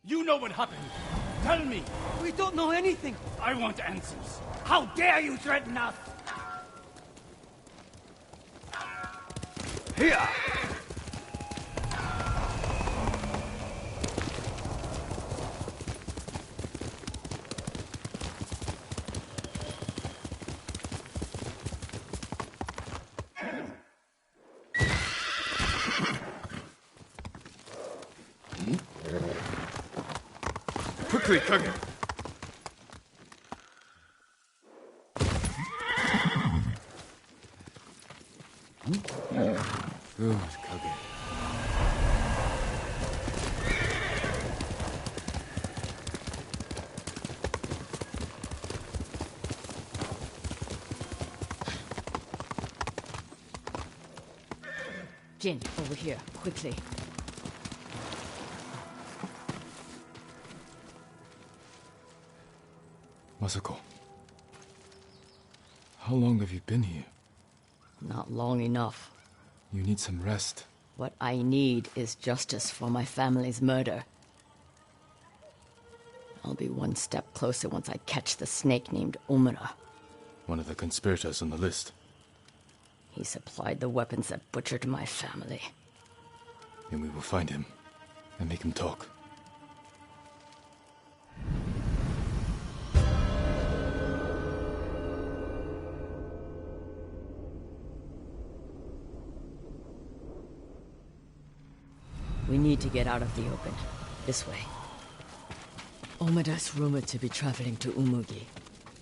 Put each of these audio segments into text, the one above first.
You know what happened. Tell me. We don't know anything. I want answers. How dare you threaten us? Here! Quickly, Kage! Good, Kage. Jin, over here, quickly. Masako. How long have you been here? Not long enough. You need some rest. What I need is justice for my family's murder. I'll be one step closer once I catch the snake named Omura. One of the conspirators on the list. He supplied the weapons that butchered my family. Then we will find him and make him talk. We need to get out of the open. This way. Omura's rumored to be traveling to Umugi.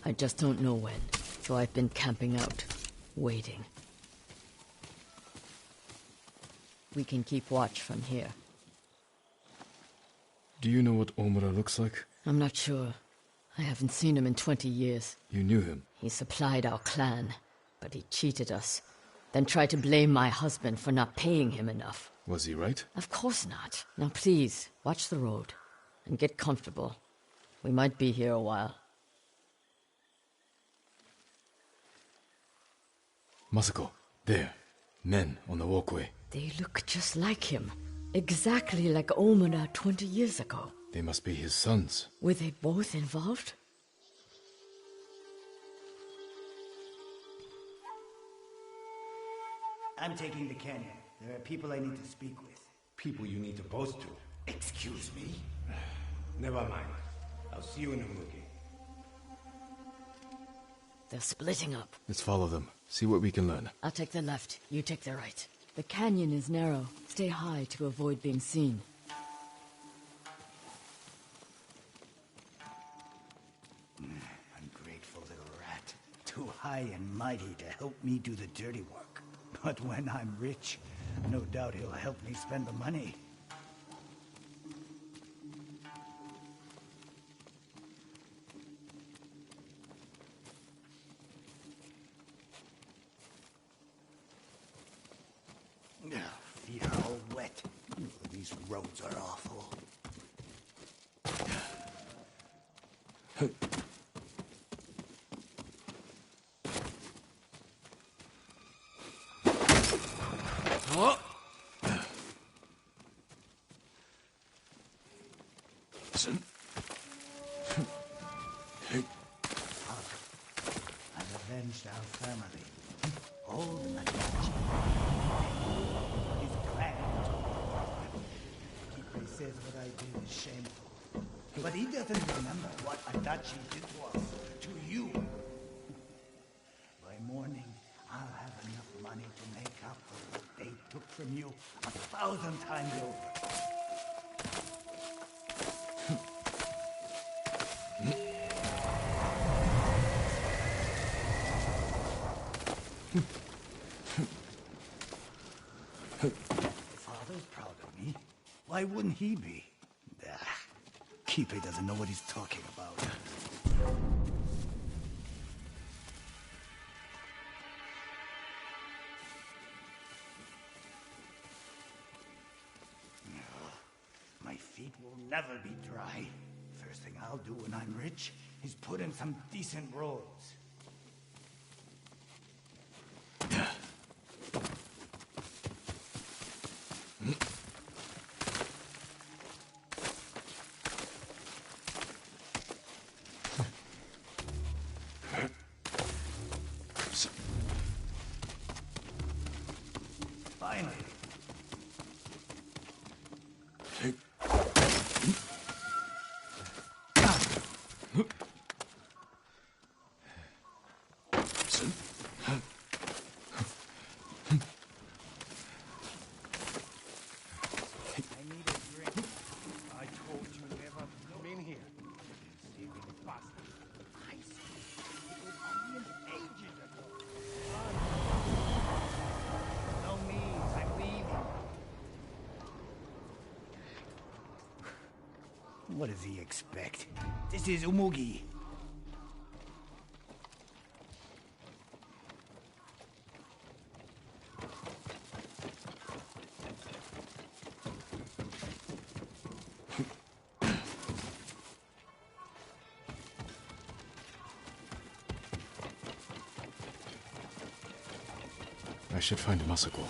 I just don't know when, so I've been camping out, waiting. We can keep watch from here. Do you know what Omura looks like? I'm not sure. I haven't seen him in 20 years. You knew him? He supplied our clan, but he cheated us. Then tried to blame my husband for not paying him enough. Was he right? Of course not. Now please, watch the road. And get comfortable. We might be here a while. Masako, there. Men on the walkway. They look just like him. Exactly like Omura 20 years ago. They must be his sons. Were they both involved? I'm taking the canyon. There are people I need to speak with. People you need to boast to. Excuse me? Never mind. I'll see you in Umugi. They're splitting up. Let's follow them. See what we can learn. I'll take the left, you take the right. The canyon is narrow. Stay high to avoid being seen. Ungrateful little rat. Too high and mighty to help me do the dirty work. But when I'm rich, no doubt he'll help me spend the money. Feet are all wet. These roads are awful. Listen. I've avenged our family. Old Matachi. His grand. He says what I did is shameful. But he doesn't remember what Adachi did to us, to you. By morning, I'll have enough money to make up for what they took from you 1,000 times over. Father's proud of me. Why wouldn't he be? Kipe doesn't know what he's talking about. My feet will never be dry. First thing I'll do when I'm rich is put in some decent roads. Finally. I need a drink. I told you never come in here. Stay really fast. I see. It was onions ages ago. No means I'm leaving. What does he expect? This is Umugi. I should find Masako.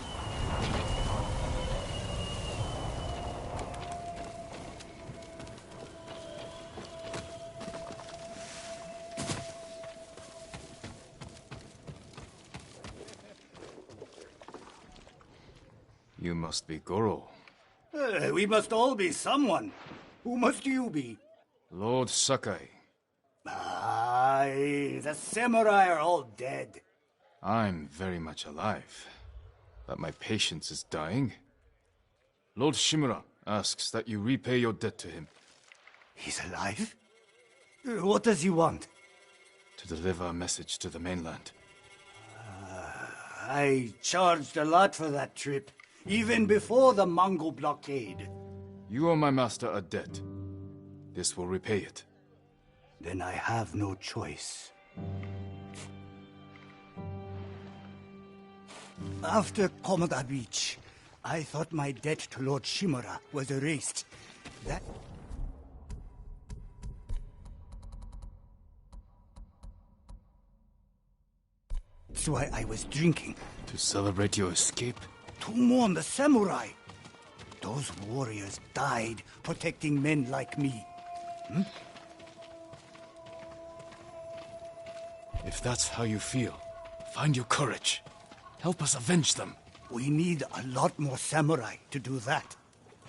You must be Goro. We must all be someone. Who must you be? Lord Sakai. Aye, the samurai are all dead. I'm very much alive, but my patience is dying. Lord Shimura asks that you repay your debt to him. He's alive? What does he want? To deliver a message to the mainland. I charged a lot for that trip, even before the Mongol blockade. You owe my master a debt. This will repay it. Then I have no choice. After Komoda Beach, I thought my debt to Lord Shimura was erased. That's why I was drinking. To celebrate your escape? To mourn the samurai. Those warriors died protecting men like me. If that's how you feel, find your courage. Help us avenge them. We need a lot more samurai to do that.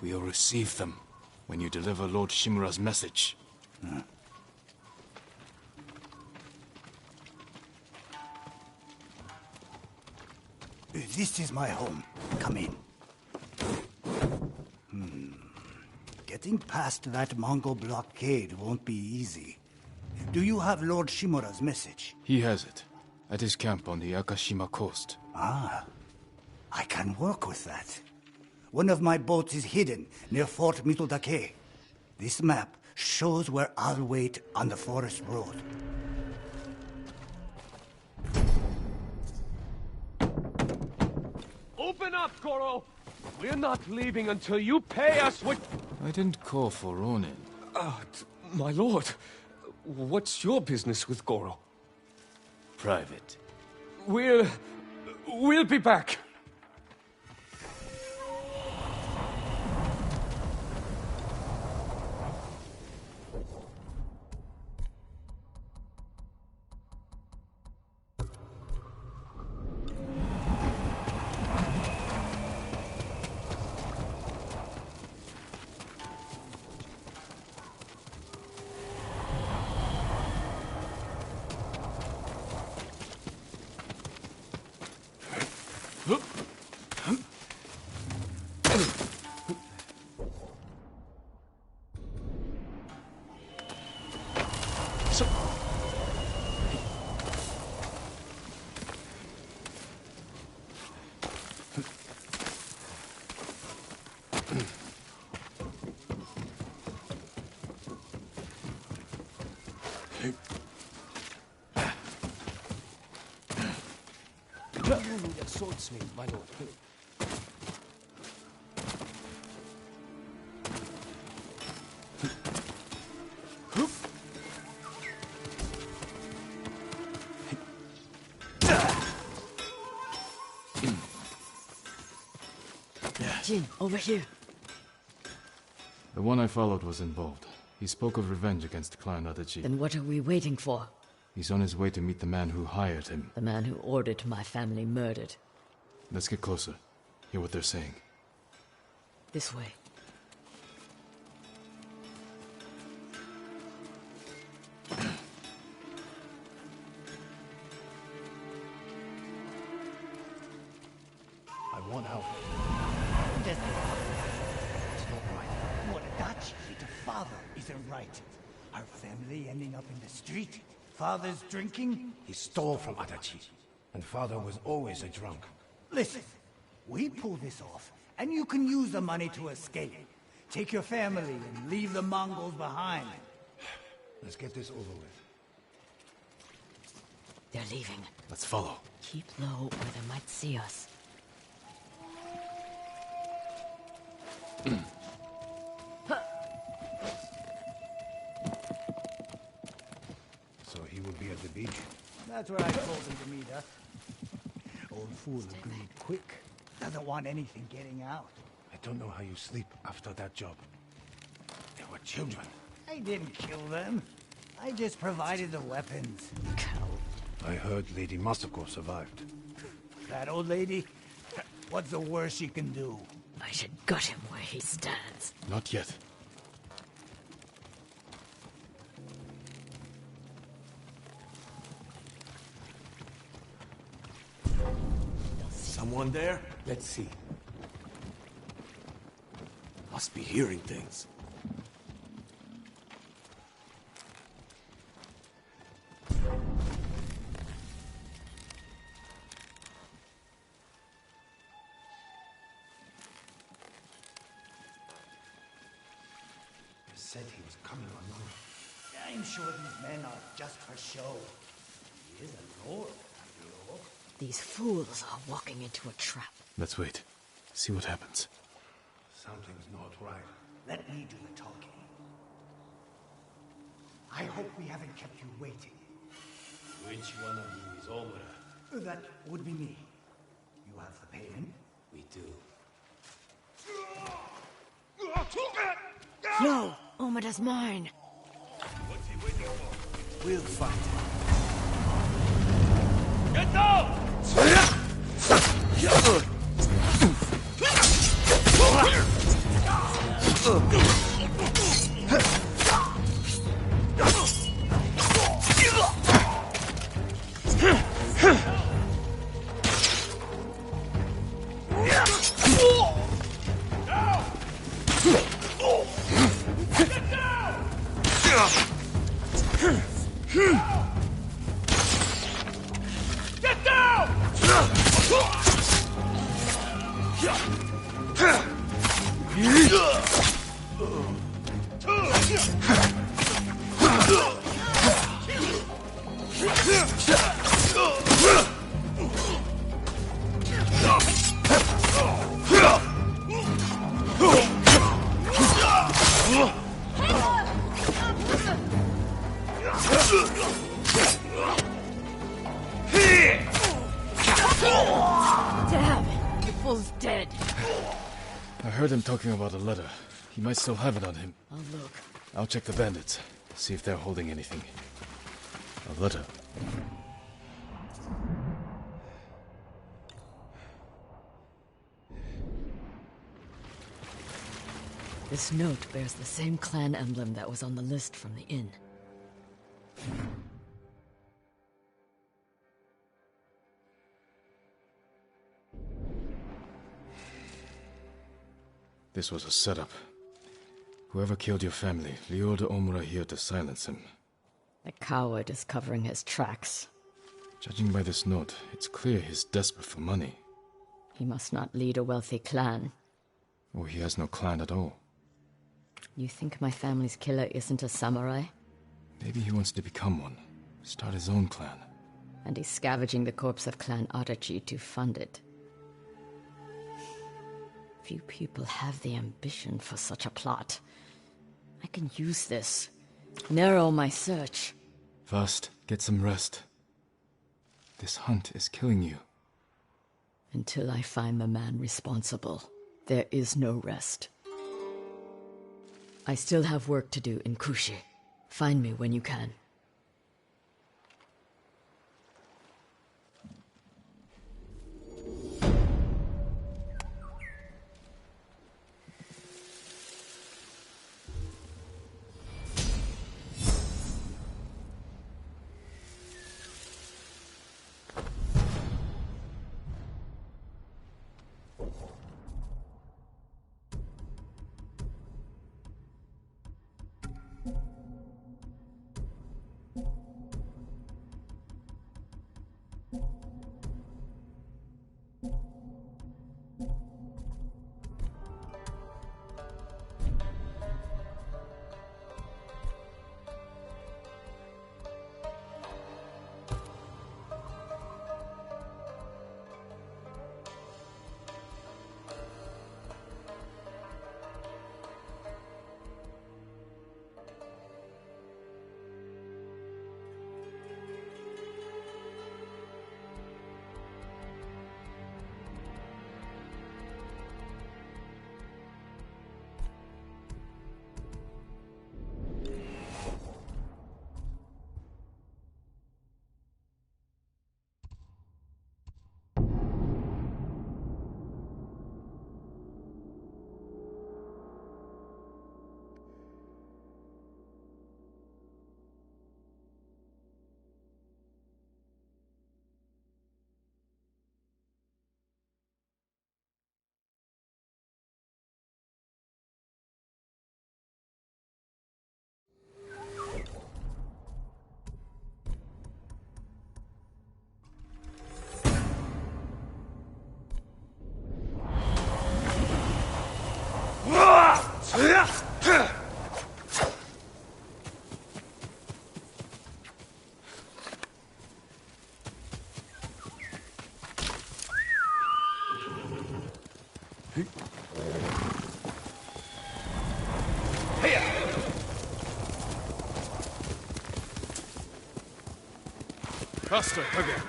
We'll receive them when you deliver Lord Shimura's message. This is my home. Come in. Getting past that Mongol blockade won't be easy. Do you have Lord Shimura's message? He has it, at his camp on the Akashima coast. Ah, I can work with that. One of my boats is hidden near Fort Mitodake. This map shows where I'll wait on the forest road. Open up, Goro! We're not leaving until you pay us what... I didn't call for Ronin. My lord, what's your business with Goro? Private. We'll be back. You need a swordsmith, my lord. Jin, over here. The one I followed was involved. He spoke of revenge against Clan Adachi. Then what are we waiting for? He's on his way to meet the man who hired him. The man who ordered my family murdered. Let's get closer. He Hear what they're saying. This way. I want out. It's not right. What Adachi did to father isn't right. Our family ending up in the street. Father's drinking. He stole from Adachi, and father was always a drunk. Listen, we pull this off, and you can use the money to escape. Take your family and leave the Mongols behind. Let's get this over with. They're leaving. Let's follow. Keep low or they might see us. So he will be at the beach? That's where I told him to meet us. Old fool agreed quick. Doesn't want anything getting out. I don't know how you sleep after that job. They were children. I didn't kill them. I just provided the weapons. Coward. I heard Lady Masako survived. That old lady? What's the worst she can do? I should gut him where he stands. Not yet. Someone there? Let's see. Must be hearing things. Said he was coming along. I'm sure these men are just for show. He is a lord, after all. These fools are walking into a trap. Let's wait. See what happens. Something's not right. Let me do the talking. I hope we haven't kept you waiting. Which one of you is Omura? That would be me. You have the payment? We do. No! Omada's mine! What's he waiting for? We'll fight. Get down! Get down! Damn! The fool's dead. I heard him talking about a letter. He might still have it on him. I'll look. I'll check the bandits. See if they're holding anything. A letter. This note bears the same clan emblem that was on the list from the inn. This was a setup. Whoever killed your family lured Omura here to silence him. The coward is covering his tracks. Judging by this note, it's clear he's desperate for money. He must not lead a wealthy clan. Or he has no clan at all. You think my family's killer isn't a samurai? Maybe he wants to become one. Start his own clan. And he's scavenging the corpse of Clan Adachi to fund it. Few people have the ambition for such a plot. I can use this. Narrow my search. First, get some rest. This hunt is killing you. Until I find the man responsible, there is no rest. I still have work to do in Kushi. Find me when you can. Faster, Kage.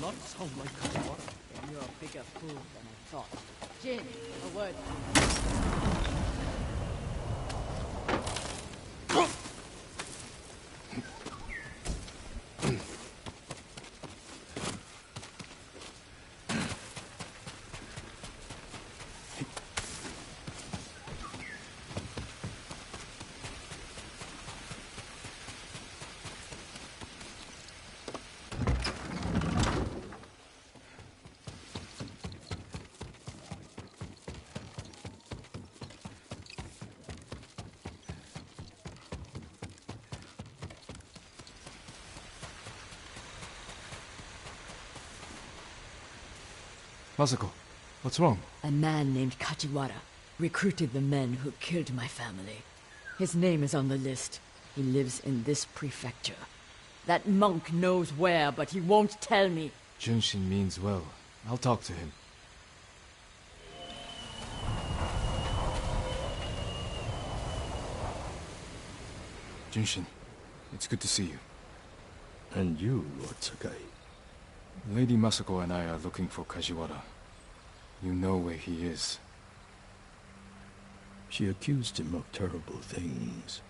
Not sound like Kawara. You're a bigger fool than I thought. Jin, a word. Masako, what's wrong? A man named Kajiwara recruited the men who killed my family. His name is on the list. He lives in this prefecture. That monk knows where, but he won't tell me. Junshin means well. I'll talk to him. Junshin, it's good to see you. And you, Lord Sakai. Lady Masako and I are looking for Kajiwara. You know where he is. She accused him of terrible things.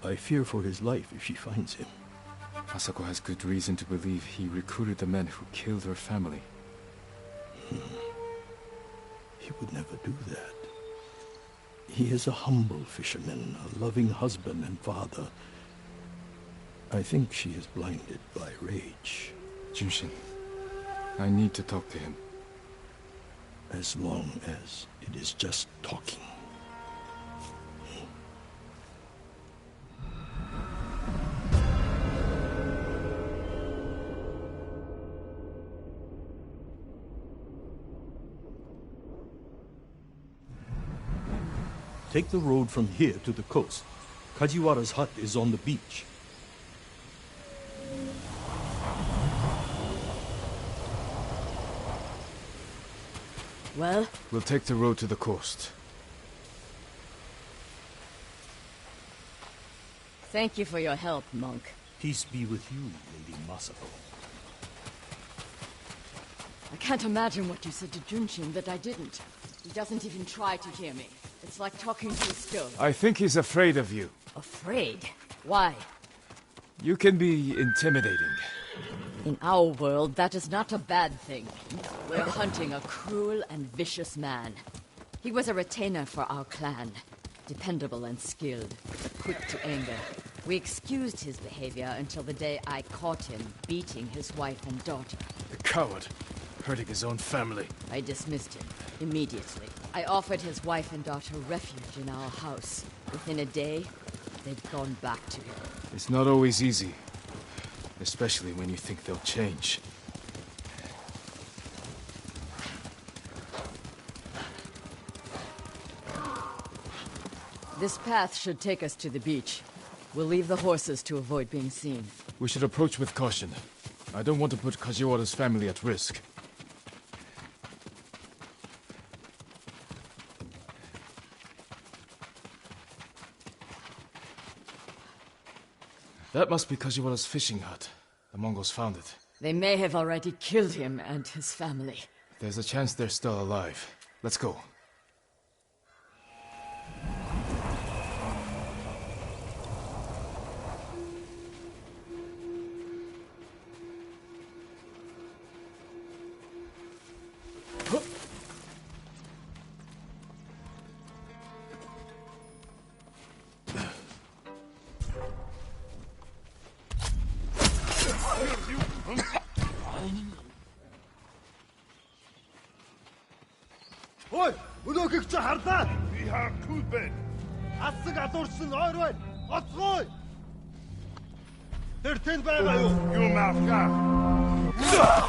I fear for his life if she finds him. Masako has good reason to believe he recruited the men who killed her family. He would never do that. He is a humble fisherman, a loving husband and father. I think she is blinded by rage. Junshin, I need to talk to him. As long as it is just talking. Take the road from here to the coast. Kajiwara's hut is on the beach. Well? We'll take the road to the coast. Thank you for your help, monk. Peace be with you, Lady Masako. I can't imagine what you said to Junshin that I didn't. He doesn't even try to hear me. It's like talking to a stone. I think he's afraid of you. Afraid? Why? You can be intimidating. In our world, that is not a bad thing. We're hunting a cruel and vicious man. He was a retainer for our clan. Dependable and skilled, but quick to anger. We excused his behavior until the day I caught him beating his wife and daughter. The coward, hurting his own family. I dismissed him immediately. I offered his wife and daughter refuge in our house. Within a day, they'd gone back to him. It's not always easy. Especially when you think they'll change. This path should take us to the beach. We'll leave the horses to avoid being seen. We should approach with caution. I don't want to put Kajiwara's family at risk. That must be Kajiwara's fishing hut. The Mongols found it. They may have already killed him and his family. There's a chance they're still alive. Let's go. Ой, өнөөхийг чи харлаа. Би хаагүй байна. Асаг алуурсан ойр байна. Оцгой. Тэр тэнд байгаа юу? Юу маавка? No!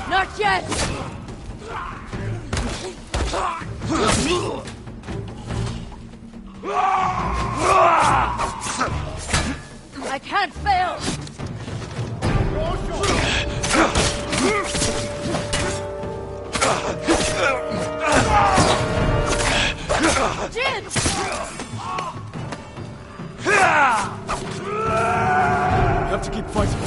Not yet! I can't fail! Jin! You have to keep fighting.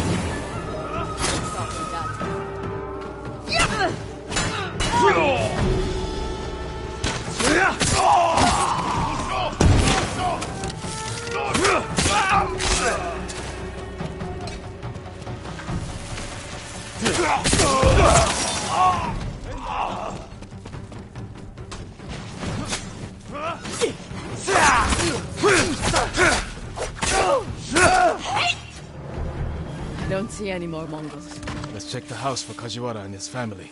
I don't see any more Mongols. Let's check the house for Kajiwara and his family.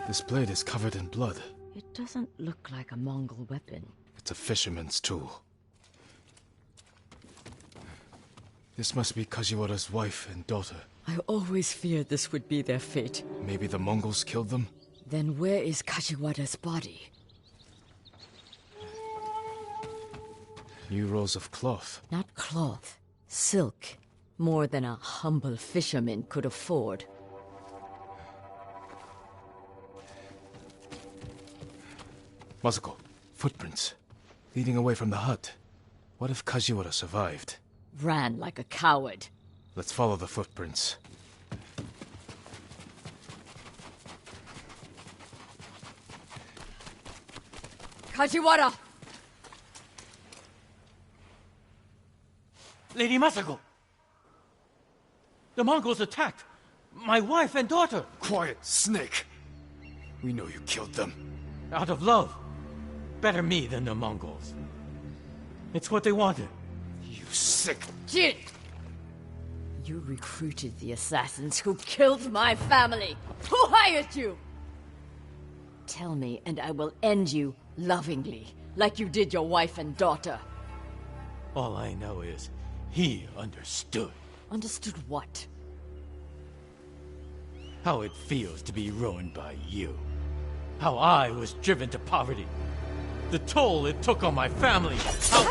This blade is covered in blood. It doesn't look like a Mongol weapon. It's a fisherman's tool. This must be Kajiwara's wife and daughter. I always feared this would be their fate. Maybe the Mongols killed them? Then where is Kajiwara's body? New rolls of cloth. Not cloth. Silk. More than a humble fisherman could afford. Masako, footprints. Leading away from the hut. What if Kajiwara survived? Ran like a coward. Let's follow the footprints. Kajiwara! Lady Masako! The Mongols attacked my wife and daughter. Quiet, snake! We know you killed them. Out of love. Better me than the Mongols. It's what they wanted. You sick... Jin! You recruited the assassins who killed my family! Who hired you? Tell me, and I will end you lovingly, like you did your wife and daughter. All I know is, he understood. Understood what? How it feels to be ruined by you. How I was driven to poverty. The toll it took on my family. How...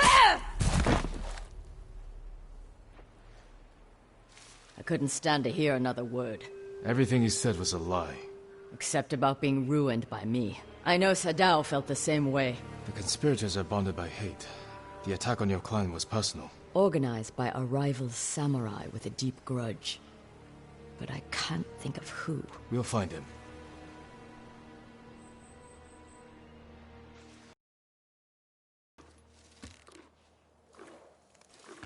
I couldn't stand to hear another word. Everything he said was a lie. Except about being ruined by me. I know Sadao felt the same way. The conspirators are bonded by hate. The attack on your clan was personal. Organized by a rival samurai with a deep grudge. But I can't think of who. We'll find him.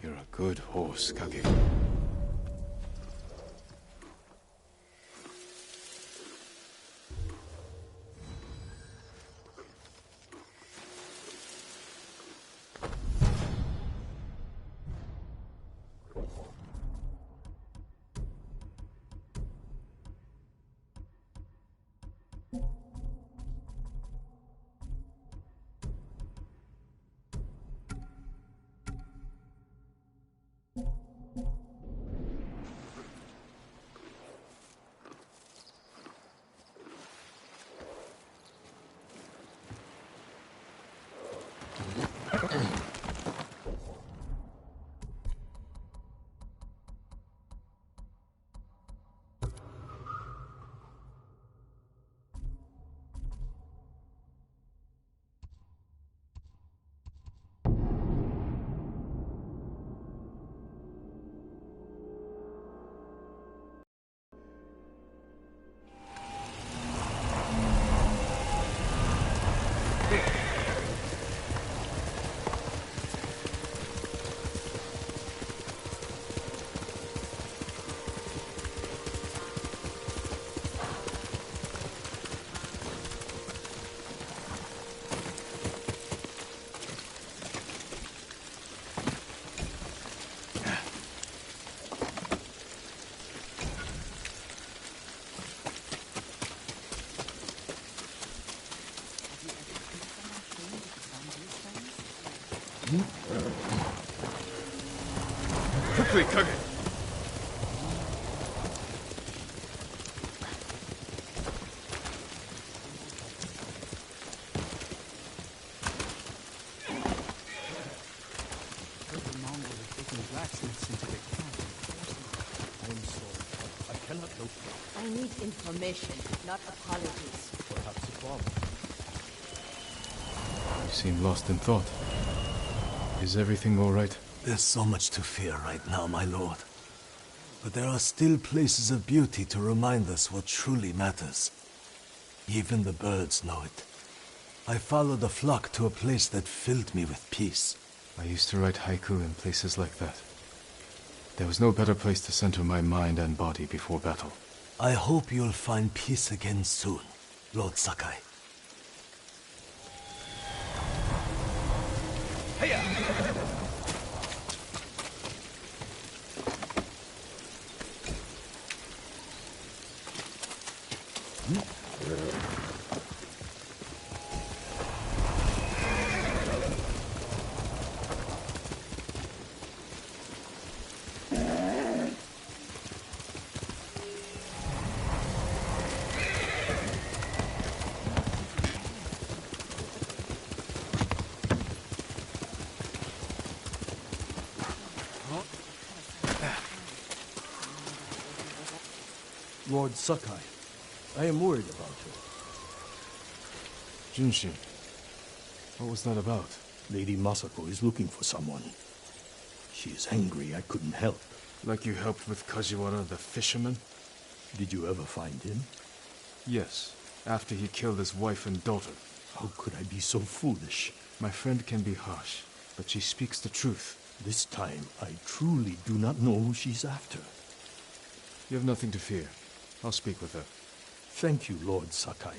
You're a good horse, Kage. Quickly, Kage! The Mongols are taking blacksmiths into their camp. I'm sorry. I cannot help you. I need information, not apologies. Perhaps a bomb. You seem lost in thought. Is everything all right? There's so much to fear right now, my lord. But there are still places of beauty to remind us what truly matters. Even the birds know it. I followed the flock to a place that filled me with peace. I used to write haiku in places like that. There was no better place to center my mind and body before battle. I hope you'll find peace again soon, Lord Sakai. Lord Sakai, I am worried about her. Junshin, what was that about? Lady Masako is looking for someone. She is angry I couldn't help. Like you helped with Kajiwara the fisherman? Did you ever find him? Yes, after he killed his wife and daughter. How could I be so foolish? My friend can be harsh, but she speaks the truth. This time, I truly do not know who she's after. You have nothing to fear. I'll speak with her. Thank you, Lord Sakai.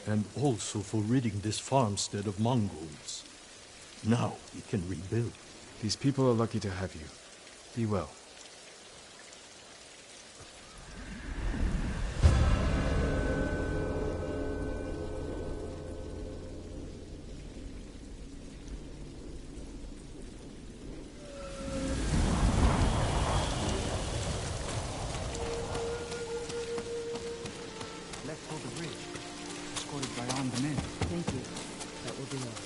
And also for ridding this farmstead of Mongols. Now we can rebuild. These people are lucky to have you. Be well. Left for the bridge. Escorted by armed men. Thank you. That will be all.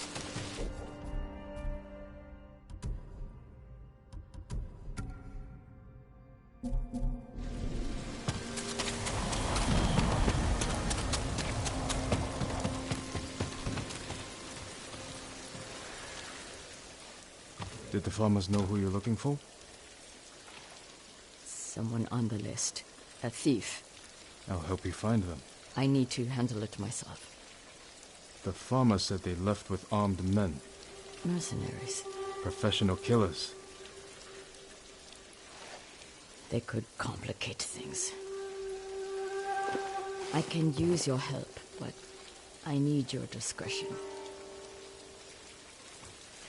Did the farmers know who you're looking for? Someone on the list. A thief. I'll help you find them. I need to handle it myself. The farmer said they left with armed men. Mercenaries. Professional killers. They could complicate things. I can use your help, but I need your discretion.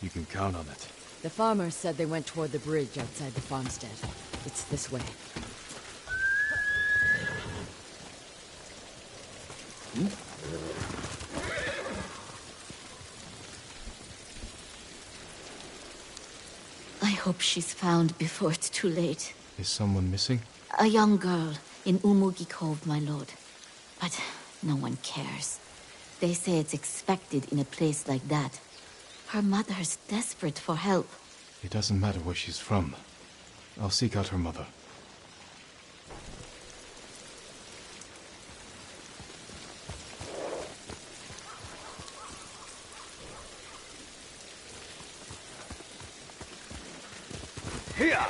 You can count on it. The farmers said they went toward the bridge outside the farmstead. It's this way. I hope she's found before it's too late. Is someone missing? A young girl in Umugi Cove, my lord. But no one cares. They say it's expected in a place like that. Her mother's desperate for help. It doesn't matter where she's from. I'll seek out her mother. Here!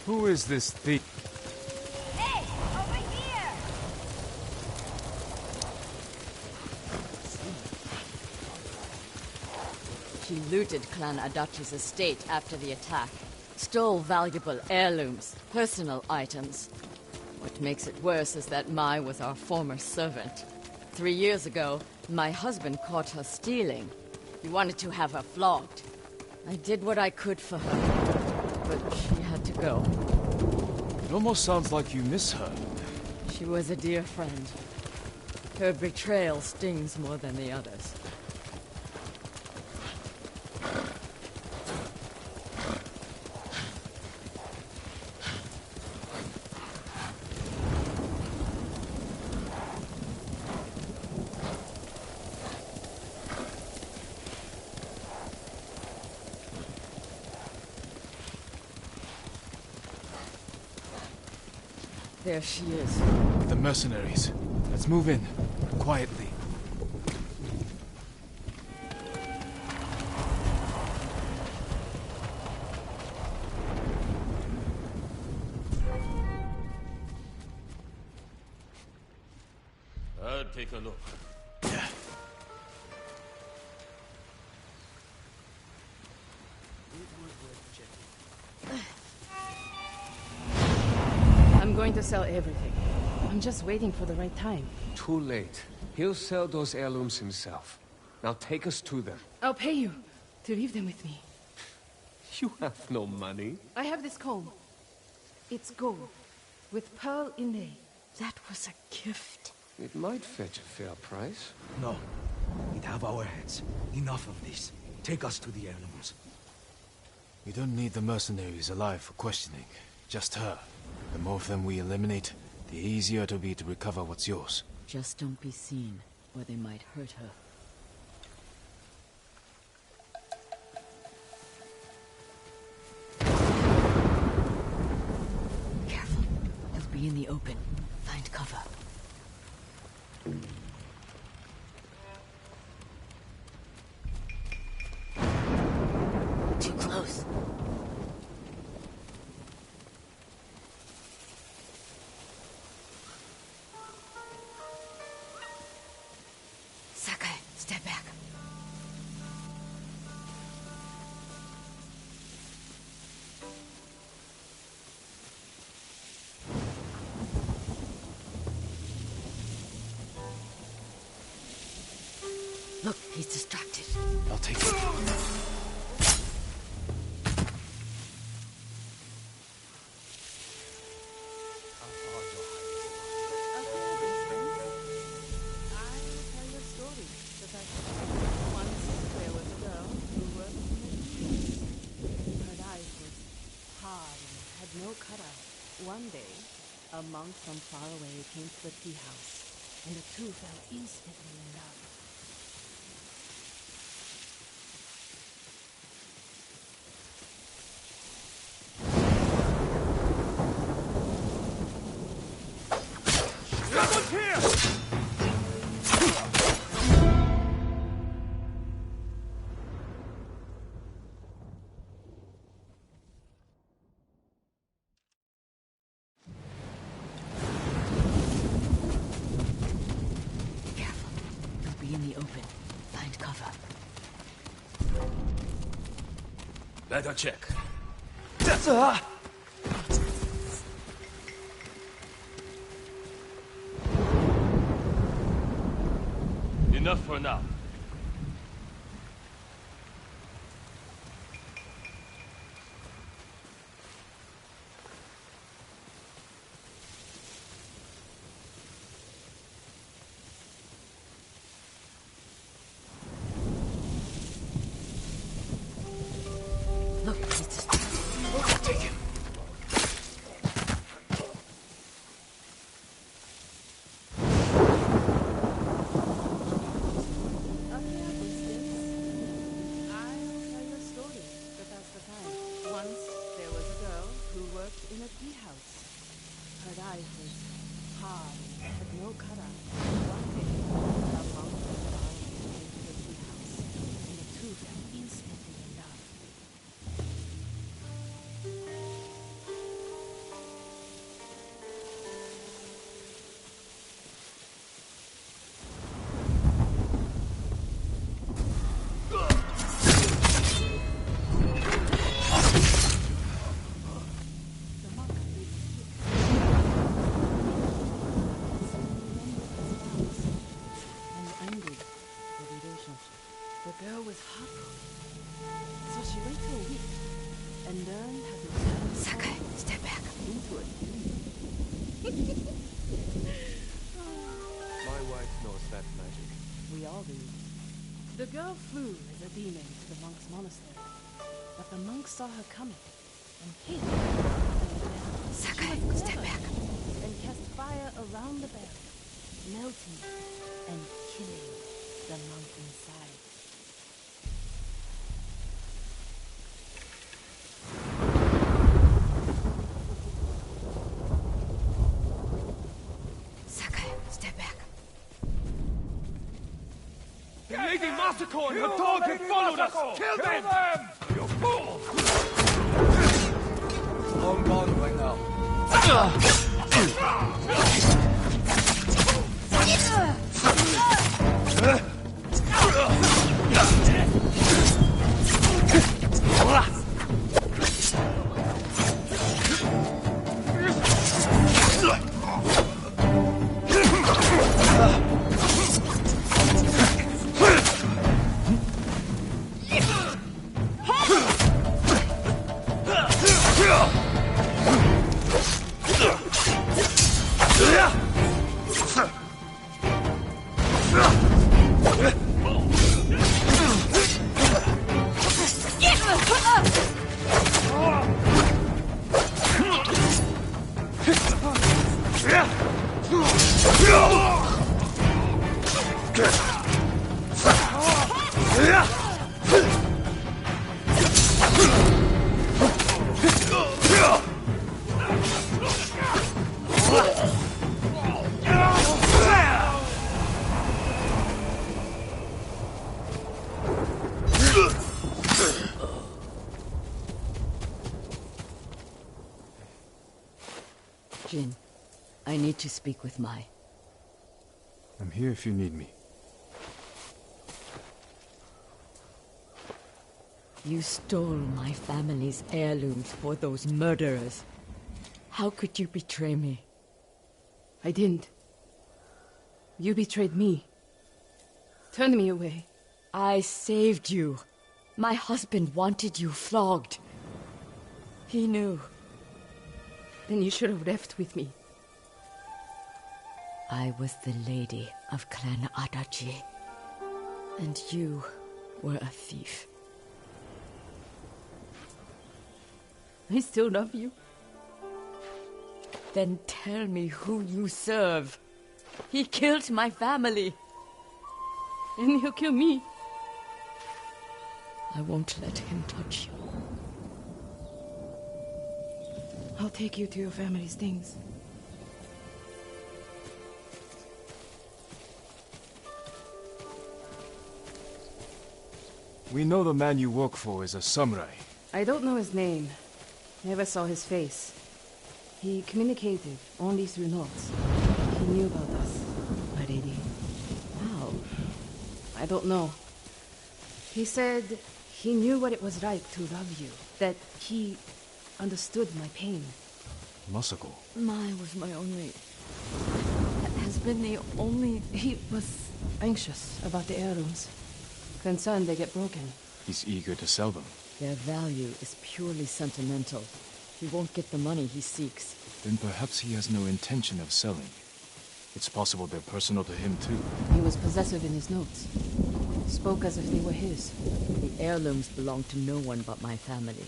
Who is this thief? Hey, over here! She looted Clan Adachi's estate after the attack. Stole valuable heirlooms, personal items. What makes it worse is that Mai was our former servant. 3 years ago, my husband caught her stealing. He wanted to have her flogged. I did what I could for her, but she had to go. It almost sounds like you miss her. She was a dear friend. Her betrayal stings more than the others. There she is. The mercenaries. Let's move in. Quietly. I'll take a look. I'm going to sell everything. I'm just waiting for the right time. Too late. He'll sell those heirlooms himself. Now take us to them. I'll pay you to leave them with me. You have no money. I have this comb. It's gold, with pearl inlay. That was a gift. It might fetch a fair price. No. We'd have our heads. Enough of this. Take us to the heirlooms. We don't need the mercenaries alive for questioning. Just her. The more of them we eliminate, the easier it'll be to recover what's yours. Just don't be seen, or they might hurt her. Careful. They'll be in the open. Find cover. Too close. Sakai, step back. Look, he's distracted. I'll take it. One day, a monk from far away came to the tea house, and the two fell instantly in love. Someone's here! In the open. Find cover. Let her check. Enough for now. Look, he's distracted. Take him. In a tea house. Her eyes was hard and had no color. One day, a monk from far away came to the tea house, and the two fell instantly in love. The girl flew as a demon to the monk's monastery, but the monk saw her coming and hid her. Sakai, step back. And cast fire around the bell, melting and killing the monk inside. Lady Masako and her dog have followed us! Kill them! You fool! Long gone by now. Jin, I need to speak with Mai. I'm here if you need me. You stole my family's heirlooms for those murderers. How could you betray me? I didn't. You betrayed me. Turned me away. I saved you. My husband wanted you flogged. He knew. Then you should have left with me. I was the lady of Clan Adachi. And you were a thief. I still love you. Then tell me who you serve. He killed my family. And he'll kill me. I won't let him touch you. I'll take you to your family's things. We know the man you work for is a samurai. I don't know his name. Never saw his face. He communicated only through notes. He knew about us, my lady. How? I don't know. He said he knew what it was like to love you. That he understood my pain. Masako. Mai was my only... has been the only... He was anxious about the heirlooms. Concerned they get broken. He's eager to sell them. Their value is purely sentimental. He won't get the money he seeks. Then perhaps he has no intention of selling. It's possible they're personal to him too. He was possessive in his notes. Spoke as if they were his. The heirlooms belong to no one but my family.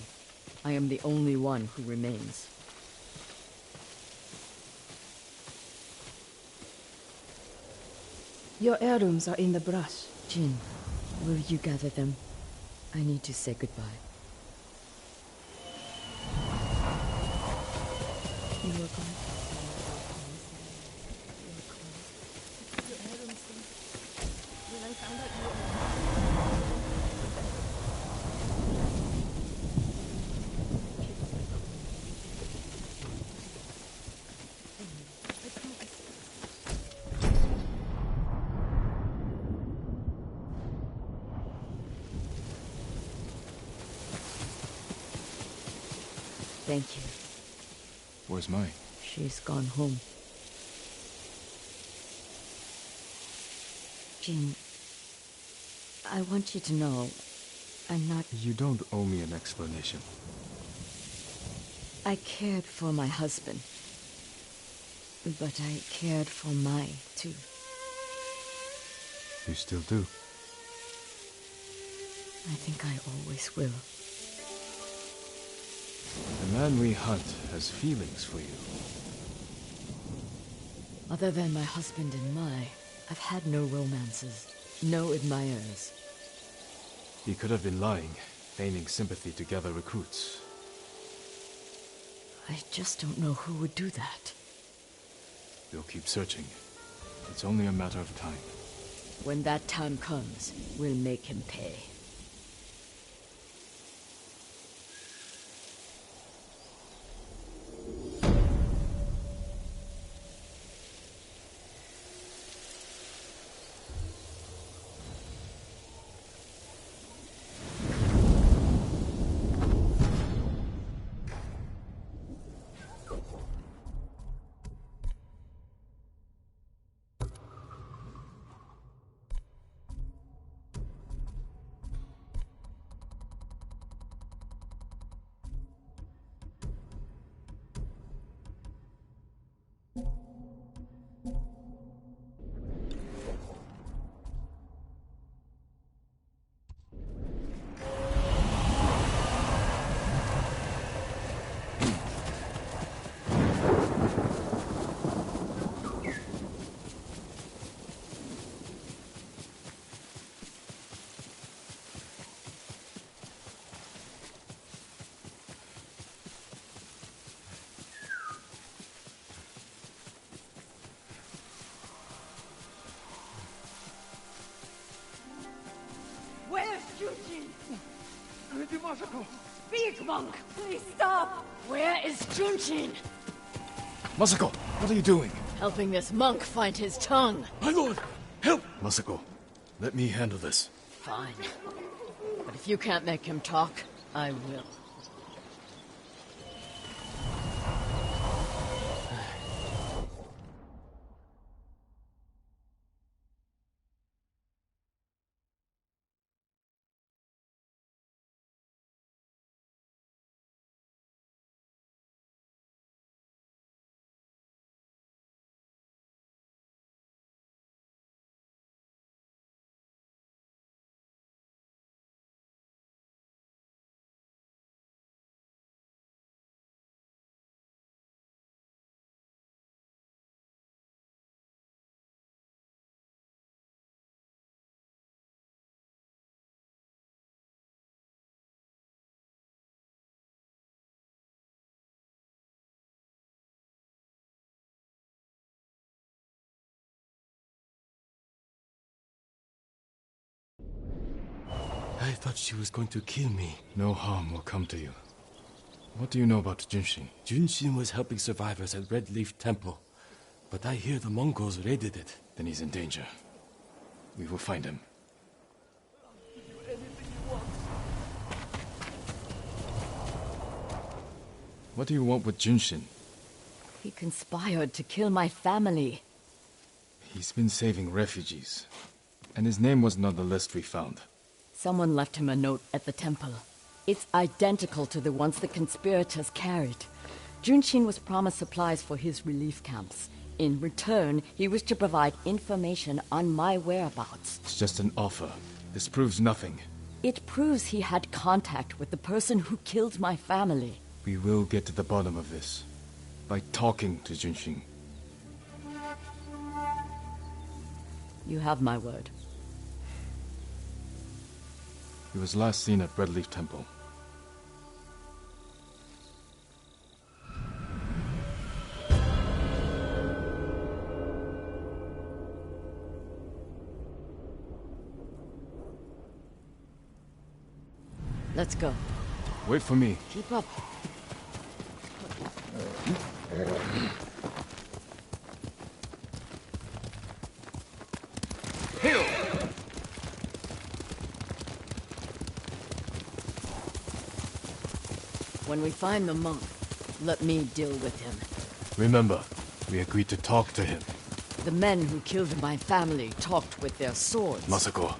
I am the only one who remains. Your heirlooms are in the brush. Jin, will you gather them? I need to say goodbye. You are gone. Thank you. Where's Mai? She's gone home. Jin, I want you to know, I'm not... You don't owe me an explanation. I cared for my husband. But I cared for Mai, too. You still do? I think I always will. The man we hunt has feelings for you. Other than my husband and Mai, I've had no romances, no admirers. He could have been lying, feigning sympathy to gather recruits. I just don't know who would do that. We'll keep searching. It's only a matter of time. When that time comes, we'll make him pay. Where's Junshin? Speak, monk! Please stop! Where is Junshin? Masako, what are you doing? Helping this monk find his tongue. My lord, help! Masako, let me handle this. Fine. But if you can't make him talk, I will. I thought she was going to kill me. No harm will come to you. What do you know about Junshin? Junshin was helping survivors at Red Leaf Temple, but I hear the Mongols raided it. Then he's in danger. We will find him. What do you want with Junshin? He conspired to kill my family. He's been saving refugees, and his name wasn't on the list we found. Someone left him a note at the temple. It's identical to the ones the conspirators carried. Junshin was promised supplies for his relief camps. In return, he was to provide information on my whereabouts. It's just an offer. This proves nothing. It proves he had contact with the person who killed my family. We will get to the bottom of this by talking to Junshin. You have my word. He was last seen at Red Leaf Temple. Let's go. Wait for me. Keep up. Hill! When we find the monk, let me deal with him. Remember, we agreed to talk to him. The men who killed my family talked with their swords. Masako,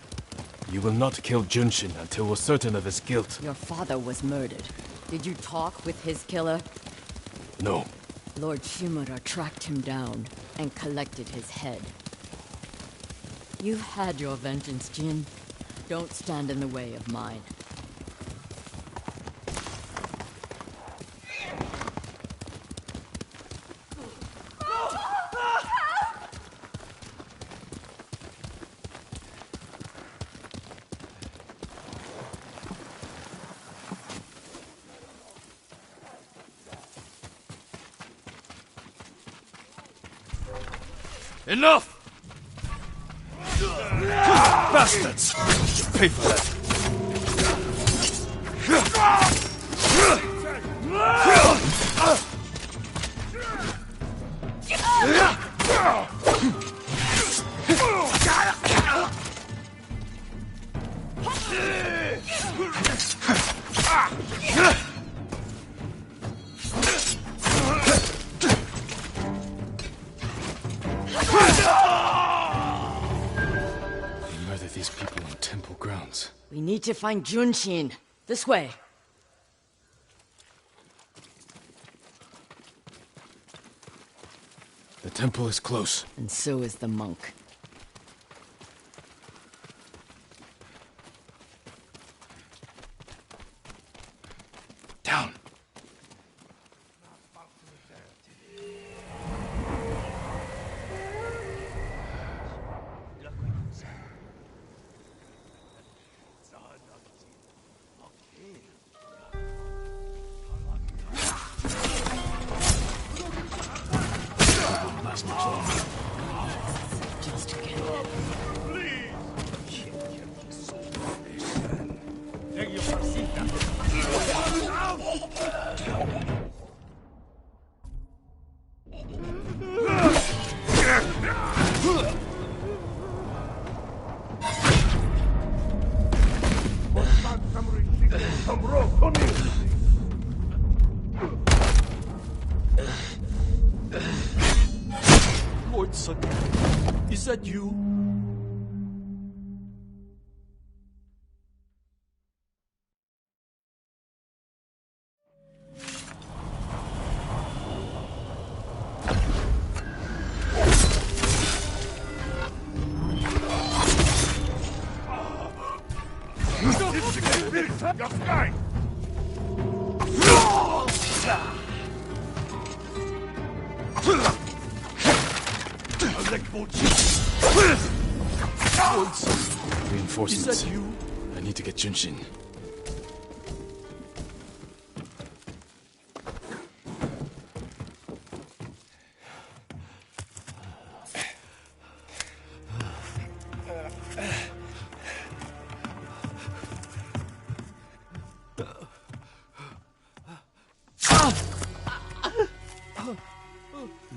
you will not kill Junshin until we're certain of his guilt. Your father was murdered. Did you talk with his killer? No. Lord Shimura tracked him down and collected his head. You've had your vengeance, Jin. Don't stand in the way of mine. Enough! Bastards! Pay for that. Murder these people on temple grounds. We need to find Junshin. This way. The temple is close. And so is the monk. Down. Just get Lord Sun, is that you? Reinforcements. Is that you? I need to get Junshin.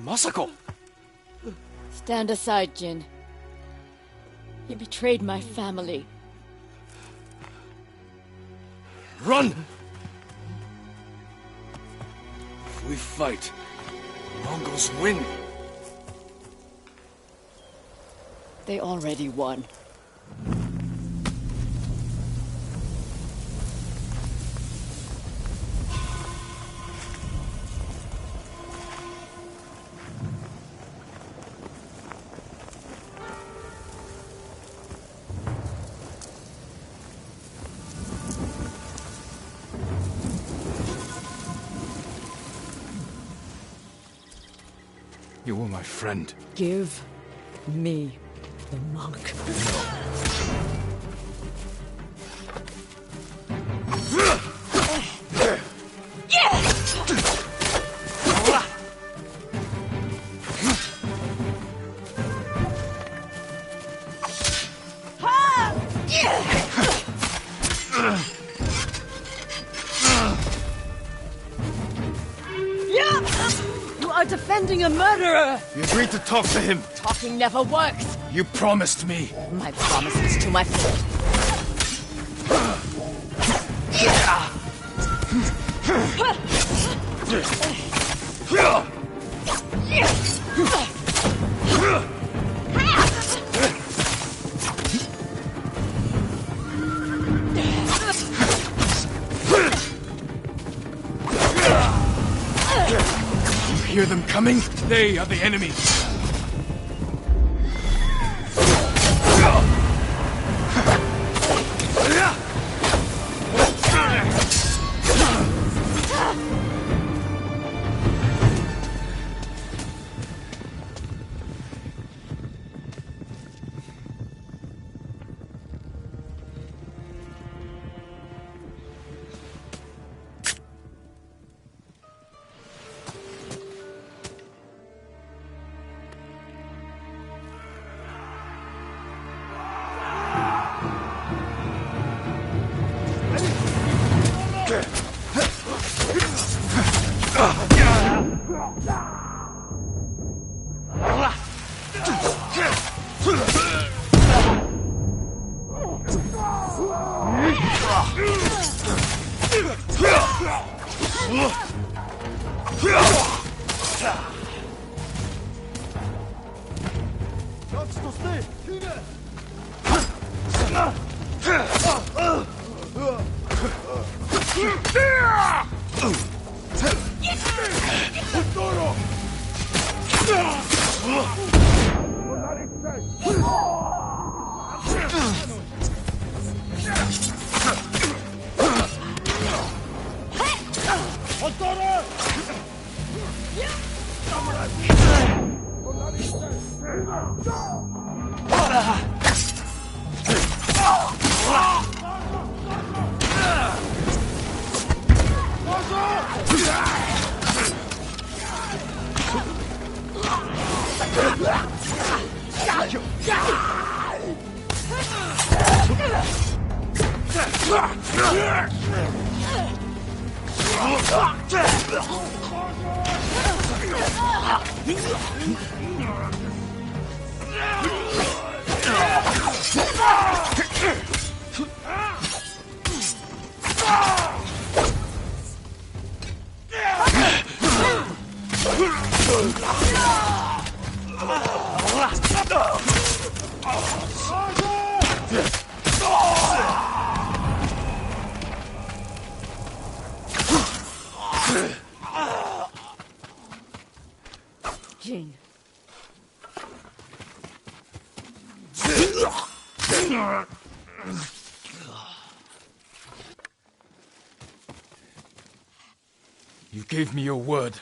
Masako! Stand aside, Jin. He betrayed my family. Run! If we fight, Mongols win. They already won. You were my friend. Give me the monk. You are defending a murderer! You agreed to talk to him. Talking never works. You promised me. My promises to my friend. You hear them coming? They are the enemy. Jin. You gave me your word.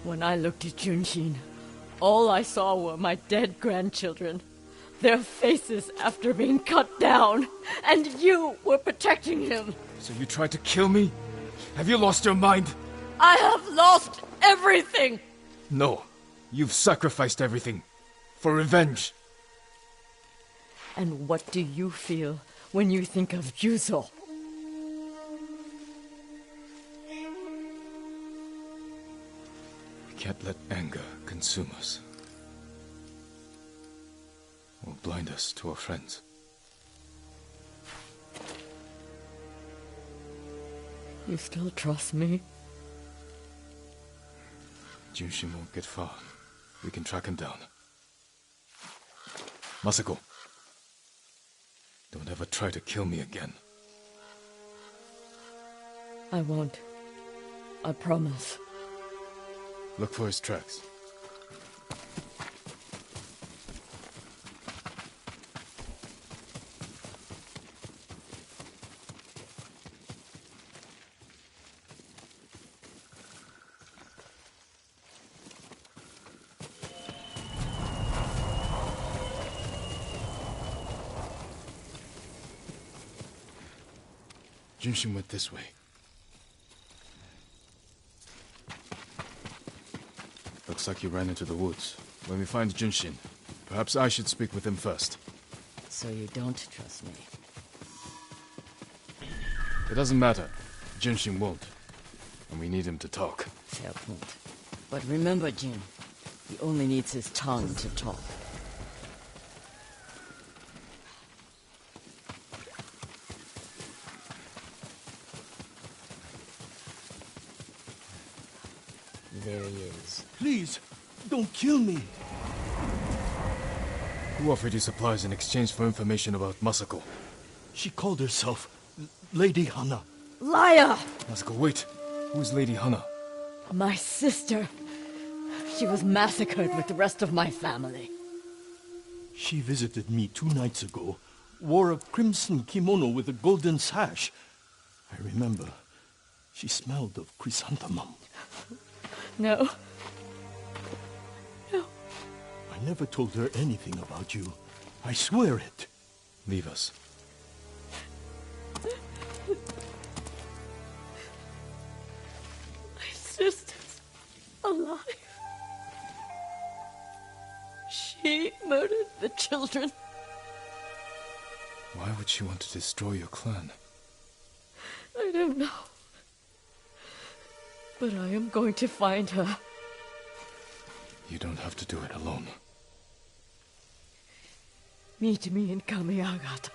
When I looked at Junshin, all I saw were my dead grandchildren. Their faces after being cut down. And you were protecting him. So you tried to kill me? Have you lost your mind? I have lost everything! No. You've sacrificed everything. For revenge. And what do you feel when you think of Yuzo? We can't let anger consume us. Or blind us to our friends. You still trust me? Junshin won't get far. We can track him down. Masako. Don't ever try to kill me again. I won't. I promise. Look for his tracks. Junshin went this way. Looks like he ran into the woods. When we find Junshin, perhaps I should speak with him first. So you don't trust me? It doesn't matter. Junshin won't. And we need him to talk. Fair point. But remember, Jin, he only needs his tongue to talk. There he is. Please, don't kill me. Who offered you supplies in exchange for information about Masako? She called herself Lady Hana. Liar! Masako, wait. Who is Lady Hana? My sister. She was massacred with the rest of my family. She visited me 2 nights ago, wore a crimson kimono with a golden sash. I remember. She smelled of chrysanthemum. No. No. I never told her anything about you. I swear it. Leave us. My sister's alive. She murdered the children. Why would she want to destroy your clan? I don't know. But I am going to find her. You don't have to do it alone. Meet me in Kamiagata.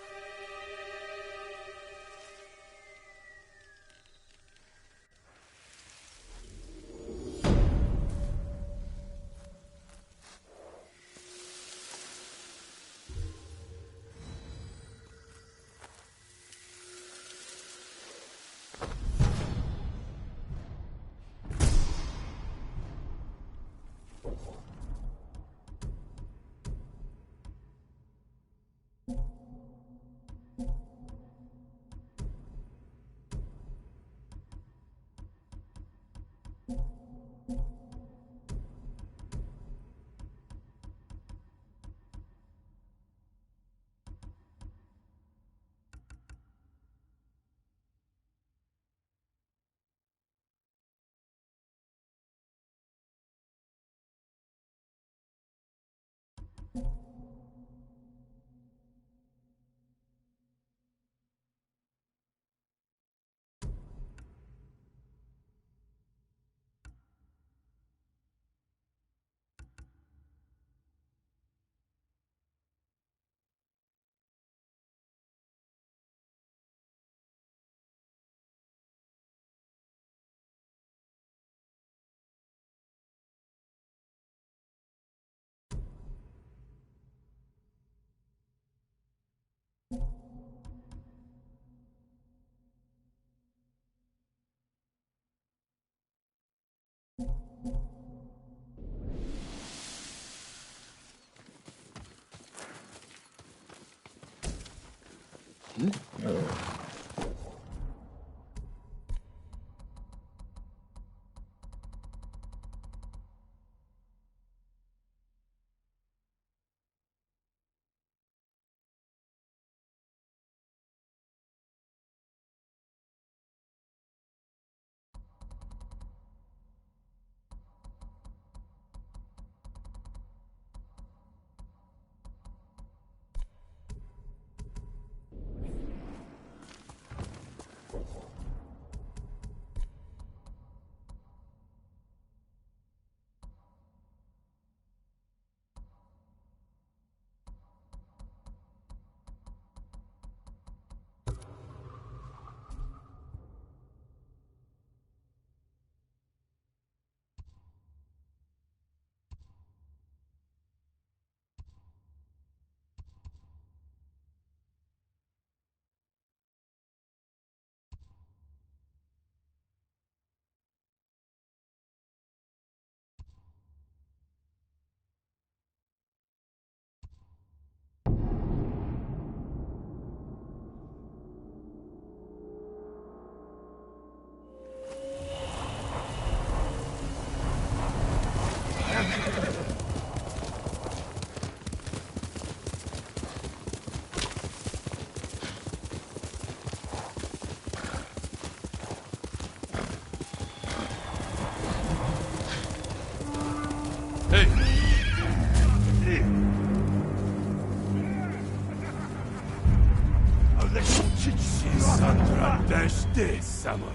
This samurai.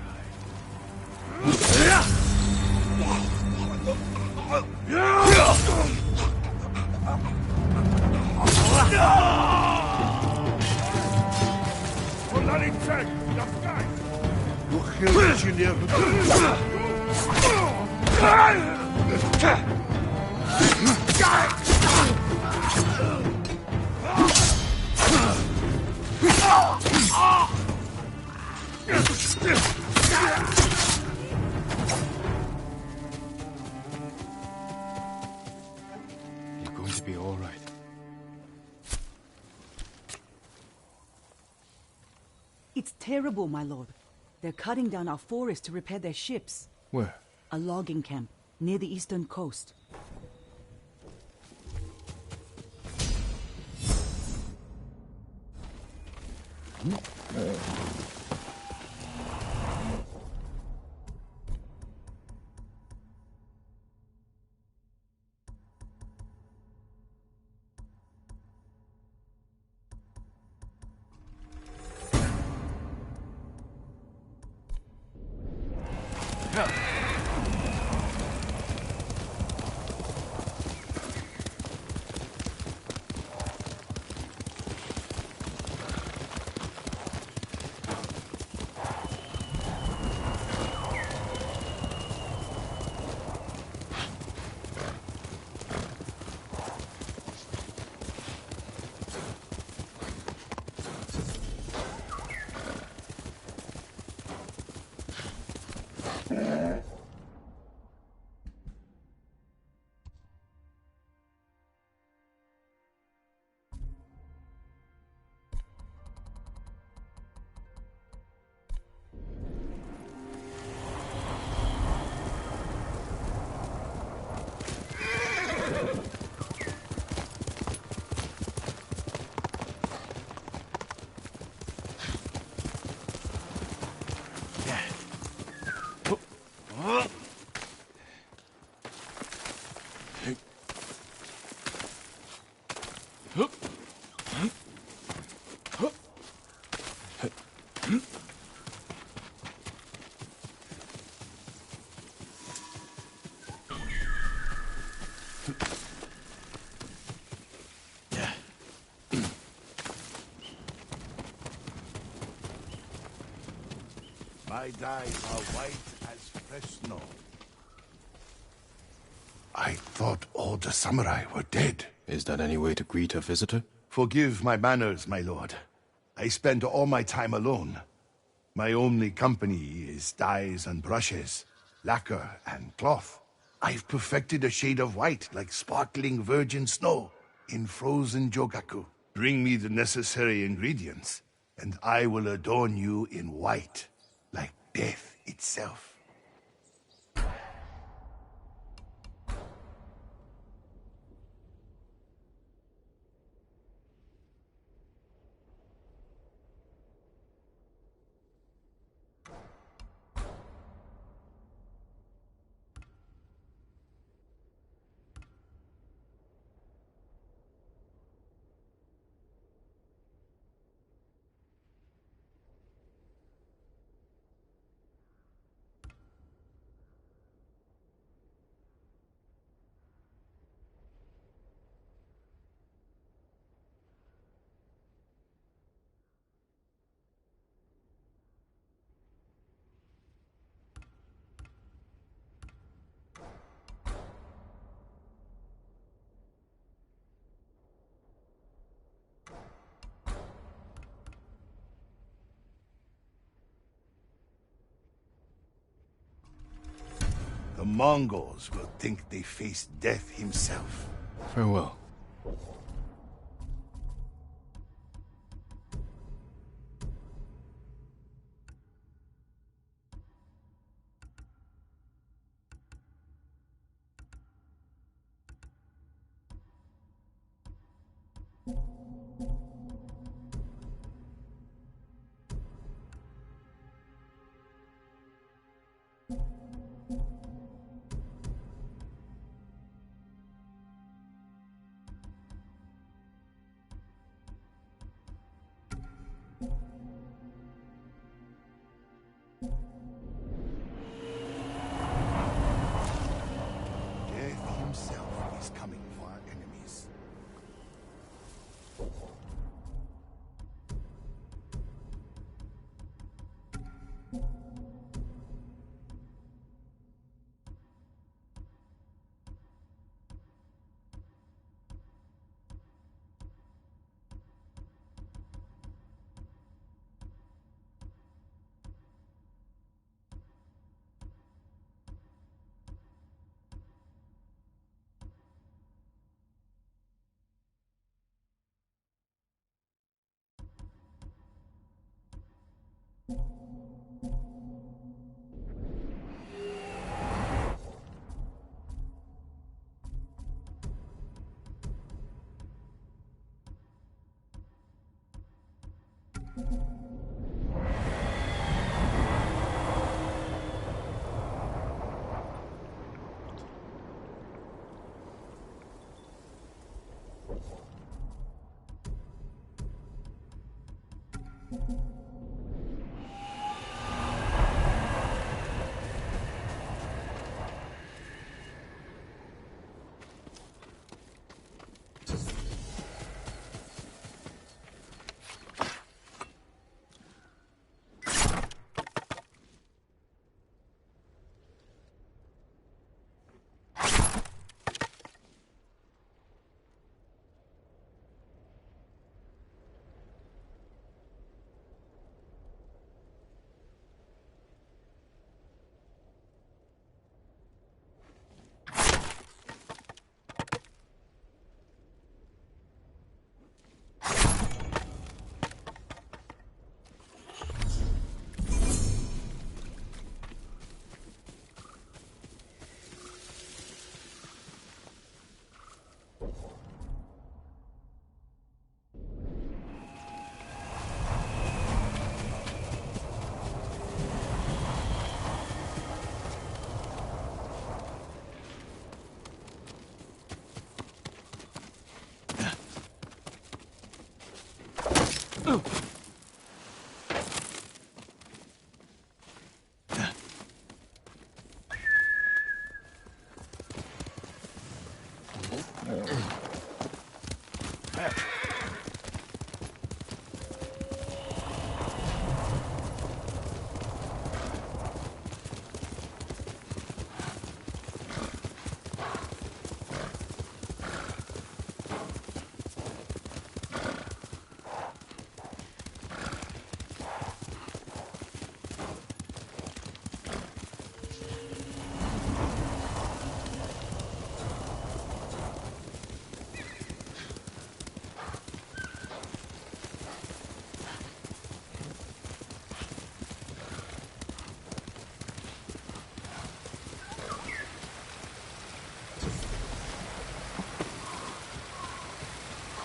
You're going to be all right. It's terrible, my lord. They're cutting down our forest to repair their ships. Where? A logging camp near the eastern coast. My dyes are white as fresh snow. I thought all the samurai were dead. Is that any way to greet a visitor? Forgive my manners, my lord. I spend all my time alone. My only company is dyes and brushes, lacquer and cloth. I've perfected a shade of white like sparkling virgin snow in frozen jogaku. Bring me the necessary ingredients, and I will adorn you in white, like death itself. The Mongols will think they face death himself. Farewell. Death himself is coming for our enemies.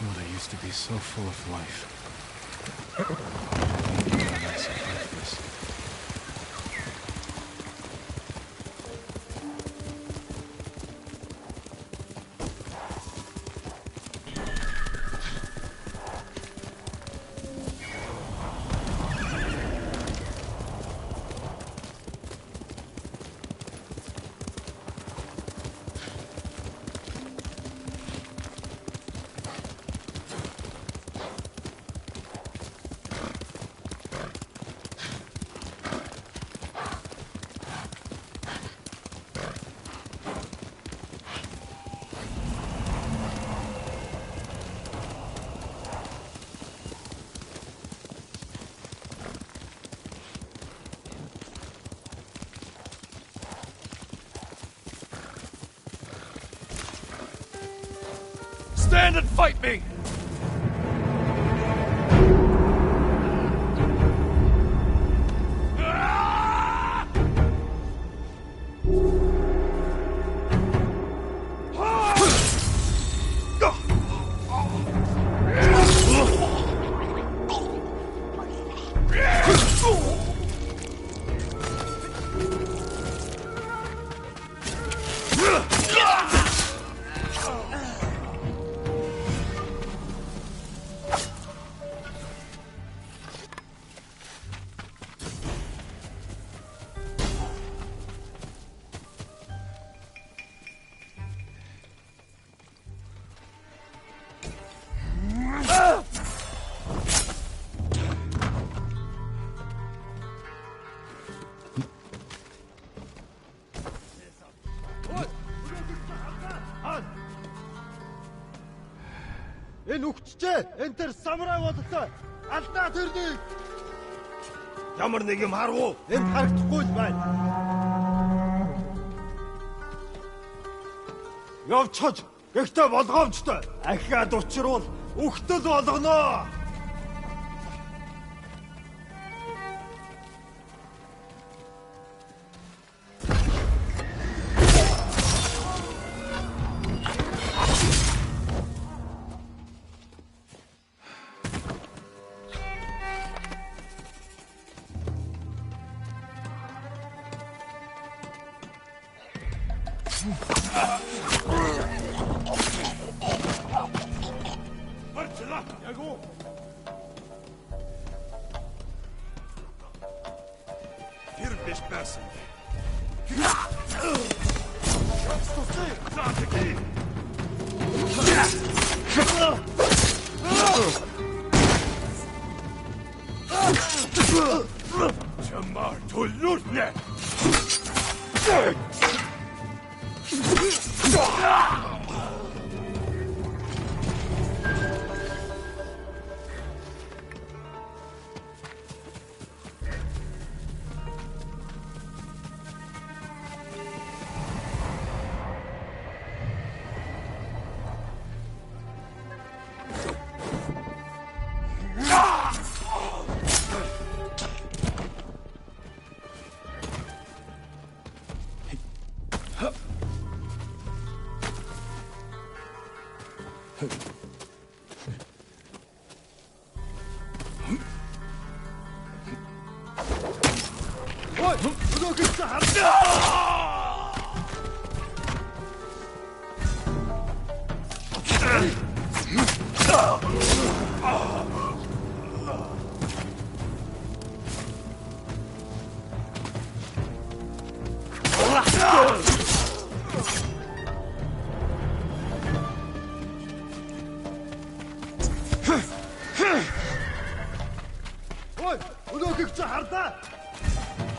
Komoda used to be so full of life. Nights like this. Stand and fight me! Энэ үхчихээ энэ тэр самурай бололтой алдаа тэрний ямар нэг юм харгу энд харагдахгүй л байна. Явчихж гэхдээ болгоомжтой ахиад учруул үхтэл болгоно.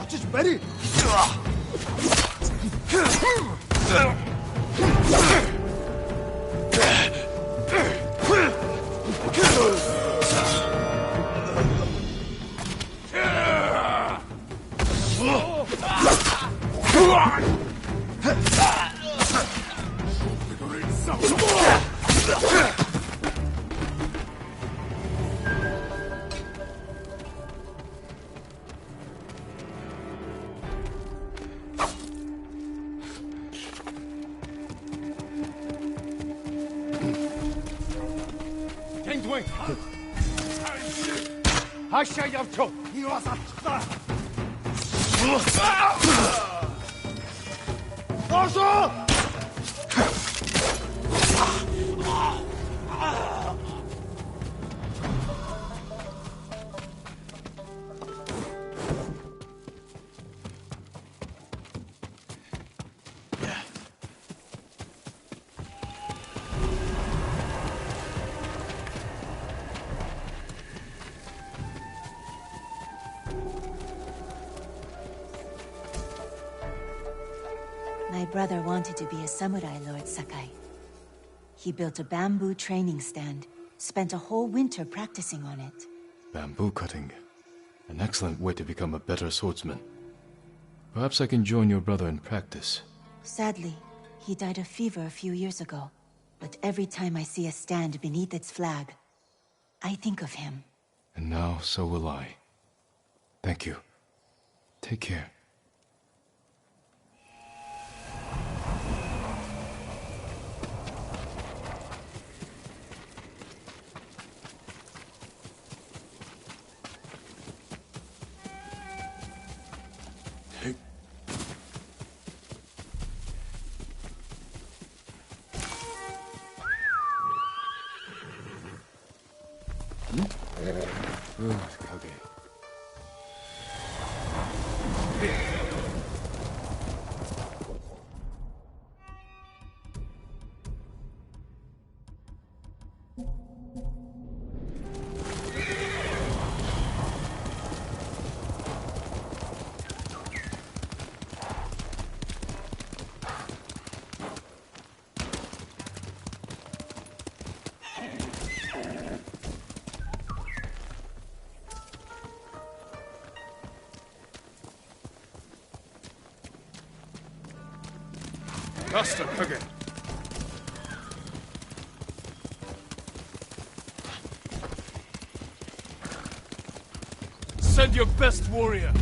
Очиж барь. Тэндвэн. Хаашаа явж вэ? Би бас авчихлаа. Доошоо! My brother wanted to be a samurai, Lord Sakai. He built a bamboo training stand, spent a whole winter practicing on it. Bamboo cutting. An excellent way to become a better swordsman. Perhaps I can join your brother in practice. Sadly, he died of fever a few years ago. But every time I see a stand beneath its flag, I think of him. And now, so will I. Thank you. Take care. Master Kage. Send your best warrior.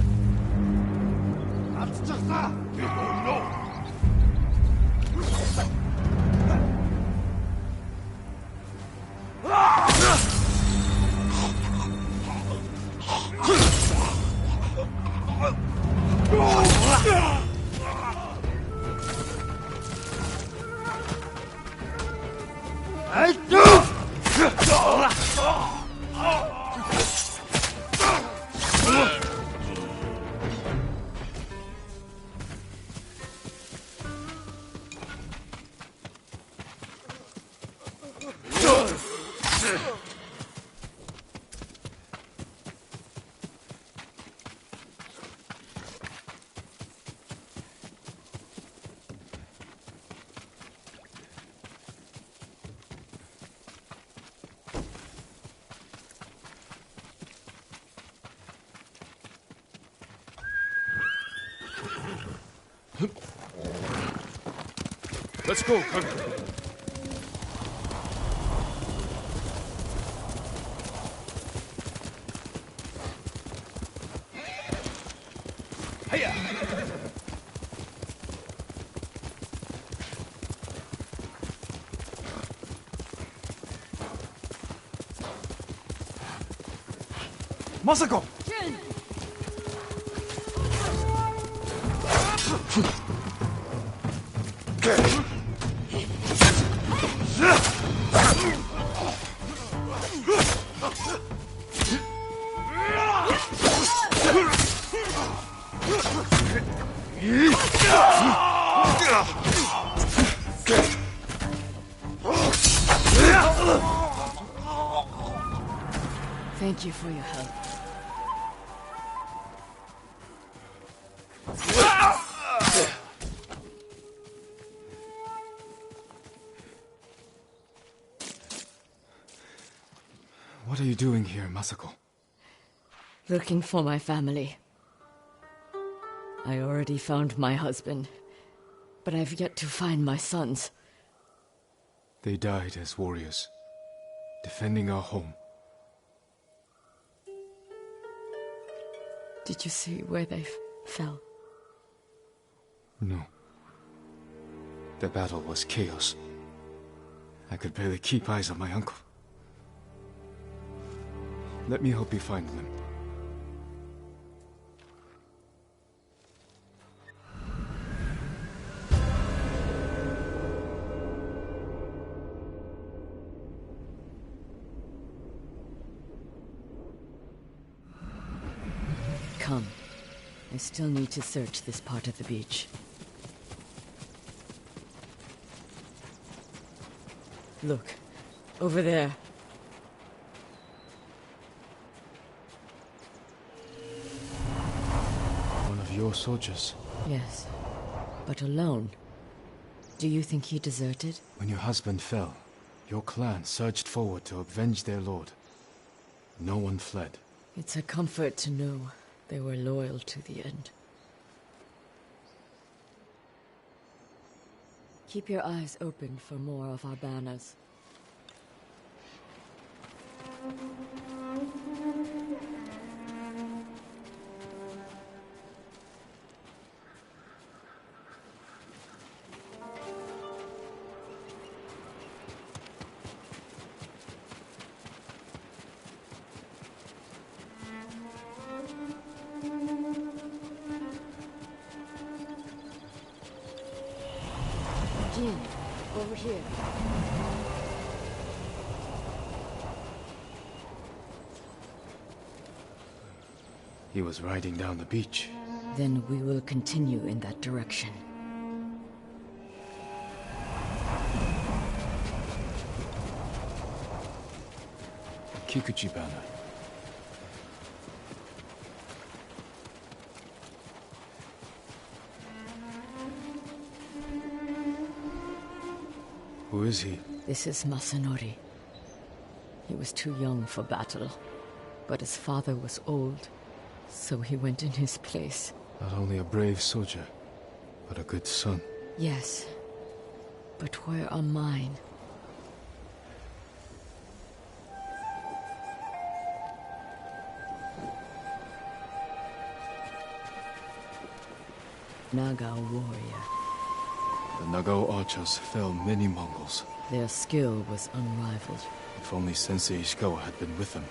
Let's go, Kage. Hiya! Masako! Thank you for your help. What are you doing here, Masako? Looking for my family. I already found my husband, but I've yet to find my sons. They died as warriors, defending our home. Did you see where they fell? No. The battle was chaos. I could barely keep eyes on my uncle. Let me help you find them. Come. I still need to search this part of the beach. Look, over there. One of your soldiers? Yes, but alone. Do you think he deserted? When your husband fell, your clan surged forward to avenge their lord. No one fled. It's a comfort to know they were loyal to the end. Keep your eyes open for more of our banners. Jin, over here. He was riding down the beach. Then we will continue in that direction. Kikuchi banner. Who is he? This is Masanori. He was too young for battle, but his father was old, so he went in his place. Not only a brave soldier, but a good son. Yes, but where are mine? Naga warrior. The Nagao archers fell many Mongols. Their skill was unrivaled. If only Sensei Ishikawa had been with them.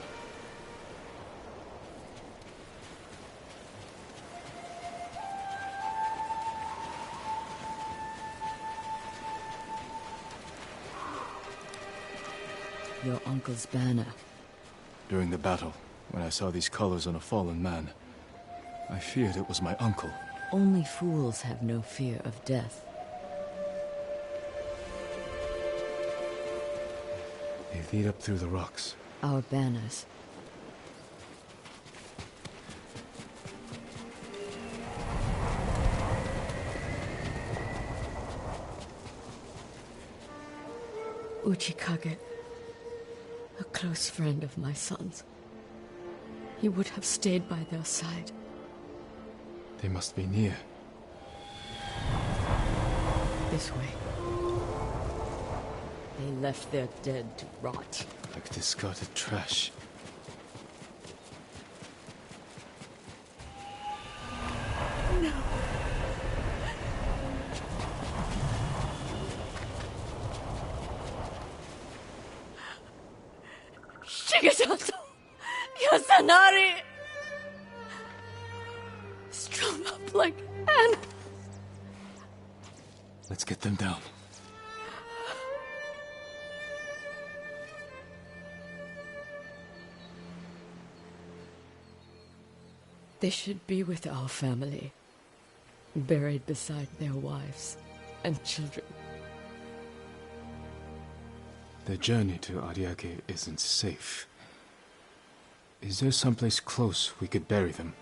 Your uncle's banner. During the battle, when I saw these colors on a fallen man, I feared it was my uncle. Only fools have no fear of death. They lead up through the rocks. Our banners. Uchikage, a close friend of my son's. He would have stayed by their side. They must be near. This way. They left their dead to rot. Like discarded trash. No. Shigesato! Yasanari! Strung up like Anna. Let's get them down. They should be with our family, buried beside their wives and children. The journey to Ariake isn't safe. Is there someplace close we could bury them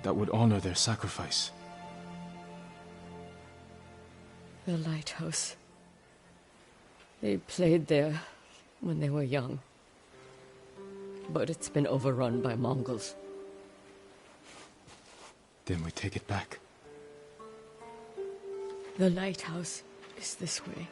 that would honor their sacrifice? The lighthouse. They played there when they were young. but it's been overrun by Mongols. Then we take it back. The lighthouse is this way.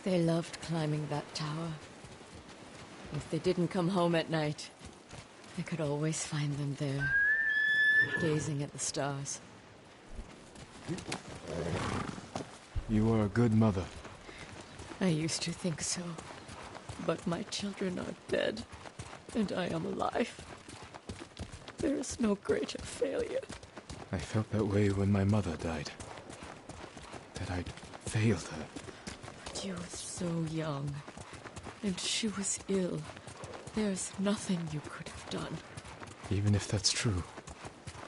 They loved climbing that tower. If they didn't come home at night, I could always find them there, gazing at the stars. You are a good mother. I used to think so, but my children are dead, and I am alive. There is no greater failure. I felt that way when my mother died. That I'd failed her. But you were so young, and she was ill. There's nothing you could have done. Even if that's true,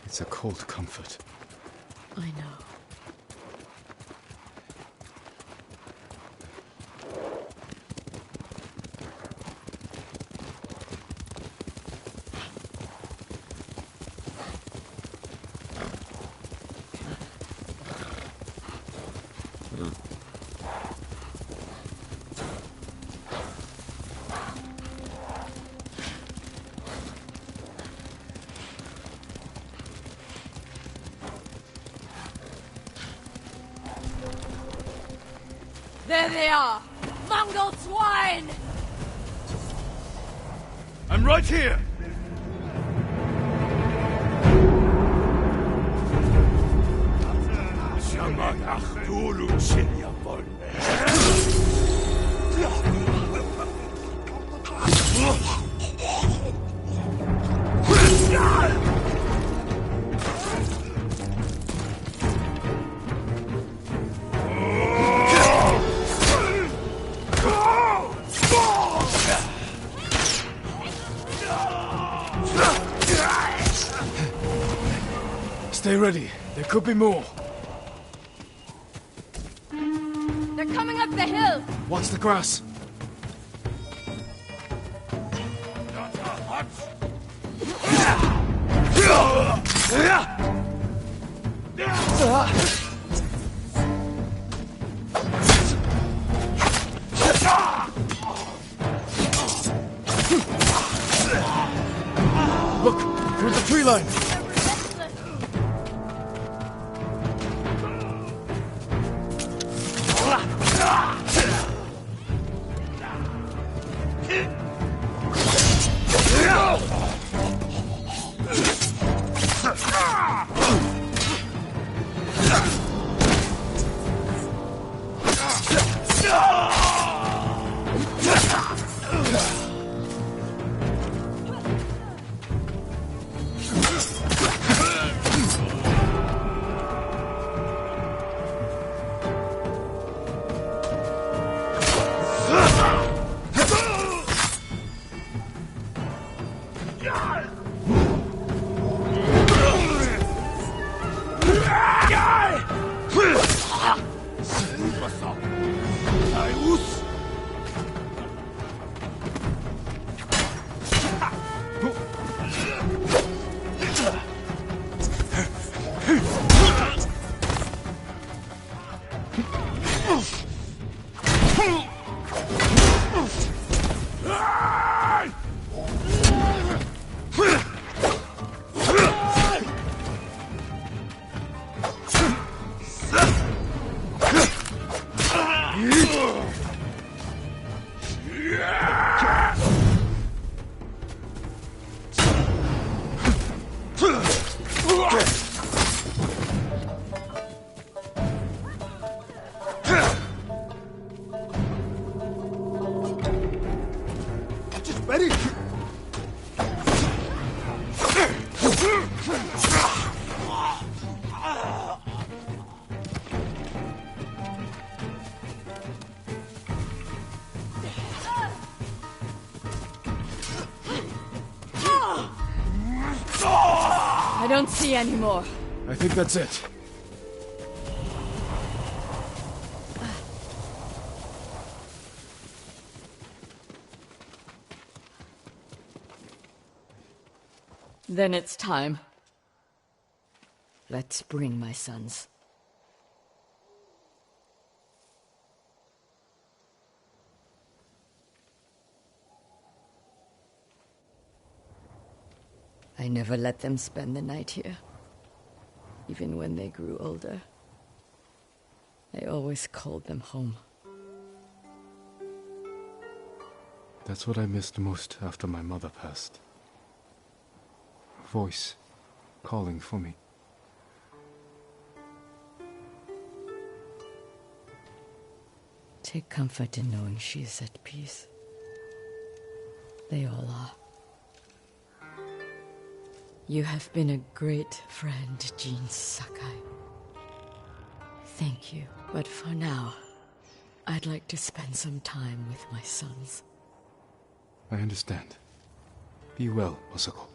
it's a cold comfort. I know. There they are! Mongol swine! I'm right here! Stay ready. There could be more. They're coming up the hill! Watch the grass. Look, through the tree line. I don't see any more. I think that's it. Then it's time. Let's bring my sons. I never let them spend the night here. Even when they grew older. I always called them home. That's what I missed most after my mother passed. Her voice calling for me. Take comfort in knowing she is at peace. They all are. You have been a great friend, Jean Sakai. Thank you. But for now, I'd like to spend some time with my sons. I understand. Be well, Osako.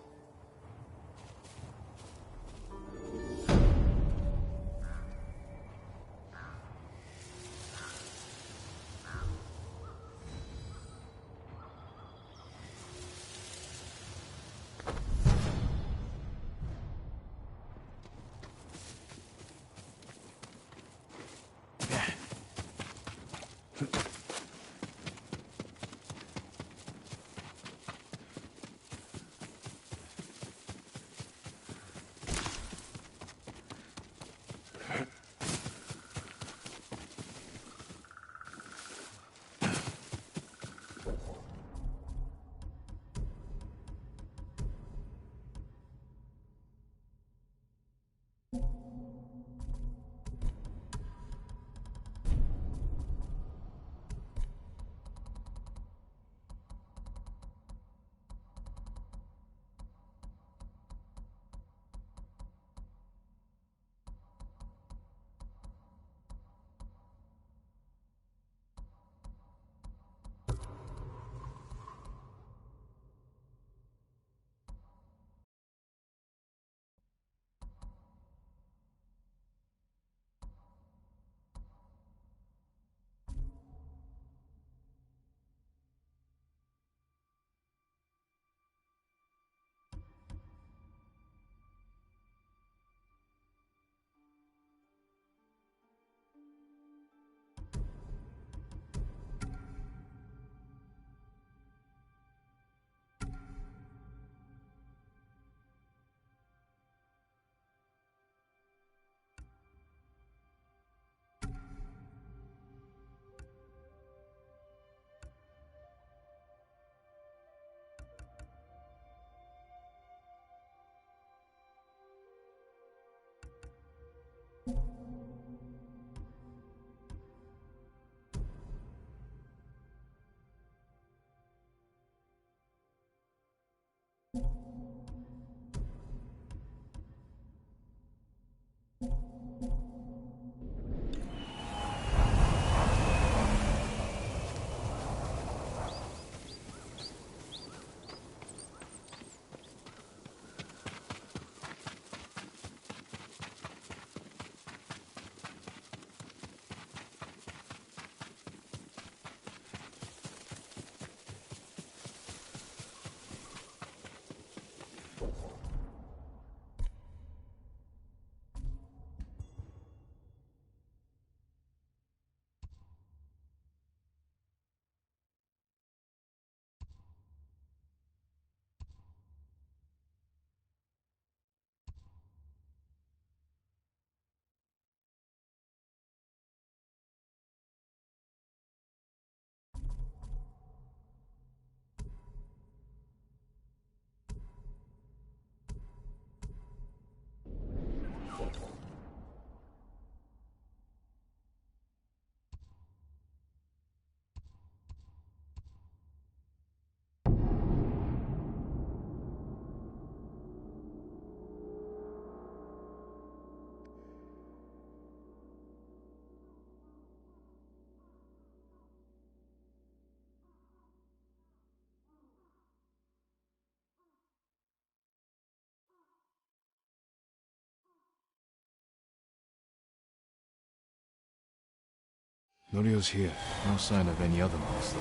Norio's here. No sign of any other monster.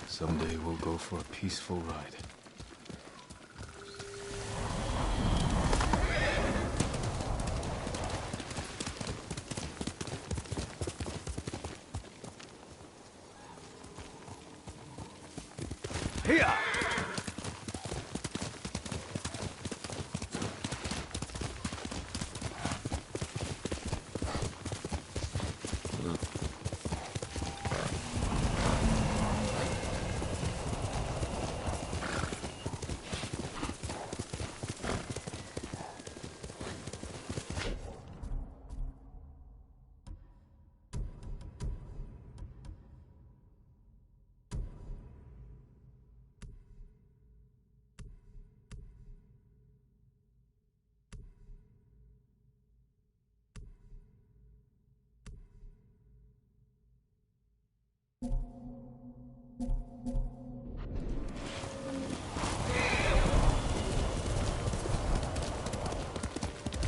Someday we'll go for a peaceful ride. Here!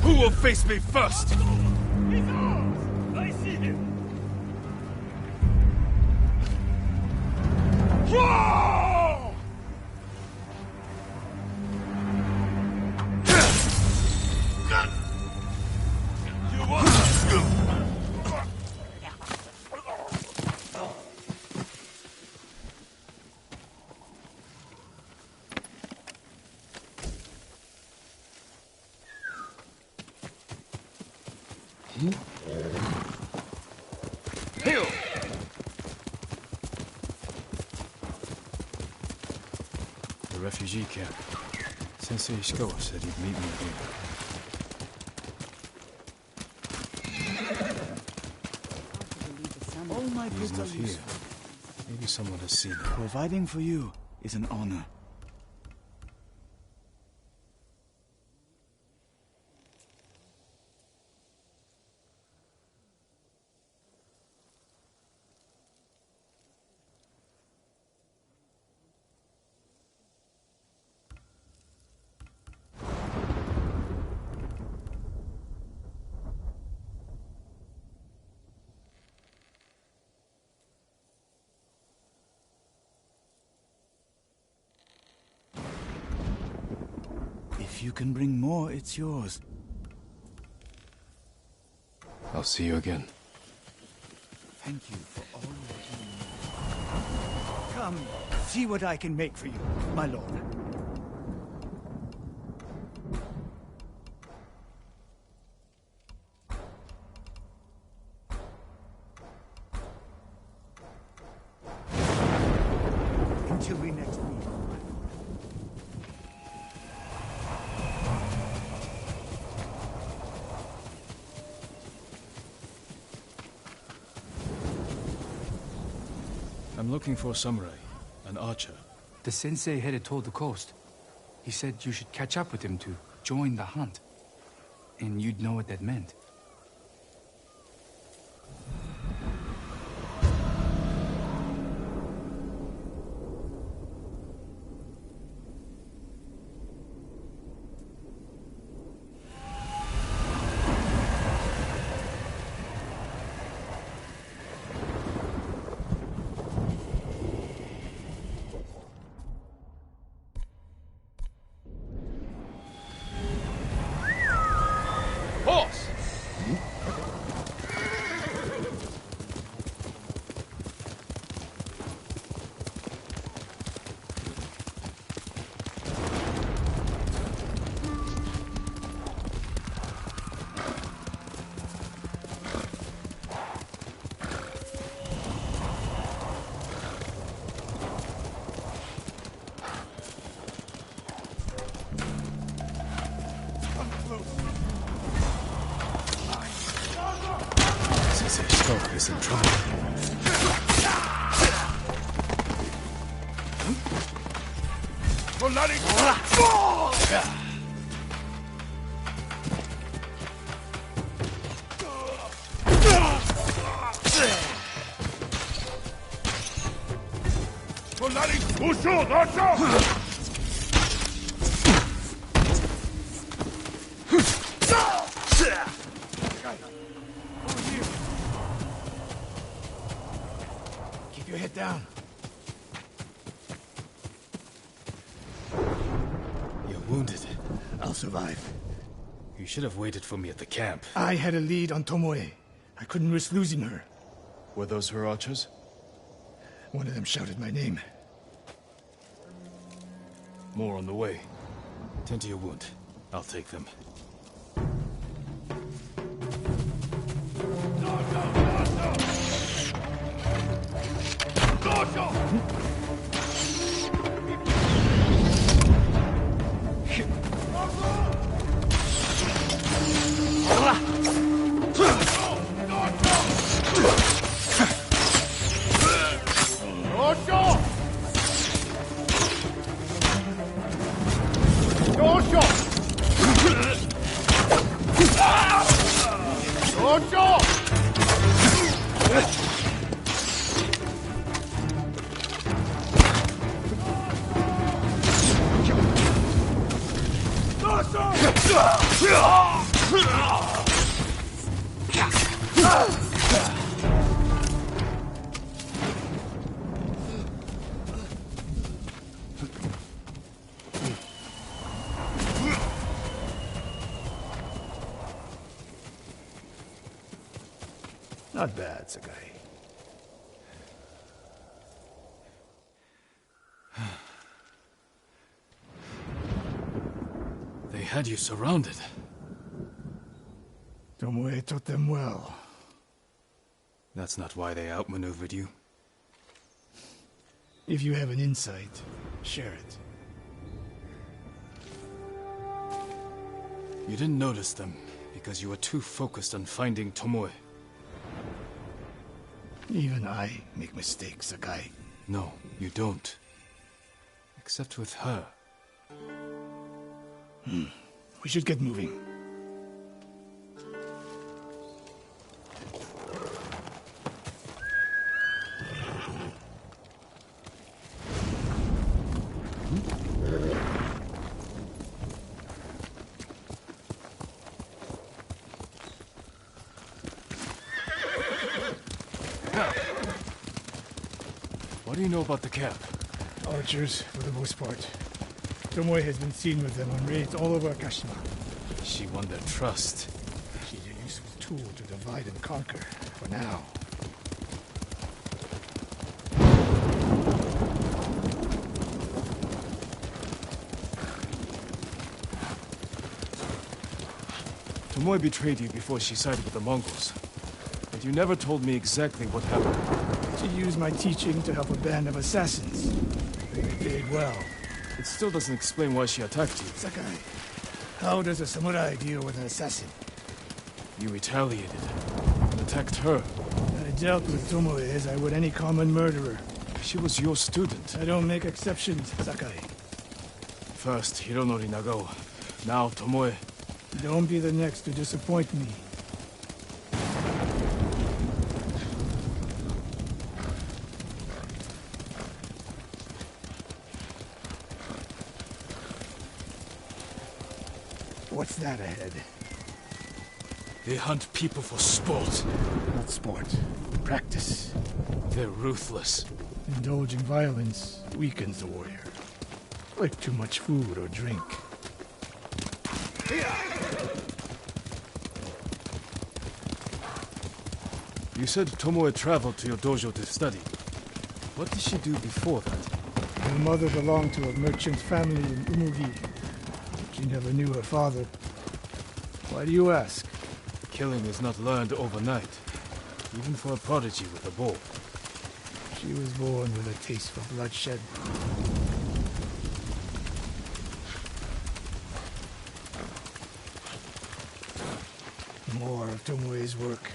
Who will face me first? He's ours! I see him! Whoa! You Heal! The refugee camp. Sensei Ishikawa said he'd meet me here. All my He's goods not are here. useful. Maybe someone has seen him. Providing for you is an honor. If you can bring more, it's yours. I'll see you again. Thank you for all you do. Come, see what I can make for you, my lord. Until we next meet. I'm looking for a samurai, an archer. The sensei headed toward the coast. He said you should catch up with him to join the hunt. And you'd know what that meant. Horse! Sensei Ishikawa is in trouble. Get Keep your head down. You're wounded. I'll survive. You should have waited for me at the camp. I had a lead on Tomoe. I couldn't risk losing her. Were those her archers? One of them shouted my name. More on the way. Tend to your wound. I'll take them. Not bad, Sakai. They had you surrounded. Tomoe taught them well. That's not why they outmaneuvered you. If you have an insight, share it. You didn't notice them because you were too focused on finding Tomoe. Even I make mistakes, Sakai. No, you don't. Except with her. We should get moving. What do you know about the camp? Archers, for the most part. Tomoe has been seen with them on raids all over Akashima. She won their trust. She's a useful tool to divide and conquer, for now. Tomoe betrayed you before she sided with the Mongols. But you never told me exactly what happened. She used my teaching to help a band of assassins. They did well. It still doesn't explain why she attacked you. Sakai, how does a samurai deal with an assassin? You retaliated and attacked her. I dealt with Tomoe as I would any common murderer. She was your student. I don't make exceptions, Sakai. First Hironori Nagao, now Tomoe. Don't be the next to disappoint me. What's that ahead? They hunt people for sport. Not sport. Practice. They're ruthless. Indulging violence weakens the warrior. Like too much food or drink. You said Tomoe traveled to your dojo to study. What did she do before that? Her mother belonged to a merchant family in Umugi. She never knew her father. Why do you ask? Killing is not learned overnight, even for a prodigy with a bow. She was born with a taste for bloodshed. More of Tomoe's work.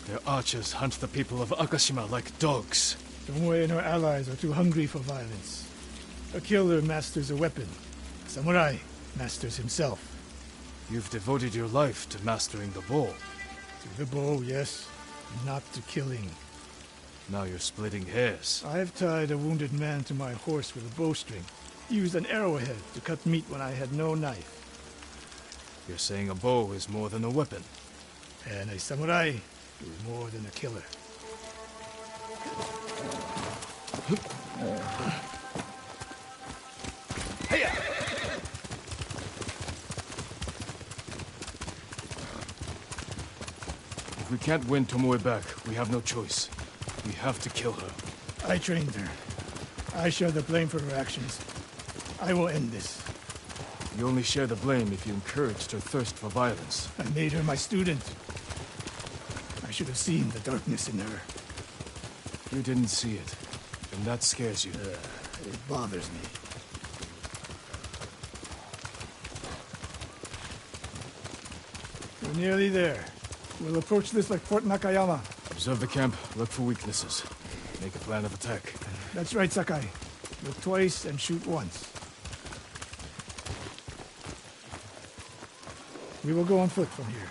Their archers hunt the people of Akashima like dogs. Tomoe and her allies are too hungry for violence. A killer masters a weapon. A samurai masters himself. You've devoted your life to mastering the bow. To the bow, yes. Not to killing. Now you're splitting hairs. I've tied a wounded man to my horse with a bowstring. Used an arrowhead to cut meat when I had no knife. You're saying a bow is more than a weapon. And a samurai is more than a killer. If we can't win Tomoe back, we have no choice. We have to kill her. I trained her. I share the blame for her actions. I will end this. You only share the blame if you encouraged her thirst for violence. I made her my student. I should have seen the darkness in her. You didn't see it, and that scares you. It bothers me. We're nearly there. We'll approach this like Fort Nakayama. Observe the camp, look for weaknesses. Make a plan of attack. That's right, Sakai. Look twice and shoot once. We will go on foot from here.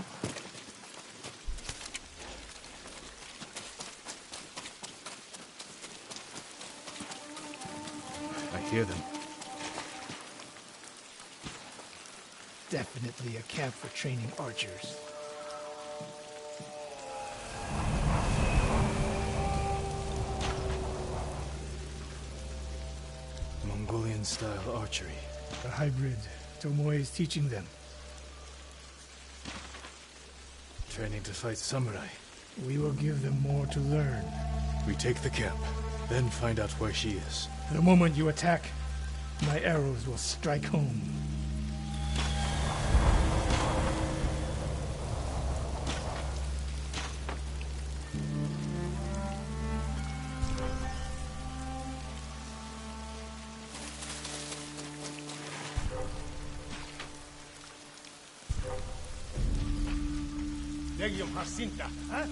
I hear them. Definitely a camp for training archers. Mongolian-style archery. A hybrid. Tomoe is teaching them. Training to fight samurai. We will give them more to learn. We take the camp, then find out where she is. The moment you attack, my arrows will strike home. Legium Jacinta, huh?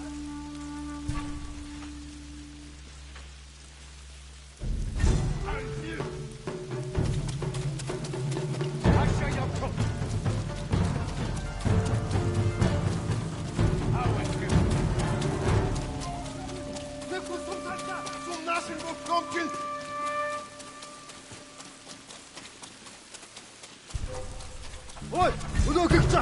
Ой, куда как-то?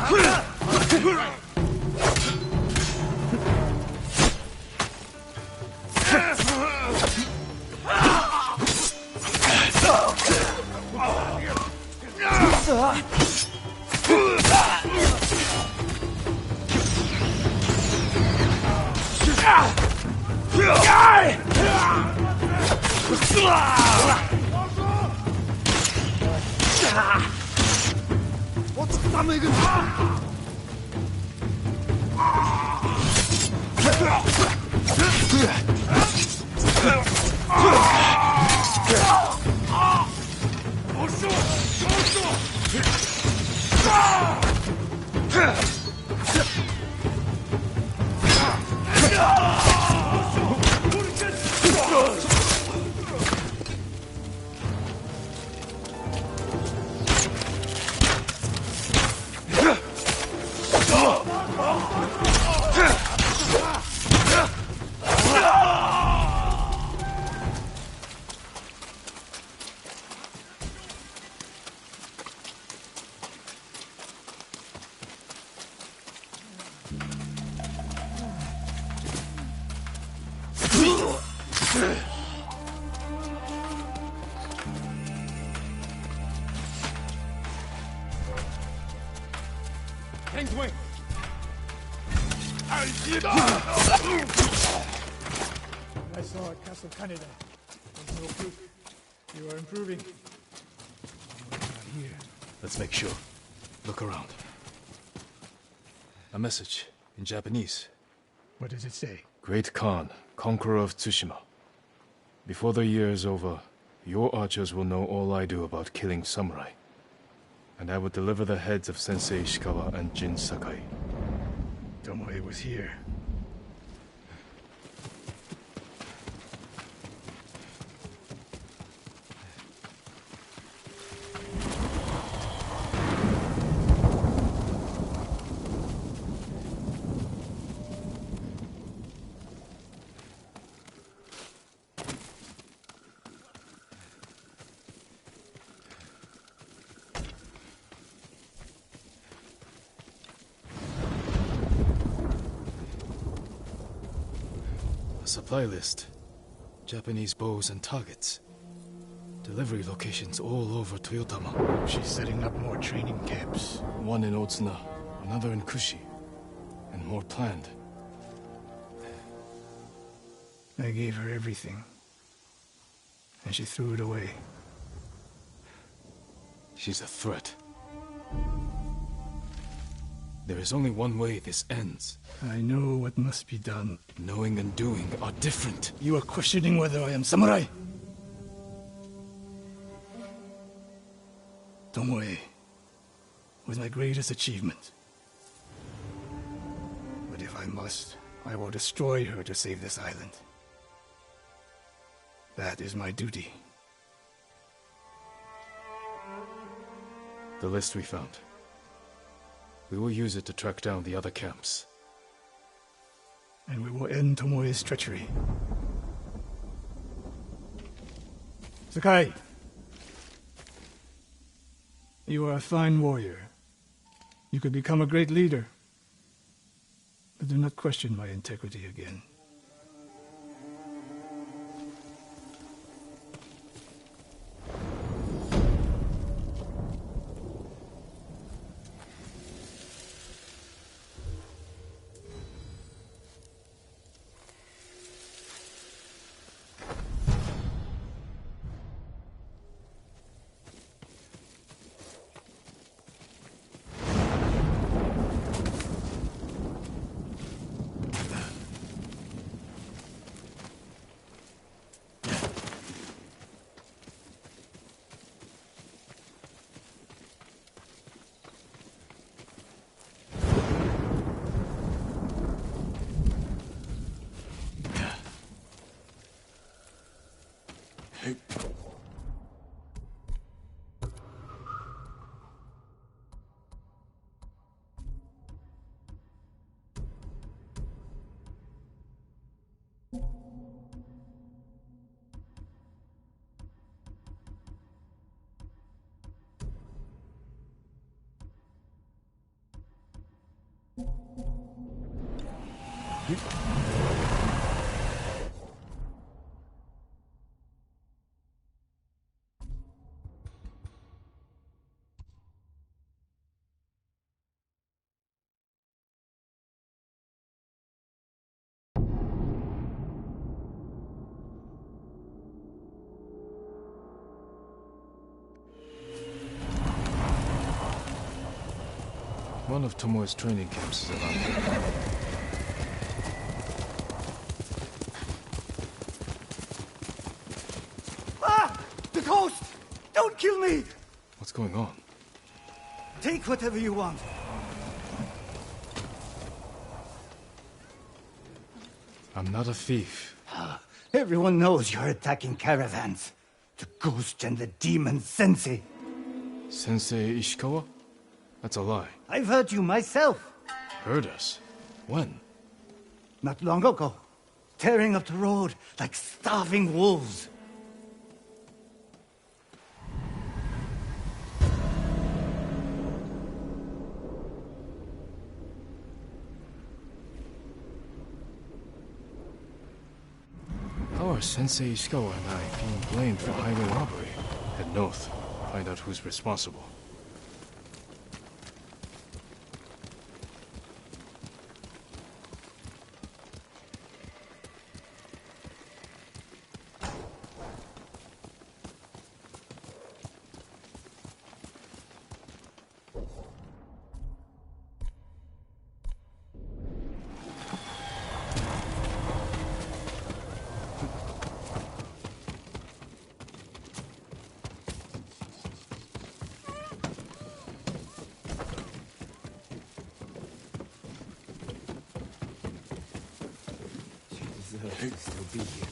Вот там и Kingsway! I saw at Castle Canada. There's no proof. You are improving. Not here. Let's make sure. Look around. A message in Japanese. What does it say? Great Khan, conqueror of Tsushima. Before the year is over, your archers will know all I do about killing samurai. And I will deliver the heads of Sensei Ishikawa and Jin Sakai. Tomoe was here. supply list. Japanese bows and targets. Delivery locations all over Toyotama. She's setting up more training camps. One in Otsuna, another in Kushi, and more planned. I gave her everything, and she threw it away. She's a threat. There is only one way this ends. I know what must be done. Knowing and doing are different. You are questioning whether I am samurai? Tomoe was my greatest achievement. But if I must, I will destroy her to save this island. That is my duty. The list we found. We will use it to track down the other camps. And we will end Tomoe's treachery. Sakai! You are a fine warrior. You could become a great leader. But do not question my integrity again. One of Tomoe's training camps is around here. Ah! The ghost! Don't kill me! What's going on? Take whatever you want. I'm not a thief. Everyone knows you're attacking caravans. The ghost and the demon Sensei. Sensei Ishikawa? That's a lie. I've heard you myself. Heard us? When? Not long ago. Tearing up the road like starving wolves. How are Sensei Ishikawa and I being blamed for highway robbery? Head north. Find out who's responsible. To still be here.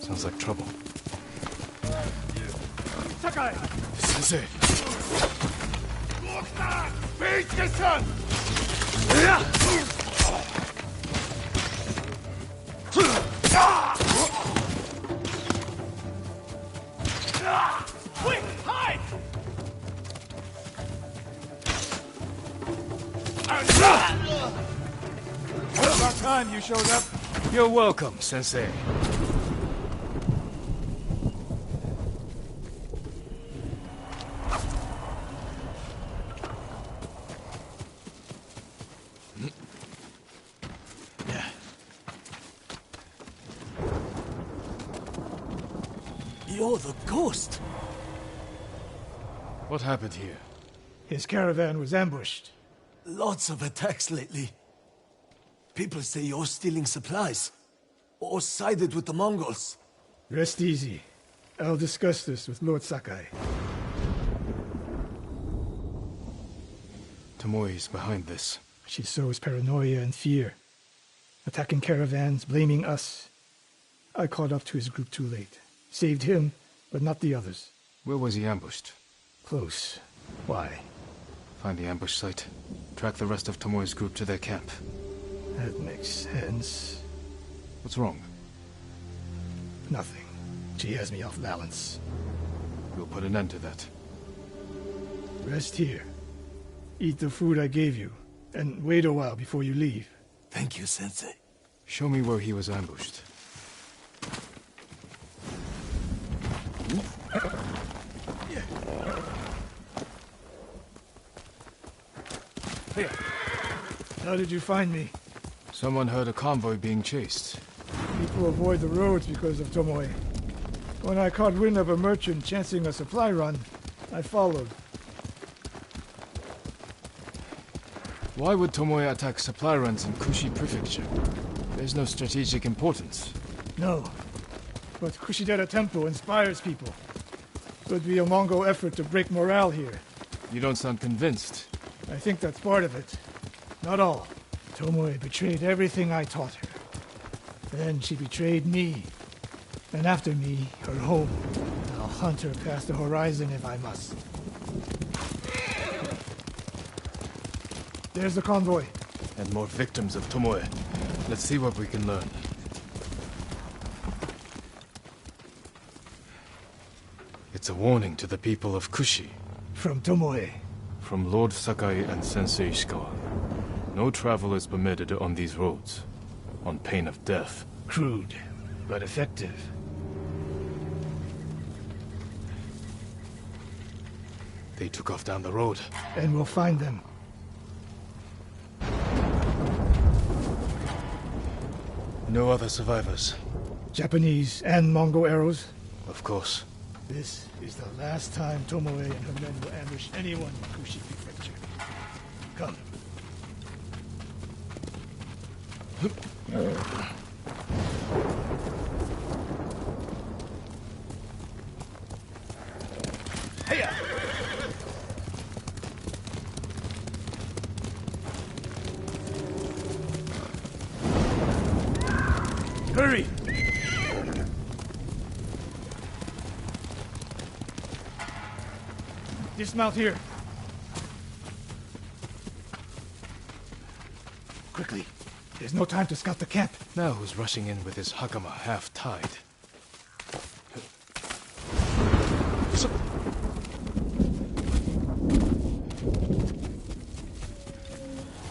Sounds like trouble. Sakai! Sensei! Beat this son! Quick, hide! About time you showed up. You're welcome, Sensei. You're the ghost! What happened here? His caravan was ambushed. Lots of attacks lately. People say you're stealing supplies. Or sided with the Mongols. Rest easy. I'll discuss this with Lord Sakai. Tomoe is behind this. She sows paranoia and fear. Attacking caravans, blaming us. I caught up to his group too late. Saved him, but not the others. Where was he ambushed? Close. Why? Find the ambush site. Track the rest of Tomoe's group to their camp. That makes sense. What's wrong? Nothing. She has me off balance. We'll put an end to that. Rest here. Eat the food I gave you, and wait a while before you leave. Thank you, Sensei. Show me where he was ambushed. Here. How did you find me? Someone heard a convoy being chased. People avoid the roads because of Tomoe. When I caught wind of a merchant chancing a supply run, I followed. Why would Tomoe attack supply runs in Kushi Prefecture? There's no strategic importance. No. But Kushidera Temple inspires people. Could be a Mongol effort to break morale here. You don't sound convinced. I think that's part of it. Not all. Tomoe betrayed everything I taught her. Then she betrayed me. And after me, her home. I'll hunt her past the horizon if I must. There's the convoy. And more victims of Tomoe. Let's see what we can learn. It's a warning to the people of Kushi. From Tomoe. From Lord Sakai and Sensei Ishikawa. No travel is permitted on these roads. On pain of death. Crude, but effective. They took off down the road. And we'll find them. No other survivors. Japanese and Mongol arrows? Of course. This is the last time Tomoe and her men will ambush anyone in Kushi Prefecture. Come. Heya! Hurry! Dismount here. Quickly. There's no time to scout the camp. Now who's rushing in with his hakama half-tied?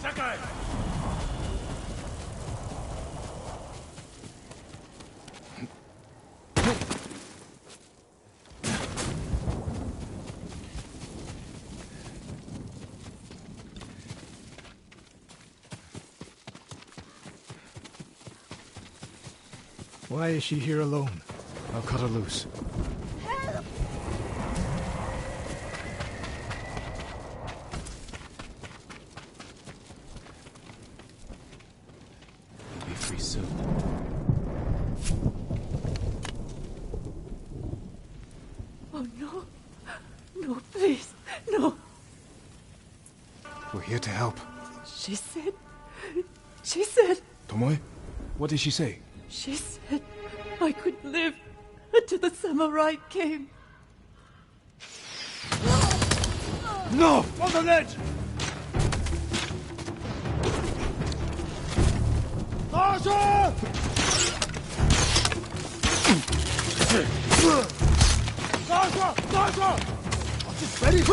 Sakai! Why is she here alone? I'll cut her loose. You'll be free soon. Oh, no. No, please. No. We're here to help. She said... Tomoe? What did she say? She said I could live until the samurai came. No! On the ledge! Masha! Masha! Masha! Ready?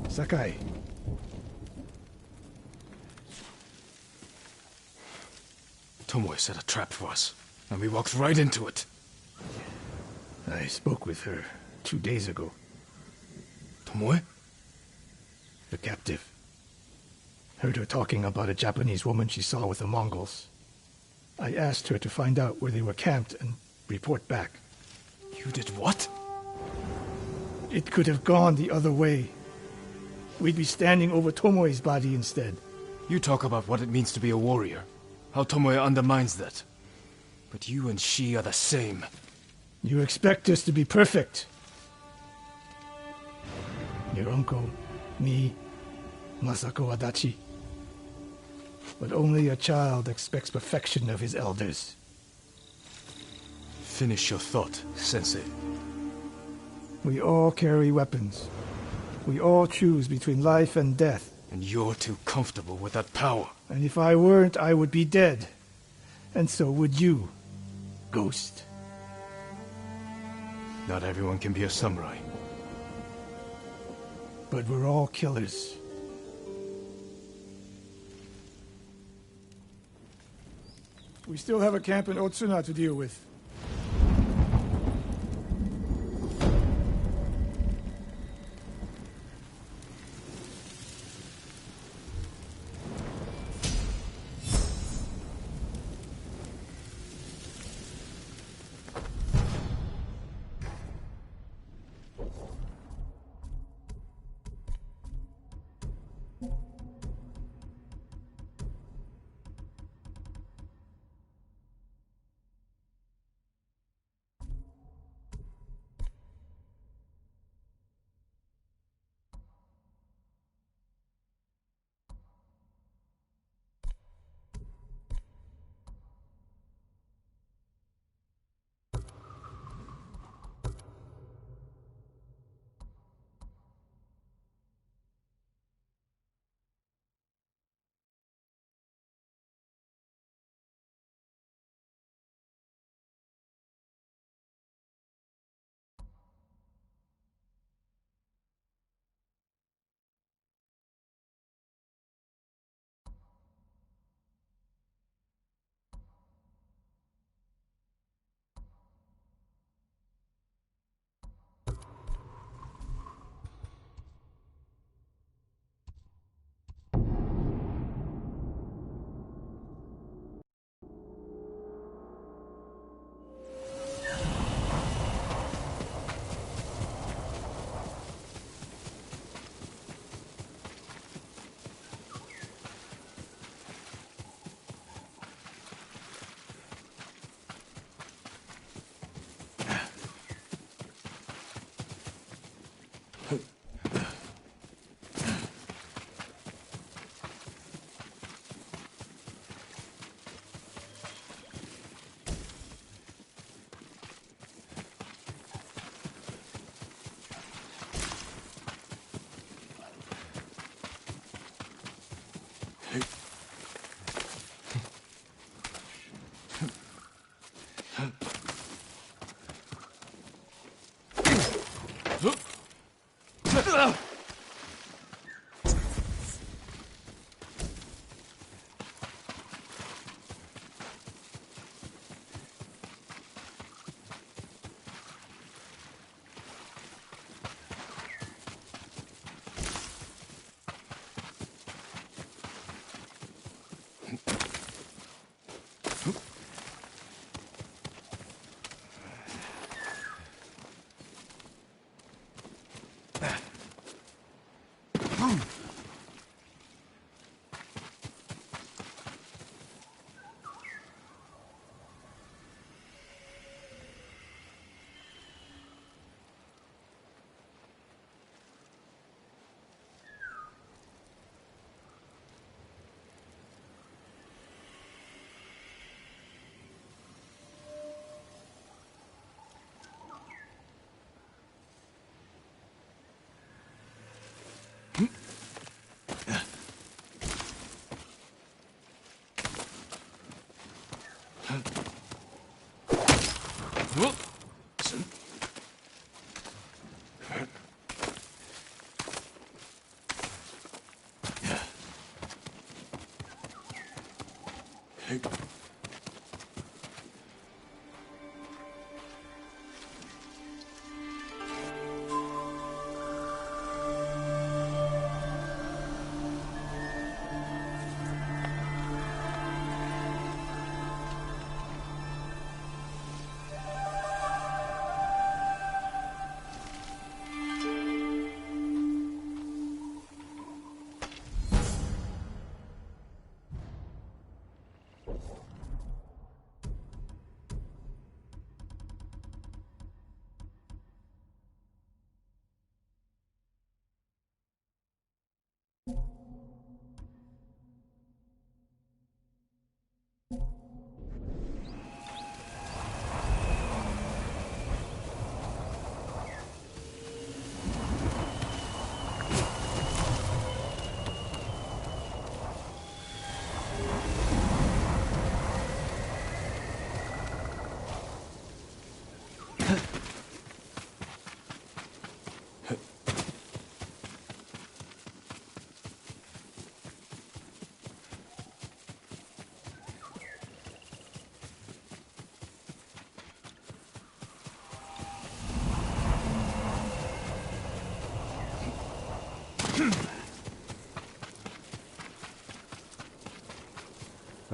Sakai. Tomoe set a trap for us, and we walked right into it. I spoke with her 2 days ago. Tomoe? The captive. Heard her talking about a Japanese woman she saw with the Mongols. I asked her to find out where they were camped and report back. You did what? It could have gone the other way. We'd be standing over Tomoe's body instead. You talk about what it means to be a warrior. How Tomoe undermines that. But you and she are the same. You expect us to be perfect. Your uncle, me, Masako Adachi. But only a child expects perfection of his elders. Finish your thought, Sensei. We all carry weapons. We all choose between life and death. And you're too comfortable with that power. And if I weren't, I would be dead. And so would you, Ghost. Not everyone can be a samurai. But we're all killers. We still have a camp in Otsuna to deal with.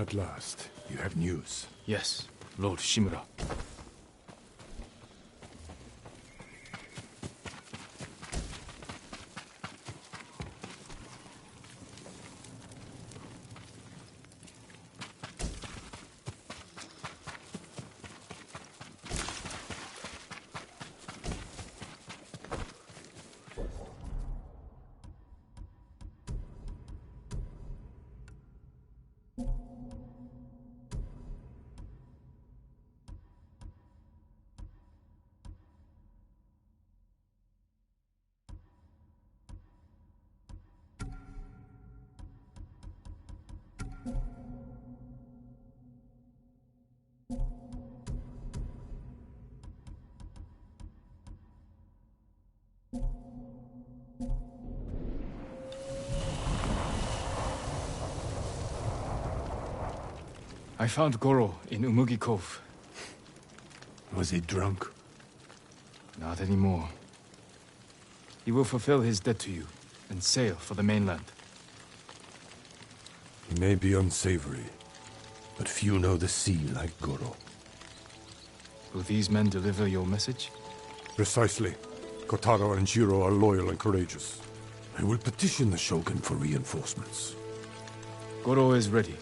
At last, you have news. Yes, Lord Shimura. I found Goro in Umugi Cove. Was he drunk? Not anymore. He will fulfill his debt to you and sail for the mainland. He may be unsavory, but few know the sea like Goro. Will these men deliver your message? Precisely. Kotaro and Jiro are loyal and courageous. I will petition the Shogun for reinforcements. Goro is ready.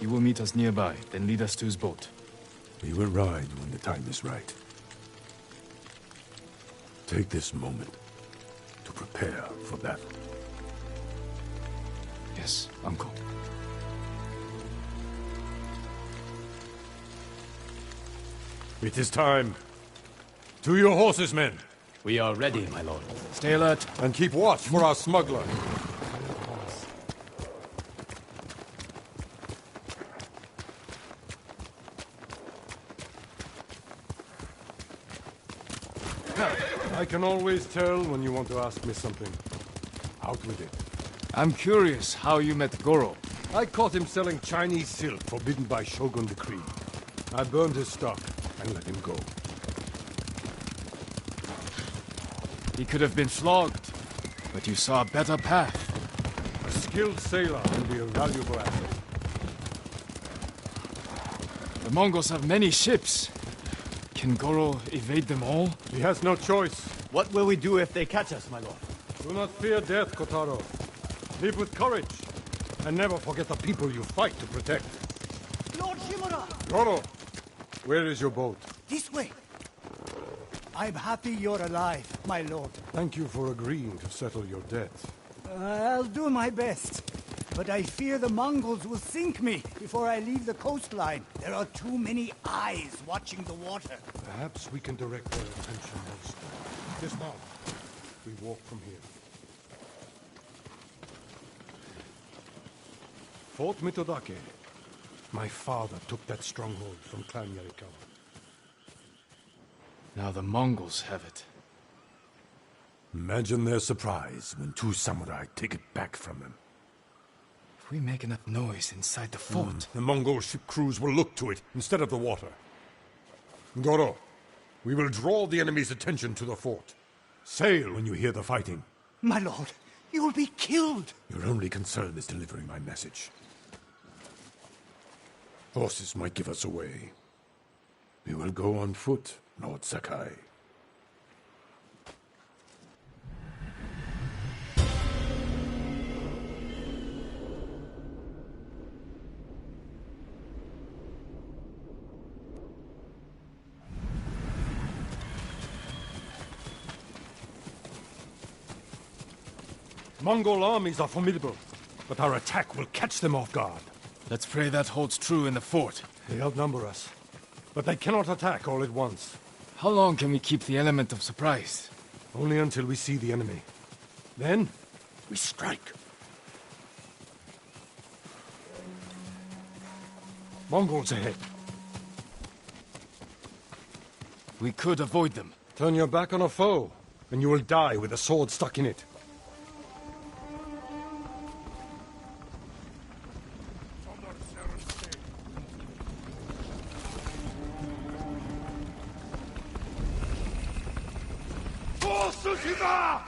He will meet us nearby, then lead us to his boat. We will ride when the time is right. Take this moment to prepare for battle. Yes, Uncle. It is time. To your horses, men. We are ready, my lord. Stay alert. And keep watch for our smuggler. I can always tell when you want to ask me something. Out with it. I'm curious how you met Goro. I caught him selling Chinese silk forbidden by Shogun decree. I burned his stock and let him go. He could have been flogged, but you saw a better path. A skilled sailor will be a valuable asset. The Mongols have many ships. Can Goro evade them all? He has no choice. What will we do if they catch us, my lord? Do not fear death, Kotaro. Live with courage, and never forget the people you fight to protect. Lord Shimura! Goro, where is your boat? This way. I'm happy you're alive, my lord. Thank you for agreeing to settle your debt. I'll do my best. But I fear the Mongols will sink me before I leave the coastline. There are too many eyes watching the water. Perhaps we can direct their attention elsewhere. Dismount. We walk from here. Fort Mitodake. My father took that stronghold from Clan Yarikawa. Now the Mongols have it. Imagine their surprise when 2 samurai take it back from them. If we make enough noise inside the fort... The Mongol ship crews will look to it instead of the water. Goro, we will draw the enemy's attention to the fort. Sail when you hear the fighting. My lord, you will be killed. Your only concern is delivering my message. Horses might give us away. We will go on foot, Lord Sakai. Mongol armies are formidable, but our attack will catch them off guard. Let's pray that holds true in the fort. They outnumber us, but they cannot attack all at once. How long can we keep the element of surprise? Only until we see the enemy. Then, we strike. Mongols ahead. We could avoid them. Turn your back on a foe, and you will die with a sword stuck in it. Tsushima!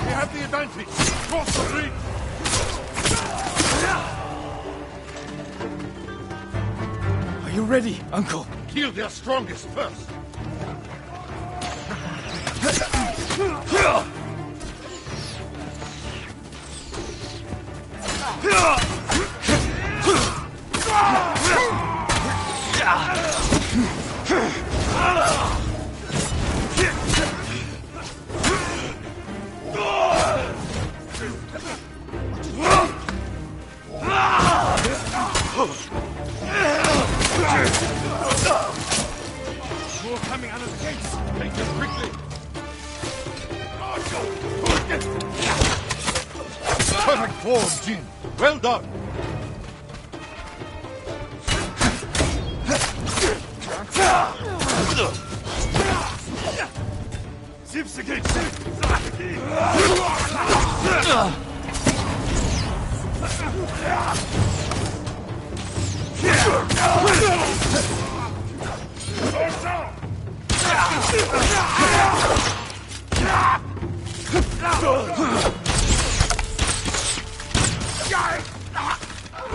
We have the advantage. Cross the street. Are you ready, Uncle? Kill their strongest first. More coming out of the gates. Take them quickly. Perfect form, Jin. Well done. Zipsake,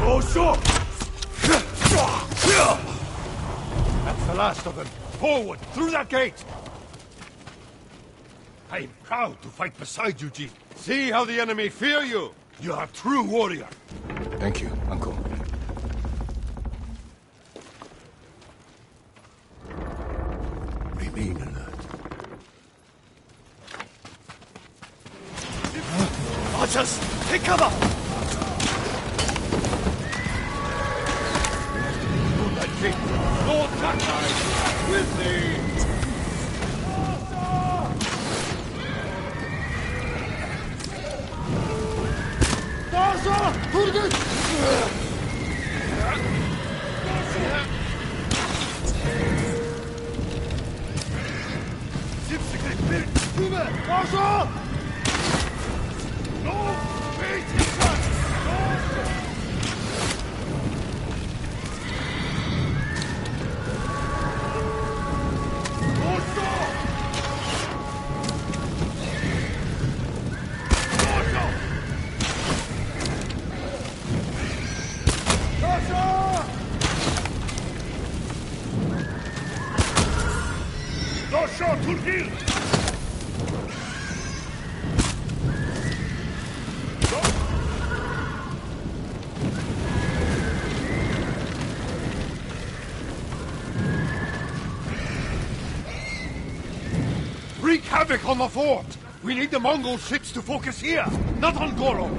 Oh, sure! That's the last of them. Forward, through that gate! I'm proud to fight beside you, Jin. See how the enemy fear you. You are a true warrior. Thank you, Uncle. Remain alert. Archers, take cover! That gate, Lord Sakai, with me! Wreak havoc on the fort! We need the Mongol ships to focus here, not on Goro.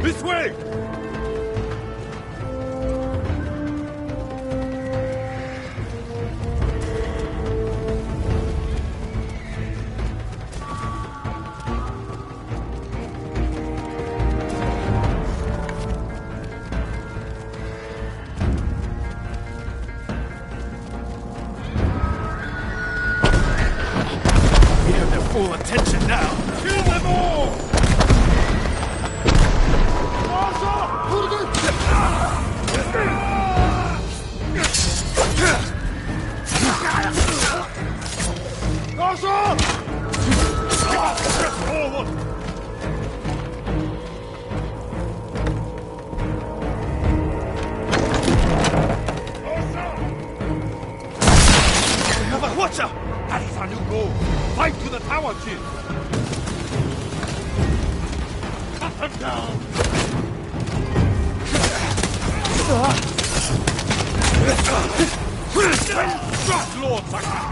This way! We have their full attention now. Kill them all! Watch out! That is our new goal. Fight to the tower, Jin. Cut them down. Drop Lord Sakai.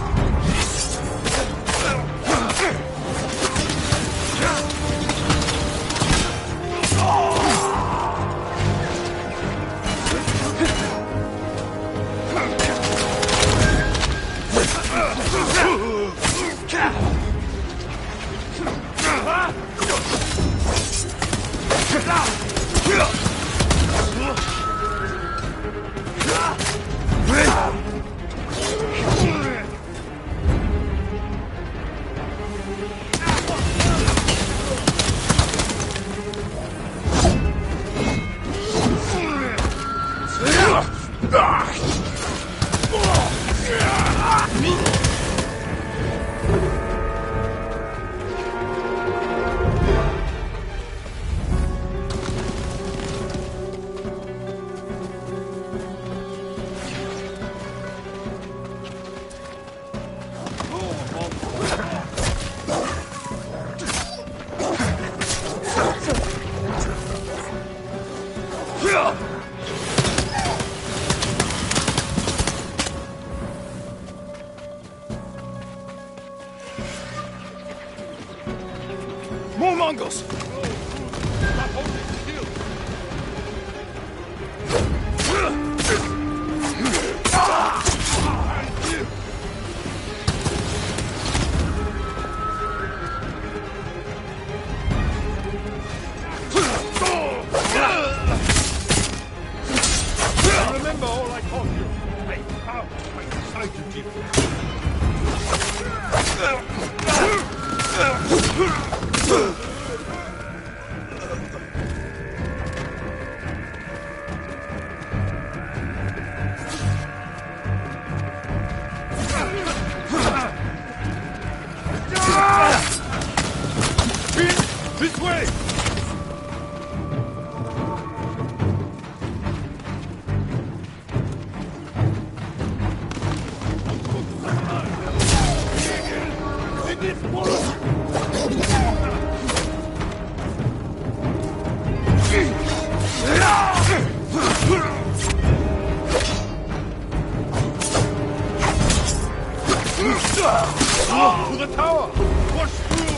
More Mongols! Remember all I taught you. Hey, how? My sight to keep. This way! To the tower! Push through!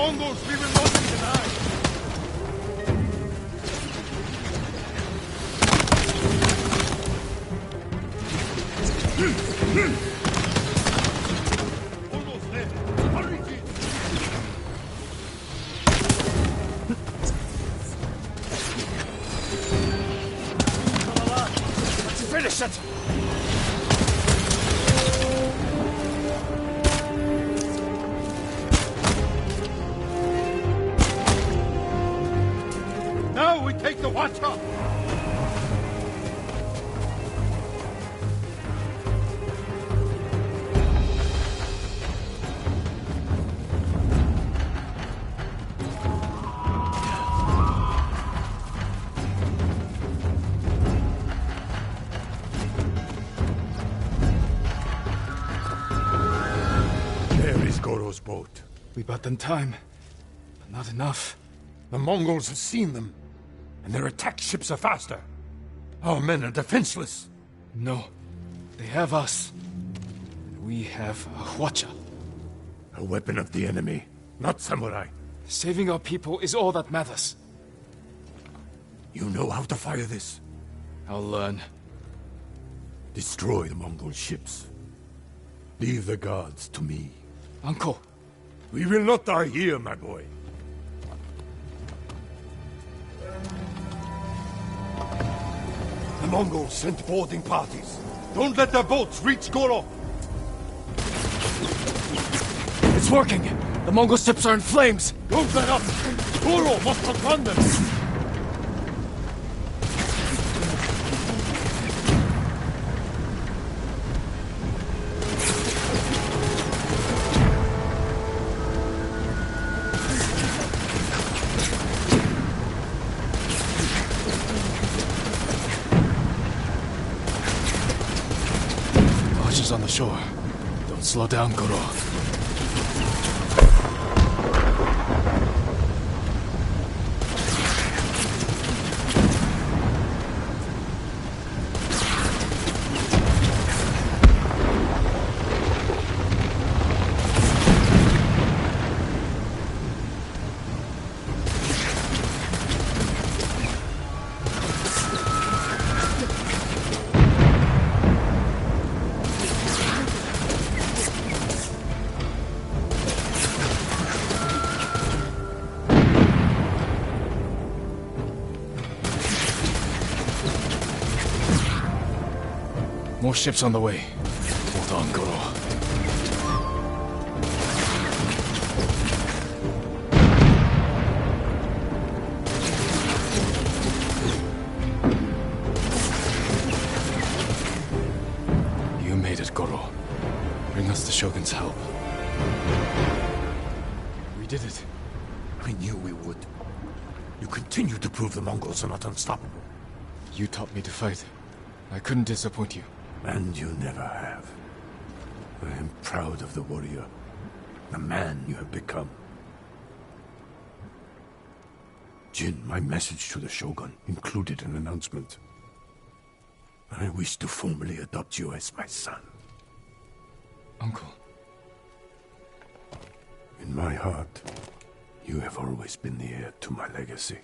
Mongols we will not be denied! Almost there! Hurry, Jin! Let's finish it! Now we take the watcher! There is Goro's boat. We bought them time, but not enough. The Mongols have seen them, and their attack ships are faster. Our men are defenseless. No, they have us. We have a Hwacha. A weapon of the enemy, not samurai. Saving our people is all that matters. You know how to fire this. I'll learn. Destroy the Mongol ships. Leave the guards to me. Uncle! We will not die here, my boy. The Mongols sent boarding parties. Don't let their boats reach Goro. It's working! The Mongol ships are in flames! Don't let up! Goro must outrun them! Archers on the shore. Don't slow down, Goro. More ships on the way. Hold on, Goro. You made it, Goro. Bring us the Shogun's help. We did it. I knew we would. You continue to prove the Mongols are not unstoppable. You taught me to fight. I couldn't disappoint you. And you never have. I am proud of the warrior, the man you have become. Jin, my message to the Shogun included an announcement. I wish to formally adopt you as my son. Uncle. In my heart, you have always been the heir to my legacy.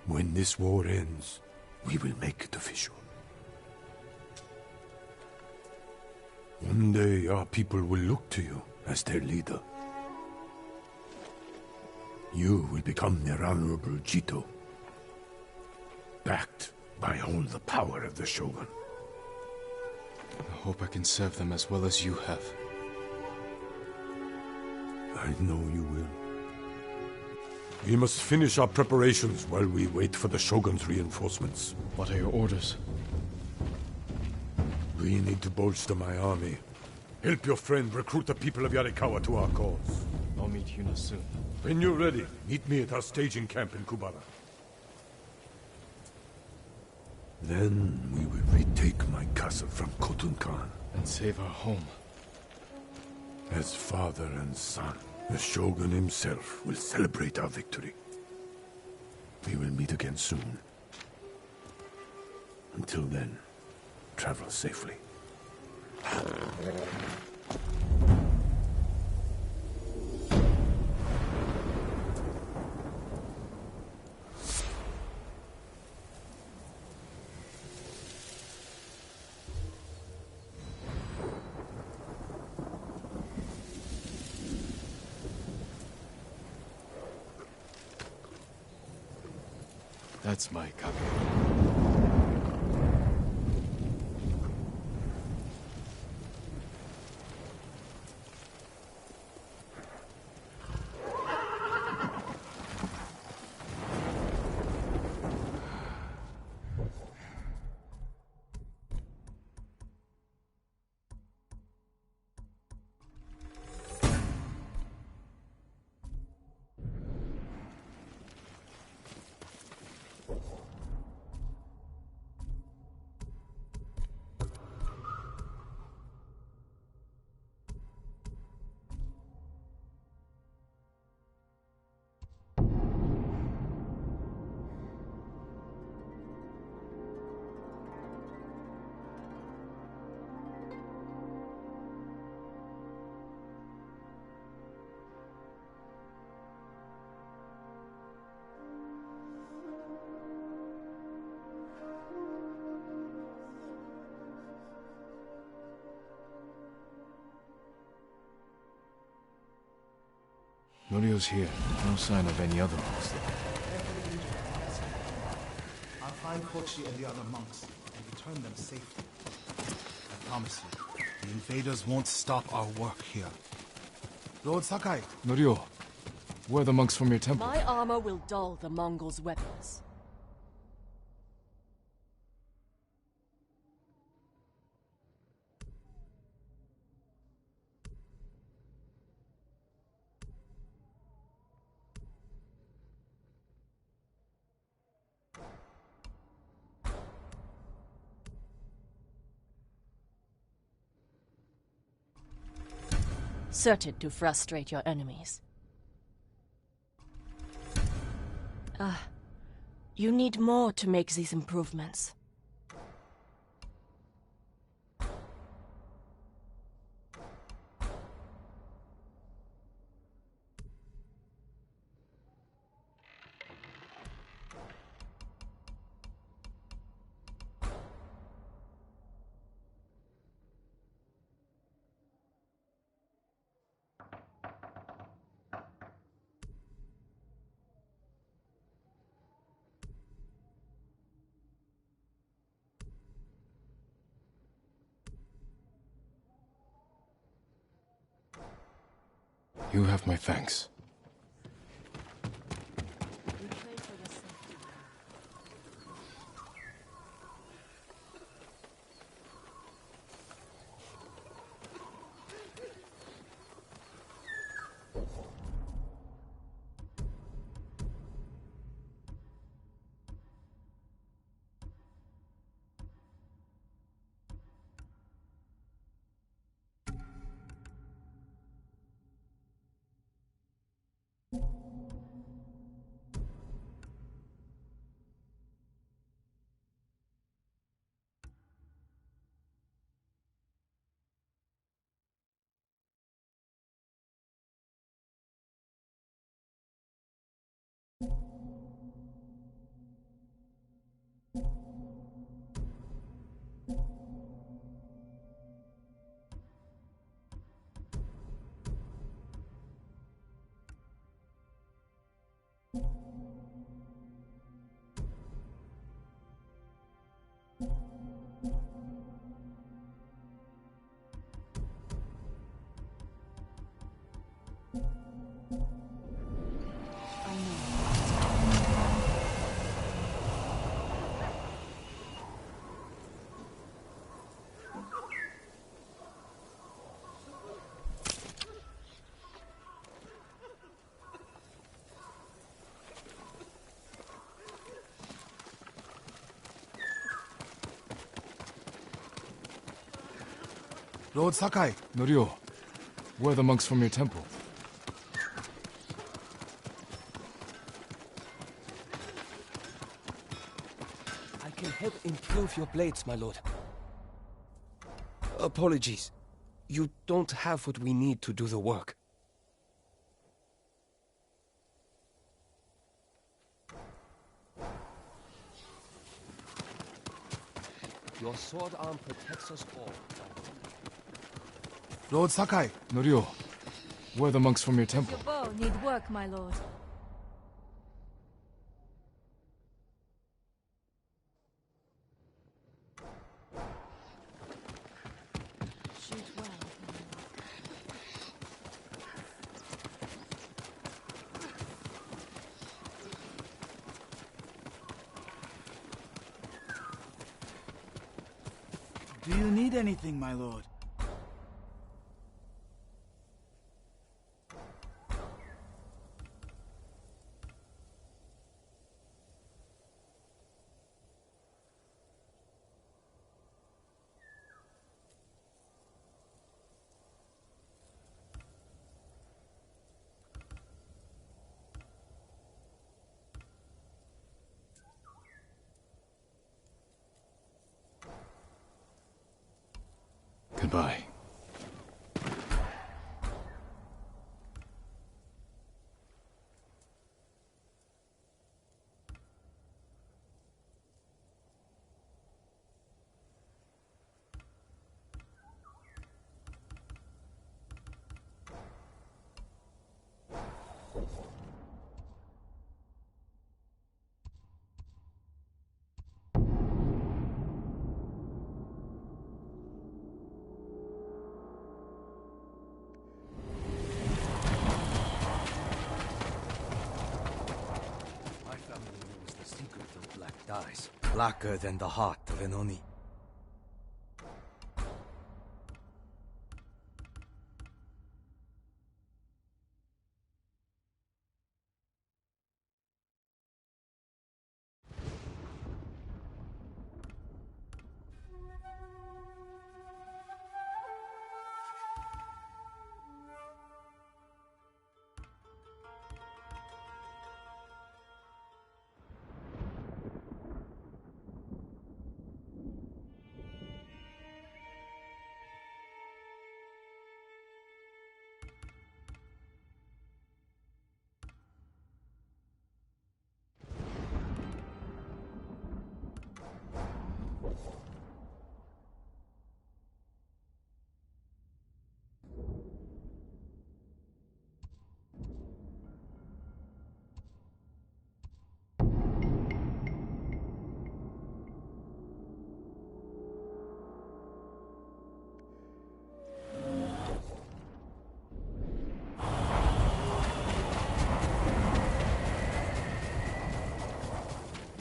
When this war ends, we will make it official. One day, our people will look to you as their leader. You will become their honorable Jito, backed by all the power of the Shogun. I hope I can serve them as well as you have. I know you will. We must finish our preparations while we wait for the Shogun's reinforcements. What are your orders? We need to bolster my army. Help your friend recruit the people of Yarikawa to our cause. I'll meet Yuna soon. When you're ready, meet me at our staging camp in Kubara. Then we will retake my castle from Khotun Khan. And save our home. As father and son, the Shogun himself will celebrate our victory. We will meet again soon. Until then, travel safely. That's my Kage. Norio's here. No sign of any other monks there. I'll find Kochi and the other monks and return them safely. I promise you, the invaders won't stop our work here. Lord Sakai! Norio, where are the monks from your temple? My armor will dull the Mongols' weapons. Certain to frustrate your enemies. You need more to make these improvements. You have my thanks. Lord Sakai! Norio, where are the monks from your temple? I can help improve your blades, my lord. Apologies. You don't have what we need to do the work. Your sword arm protects us all. Lord Sakai! Norio, where are the monks from your temple? Your bow need work, my lord. Do you need anything, my lord? Goodbye. My family knows the secret of black dyes, blacker than the heart of an Oni.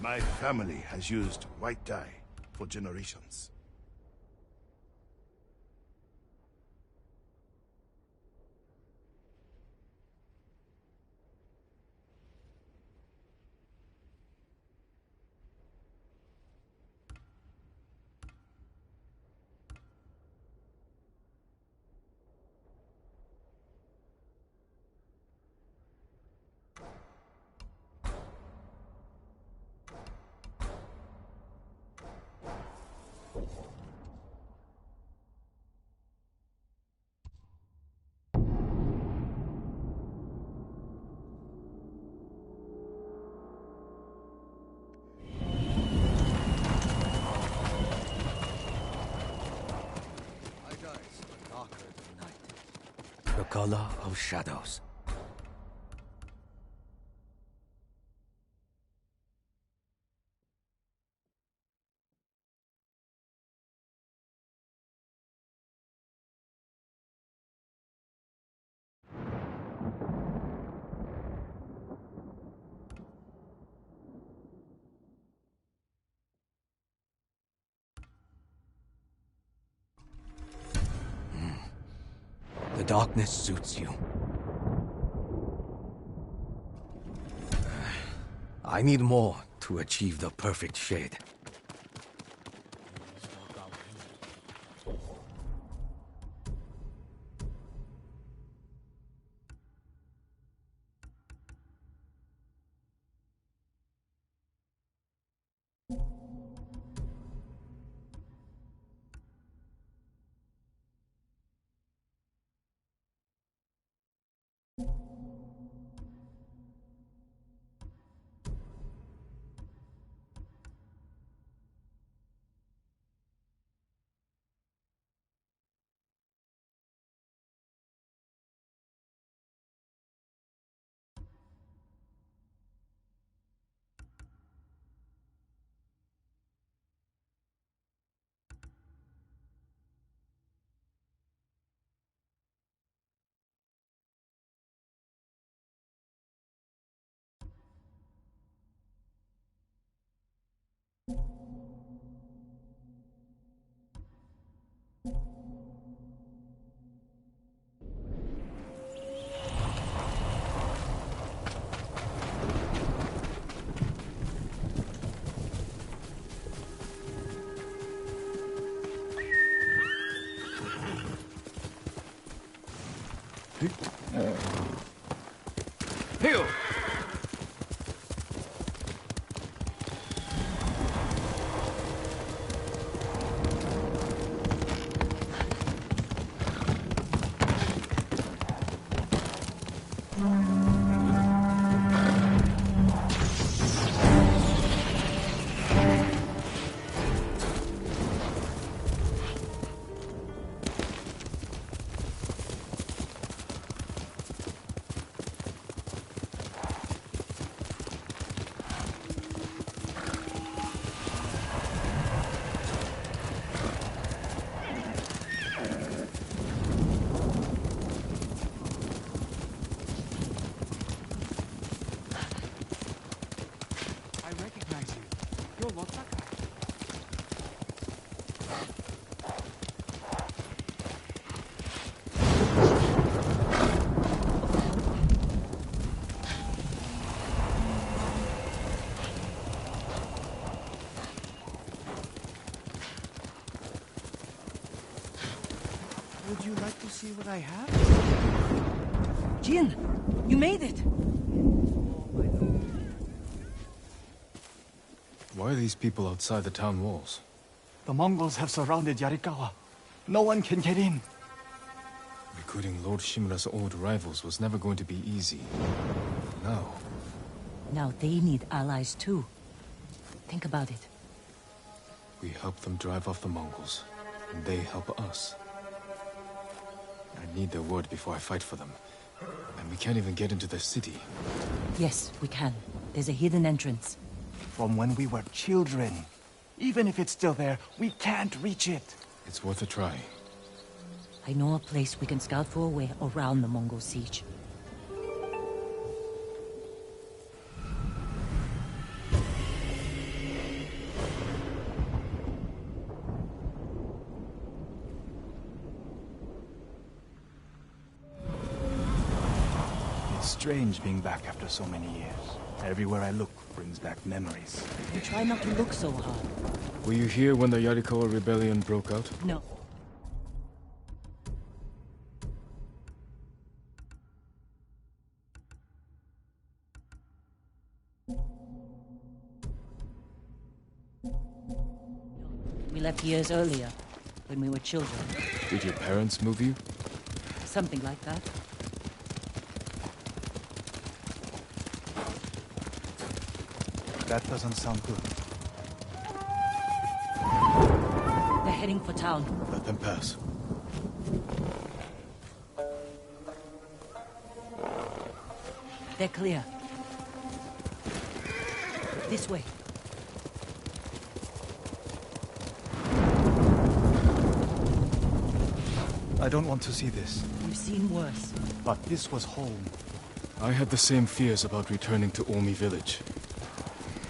My family has used white dye for generations. The color of shadows. The darkness suits you. I need more to achieve the perfect shade. Heal! Would you like to see what I have? Jin, you made it. Why are these people outside the town walls? The Mongols have surrounded Yarikawa. No one can get in. Recruiting Lord Shimura's old rivals was never going to be easy. Now, Now they need allies too. Think about it. we help them drive off the Mongols, and they help us. I need their word before I fight for them. And we can't even get into the city. Yes, we can. There's a hidden entrance. From when we were children. Even if it's still there, we can't reach it. It's worth a try. I know a place we can scout for a way around the Mongol siege. It's strange being back after so many years. Everywhere I look brings back memories. You try not to look so hard. Were you here when the Yarikawa rebellion broke out? No. We left years earlier, when we were children. Did your parents move you? Something like that. That doesn't sound good. They're heading for town. Let them pass. They're clear. This way. I don't want to see this. We've seen worse. But this was home. I had the same fears about returning to Omi village.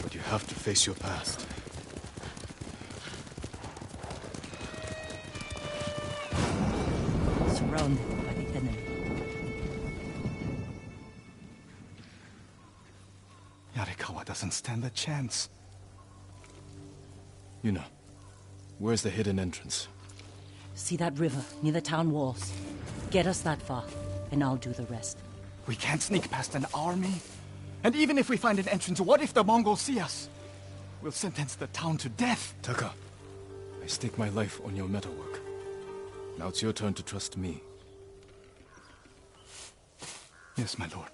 But you have to face your past. Surrounded by the enemy. Yarikawa doesn't stand a chance. Yuna, where's the hidden entrance? See that river near the town walls? Get us that far, and I'll do the rest. We can't sneak past an army. And even if we find an entrance, what if the Mongols see us? We'll sentence the town to death. Taka, I stake my life on your metalwork. Now it's your turn to trust me. Yes, my lord.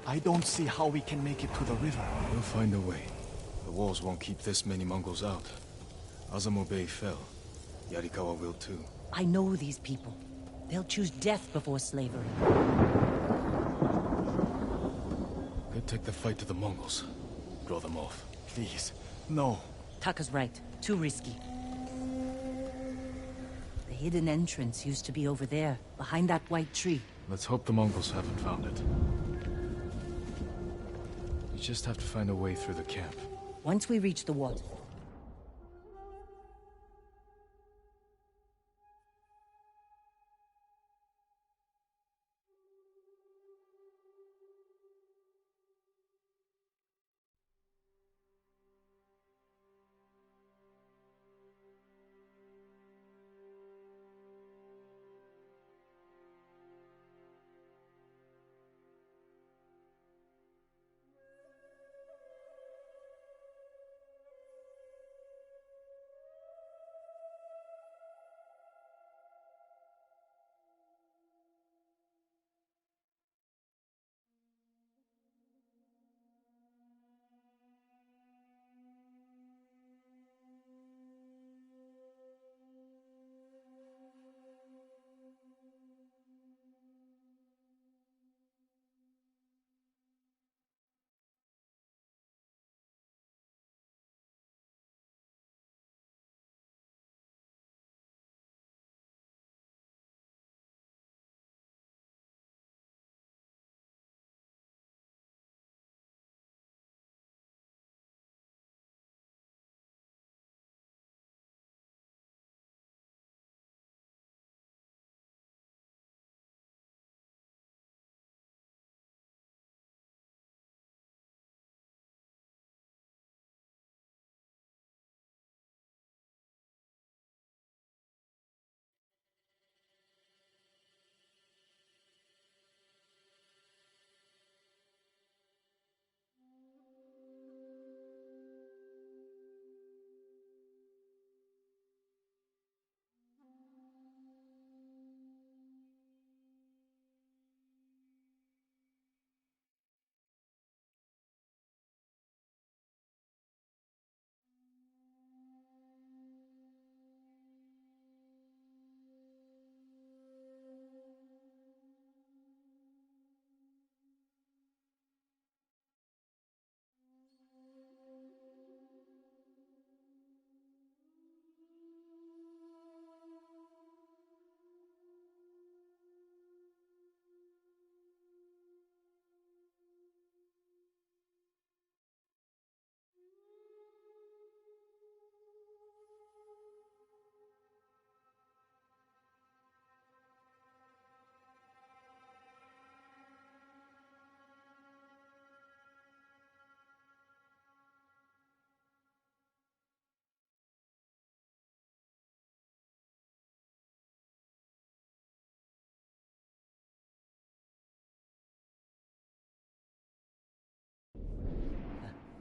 I don't see how we can make it to the river. We'll find a way. The walls won't keep this many Mongols out. Azamo Bay fell. Yarikawa will too. I know these people. They'll choose death before slavery. Could take the fight to the Mongols. Draw them off. Please, no. Taka's right. Too risky. The hidden entrance used to be over there, behind that white tree. Let's hope the Mongols haven't found it. We just have to find a way through the camp. Once we reach the water,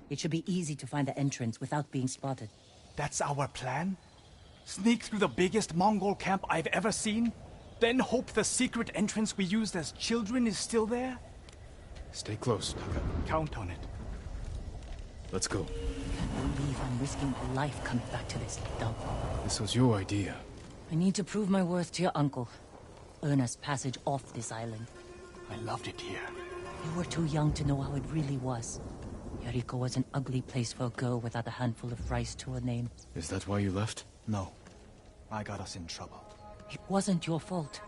It should be easy to find the entrance without being spotted. That's our plan? Sneak through the biggest Mongol camp I've ever seen? Then hope the secret entrance we used as children is still there? Stay close, Taka. Count on it. Let's go. Can't believe I'm risking my life coming back to this dump. This was your idea. I need to prove my worth to your uncle. Earn us passage off this island. I loved it here. You were too young to know how it really was. Yariko was an ugly place for a girl without a handful of rice to her name. Is that why you left? No. I got us in trouble. It wasn't your fault.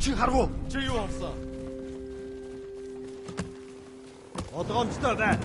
지하고 자유 없어. 어떤 짓을 해?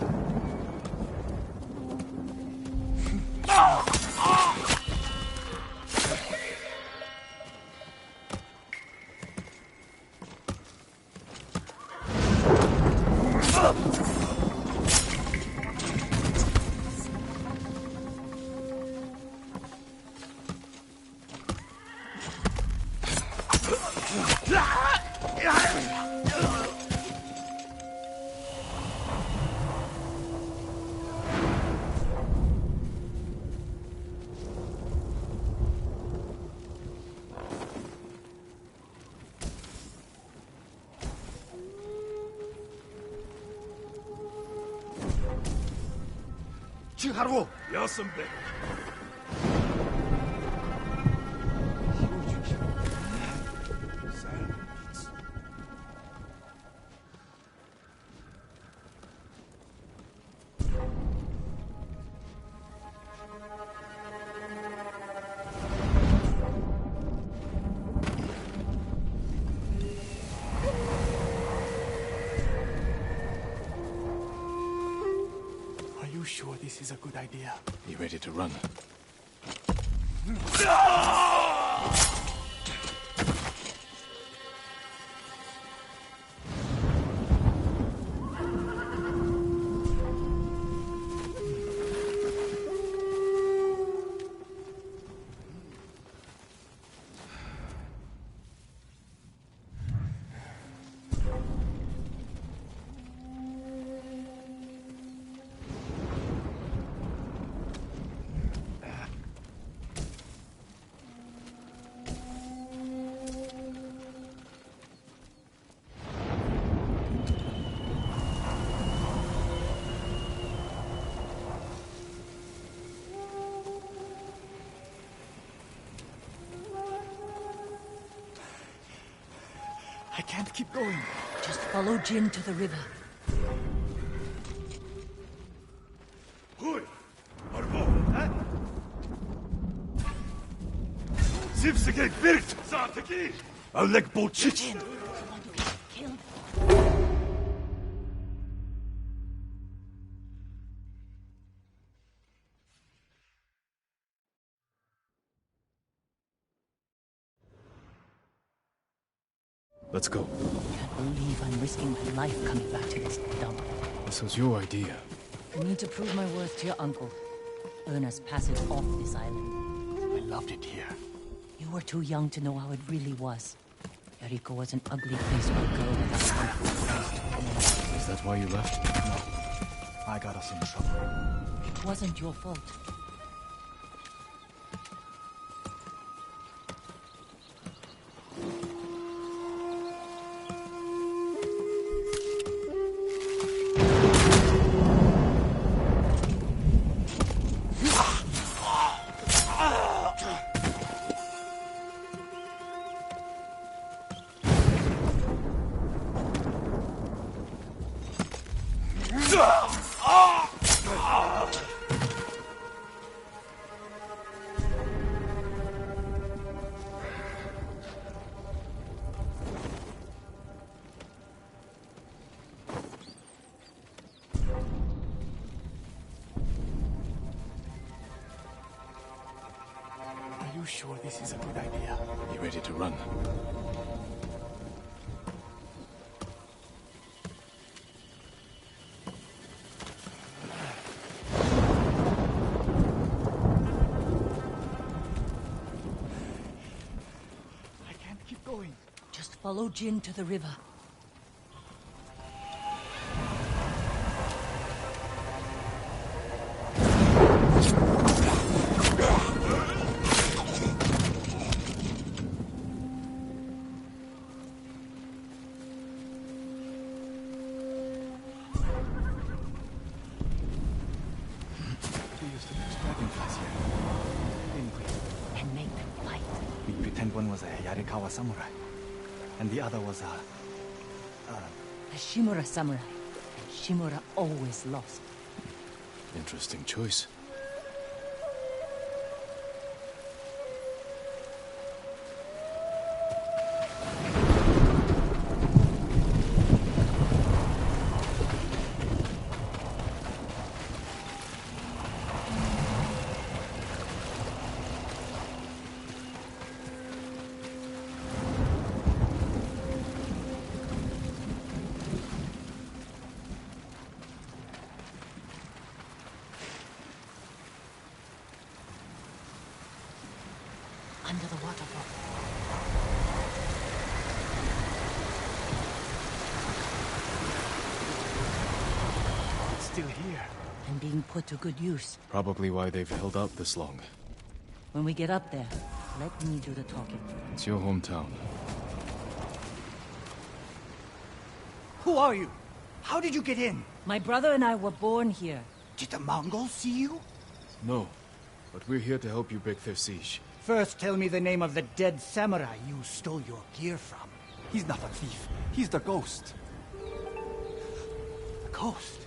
지하고 여선배. Are you sure this is a good idea? You ready to run? I can't keep going. Just follow Jin to the river. Hui, Arbo, Zipsige birgt, Sateki. I'll leg bullshit. Jin, you want to get killed? Let's go. Can't believe I'm risking my life coming back to this dump. This was your idea. I need to prove my worth to your uncle. Earn us passage off this island. I loved it here. You were too young to know how it really was. Yariko was an ugly place for a girl without one. Is that why you left? No. I got us in trouble. It wasn't your fault. Are you sure this is a good idea? You ready to run? I can't keep going. Just follow Jin to the river. One was a Yarikawa samurai, and the other was a Shimura samurai. And Shimura always lost. Interesting choice. under the waterfall. It's still here. And being put to good use. Probably why they've held out this long. When we get up there, let me do the talking. It's your hometown. Who are you? How did you get in? My brother and I were born here. Did the Mongols see you? No, but we're here to help you break their siege. First, tell me the name of the dead samurai you stole your gear from. He's not a thief. He's the ghost. The ghost?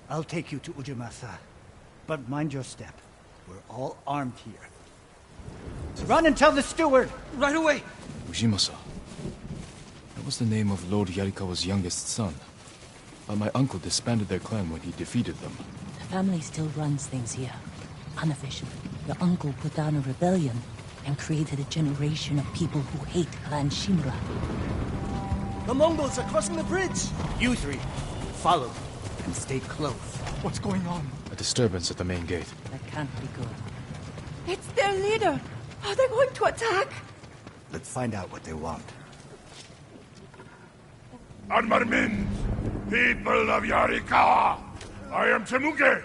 I'll take you to Ujimasa. But mind your step. We're all armed here. Run and tell the steward! Right away! Ujimasa. That was the name of Lord Yarikawa's youngest son. But my uncle disbanded their clan when he defeated them. The family still runs things here. Unofficially, your uncle put down a rebellion and created a generation of people who hate Clan Shimura. The Mongols are crossing the bridge! You three, follow and stay close. What's going on? A disturbance at the main gate. That can't be good. It's their leader. Are they going to attack? Let's find out what they want. Armarmin, people of Yarikawa, I am Temuge,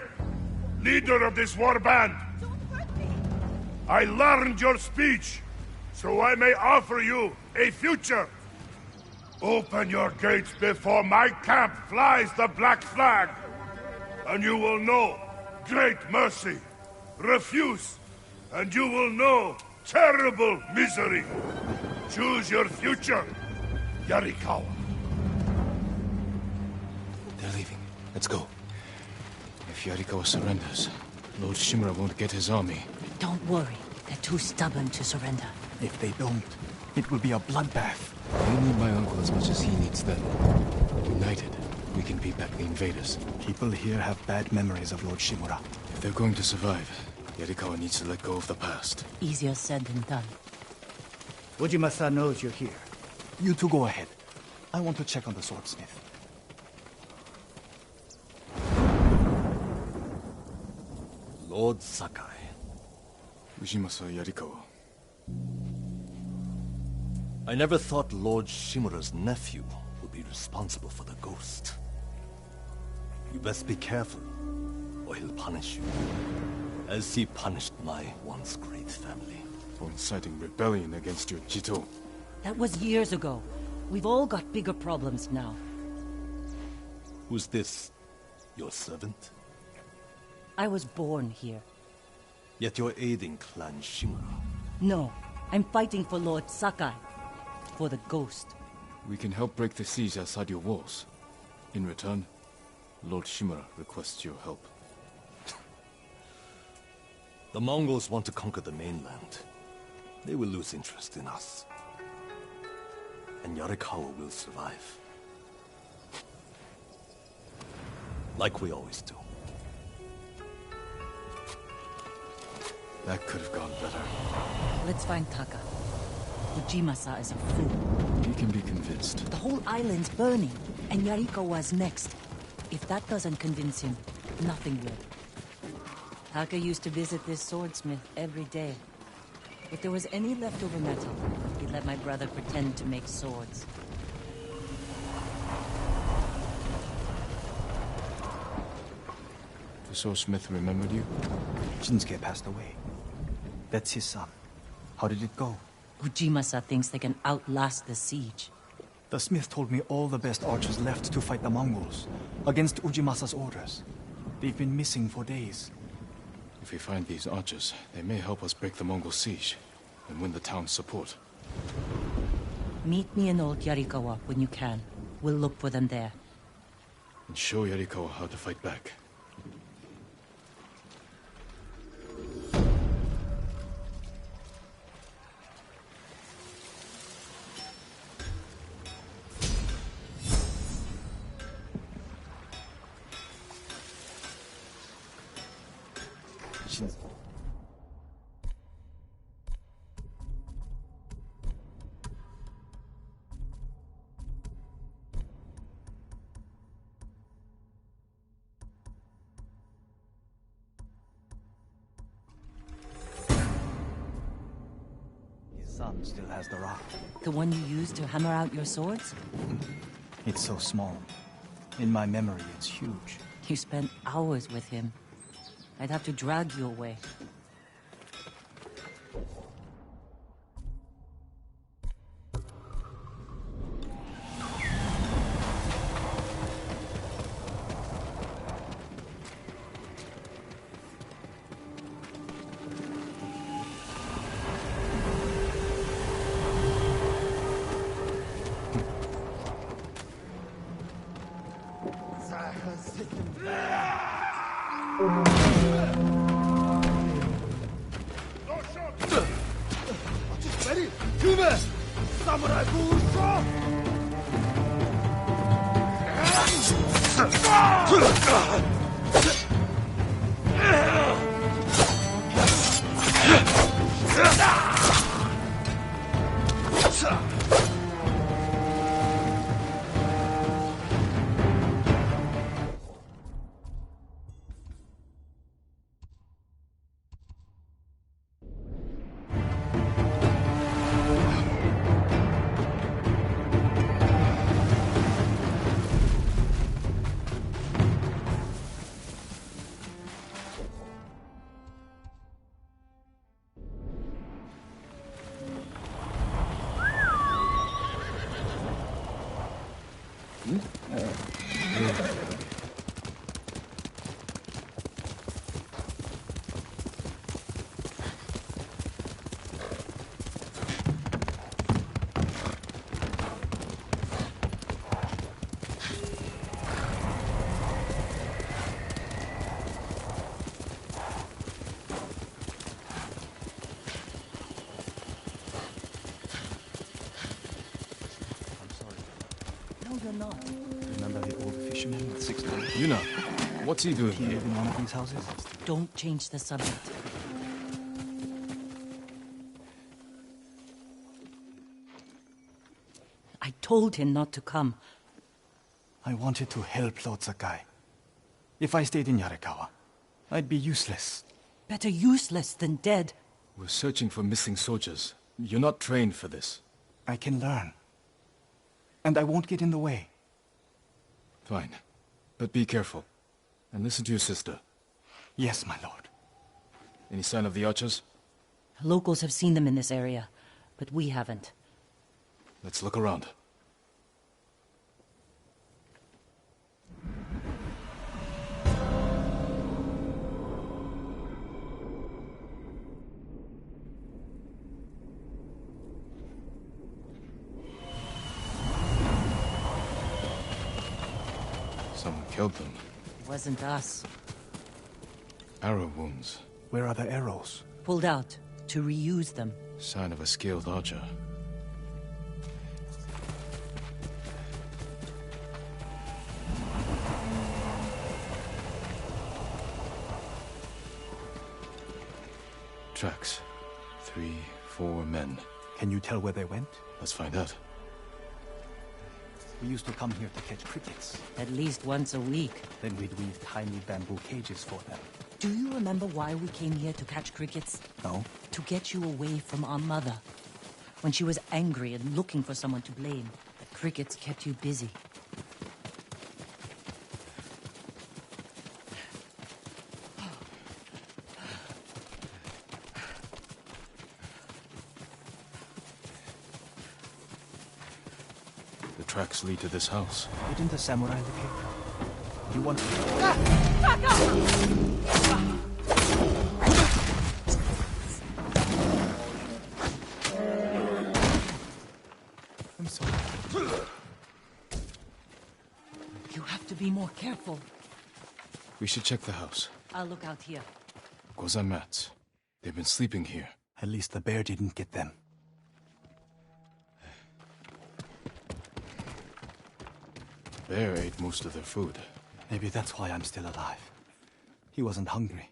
leader of this war band. I learned your speech, so I may offer you a future. Open your gates before my camp flies the black flag, and you will know great mercy. Refuse, and you will know terrible misery. Choose your future, Yarikawa. They're leaving. Let's go. If Yarikawa surrenders, Lord Shimura won't get his army. Don't worry. They're too stubborn to surrender. If they don't, it will be a bloodbath. We need my uncle as much as he needs them. United, we can beat back the invaders. People here have bad memories of Lord Shimura. If they're going to survive, Yarikawa needs to let go of the past. Easier said than done. Ujimasa knows you're here. You two go ahead. I want to check on the swordsmith. Lord Sakai. Ujimasa Yarikawa. I never thought Lord Shimura's nephew would be responsible for the ghost. You best be careful, or he'll punish you. As he punished my once great family. For inciting rebellion against your Jito. That was years ago. We've all got bigger problems now. Who's this? Your servant? I was born here. Yet you're aiding Clan Shimura. No, I'm fighting for Lord Sakai. For the ghost. We can help break the siege outside your walls. In return, Lord Shimura requests your help. The Mongols want to conquer the mainland. They will lose interest in us. And Yarikawa will survive. Like we always do. That could have gone better. Let's find Taka. Ujimasa is a fool. He can be convinced. The whole island's burning, and Yarikawa's next. If that doesn't convince him, nothing will. Taka used to visit this swordsmith every day. If there was any leftover metal, he'd let my brother pretend to make swords. The swordsmith remembered you? Shinsuke passed away. That's his son. How did it go? Ujimasa thinks they can outlast the siege. The smith told me all the best archers left to fight the Mongols, against Ujimasa's orders. They've been missing for days. If we find these archers, they may help us break the Mongol siege and win the town's support. Meet me in Old Yarikawa when you can. We'll look for them there. And show Yarikawa how to fight back. son still has the rock. The one you used to hammer out your swords? It's so small. In my memory, it's huge. You spent hours with him. I'd have to drag you away. Remember the old fisherman with 6 legs? Yuna, what's he doing He here? lived in one of these houses? Don't change the subject. I told him not to come. I wanted to help Lord Sakai. If I stayed in Yarikawa, I'd be useless. Better useless than dead. We're searching for missing soldiers. You're not trained for this. I can learn. And I won't get in the way. Fine. But be careful. And listen to your sister. Yes, my lord. Any sign of the archers? Locals have seen them in this area, but we haven't. Let's look around. Someone killed them. It wasn't us. Arrow wounds. Where are the arrows? Pulled out to reuse them. Sign of a skilled archer. Tracks. 3, 4 men. Can you tell where they went? Let's find out. We used to come here to catch crickets. At least once a week. Then we'd weave tiny bamboo cages for them. Do you remember why we came here to catch crickets? No. To get you away from our mother. When she was angry and looking for someone to blame, the crickets kept you busy. The tracks lead to this house. Didn't the samurai live here? You want to... I'm sorry. You have to be more careful. We should check the house. I'll look out here. Goza mats. They've been sleeping here. At least the bear didn't get them. Bear ate most of their food. Maybe that's why I'm still alive. He wasn't hungry.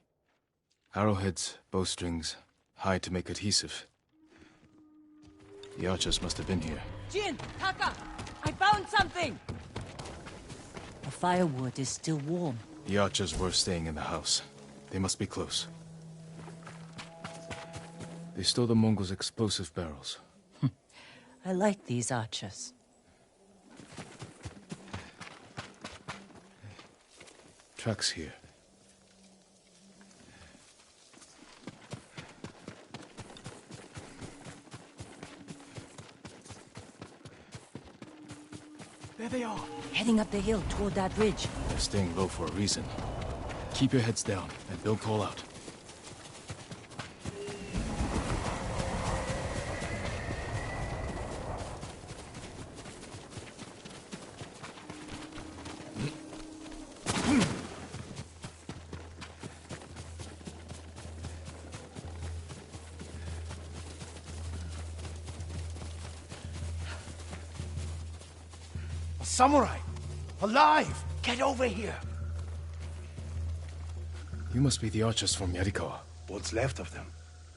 Arrowheads, bowstrings, hide to make adhesive. The archers must have been here. Jin! Taka! I found something! The firewood is still warm. The archers were staying in the house. They must be close. They They stole the Mongols' explosive barrels. I like these archers. Tracks here. There they are. Heading up the hill toward that ridge. They're staying low for a reason. Keep your heads down, and they'll call out. Samurai! Alive! Get over here! You must be the archers from Yarikawa. What's left of them?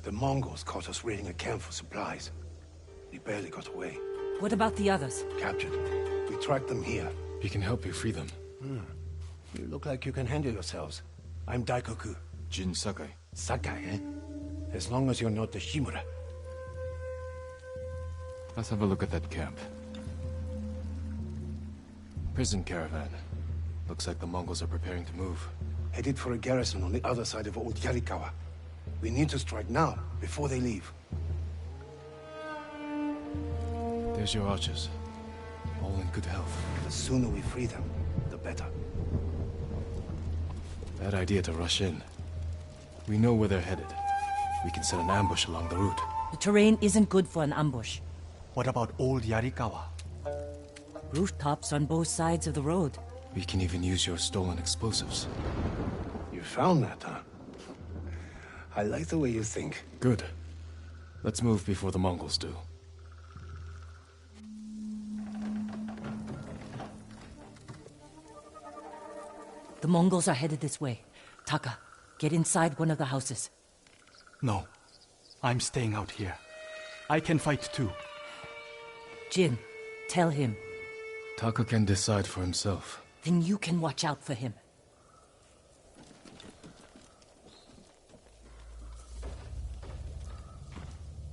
The Mongols caught us raiding a camp for supplies. We barely got away. What about the others? Captured. We tracked them here. We can help you free them. You look like you can handle yourselves. I'm Daikoku. Jin Sakai. Sakai, eh? As long as you're not the Shimura. Let's have a look at that camp. Prison caravan. Looks like the Mongols are preparing to move. Headed for a garrison on the other side of Old Yarikawa. We need to strike now, before they leave. There's your archers. All in good health. The sooner we free them, the better. Bad idea to rush in. We know where they're headed. We can set an ambush along the route. The terrain isn't good for an ambush. What about Old Yarikawa? Rooftops on both sides of the road. We can even use your stolen explosives. You found that, huh? I like the way you think. Good. Let's move before the Mongols do. The Mongols are headed this way. Taka, get inside one of the houses. No. I'm staying out here. I can fight too. Jin, tell him. Taka can decide for himself. Then you can watch out for him.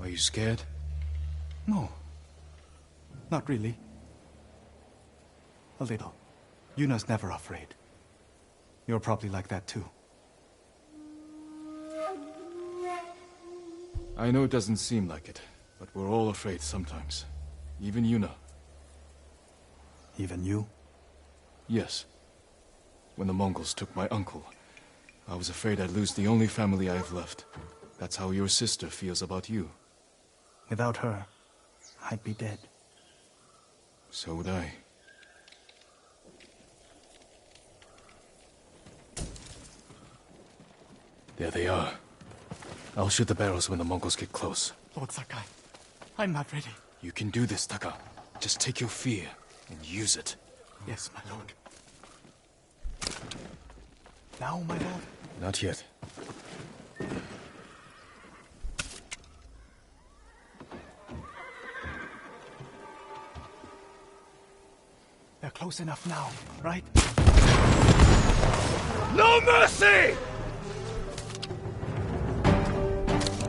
Are you scared? No. Not really. A little. Yuna's never afraid. You're probably like that too. I know it doesn't seem like it, but we're all afraid sometimes. Even Yuna. Even you? Yes. When the Mongols took my uncle, I was afraid I'd lose the only family I have left. That's how your sister feels about you. Without her, I'd be dead. So would I. There they are. I'll shoot the barrels when the Mongols get close. Lord Sakai, I'm not ready. You can do this, Taka. Just take your fear and use it. Yes, my lord. Now, my lord? Not yet. They're close enough now, right? No mercy!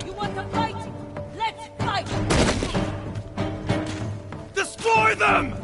You want to fight? Let's fight! Destroy them!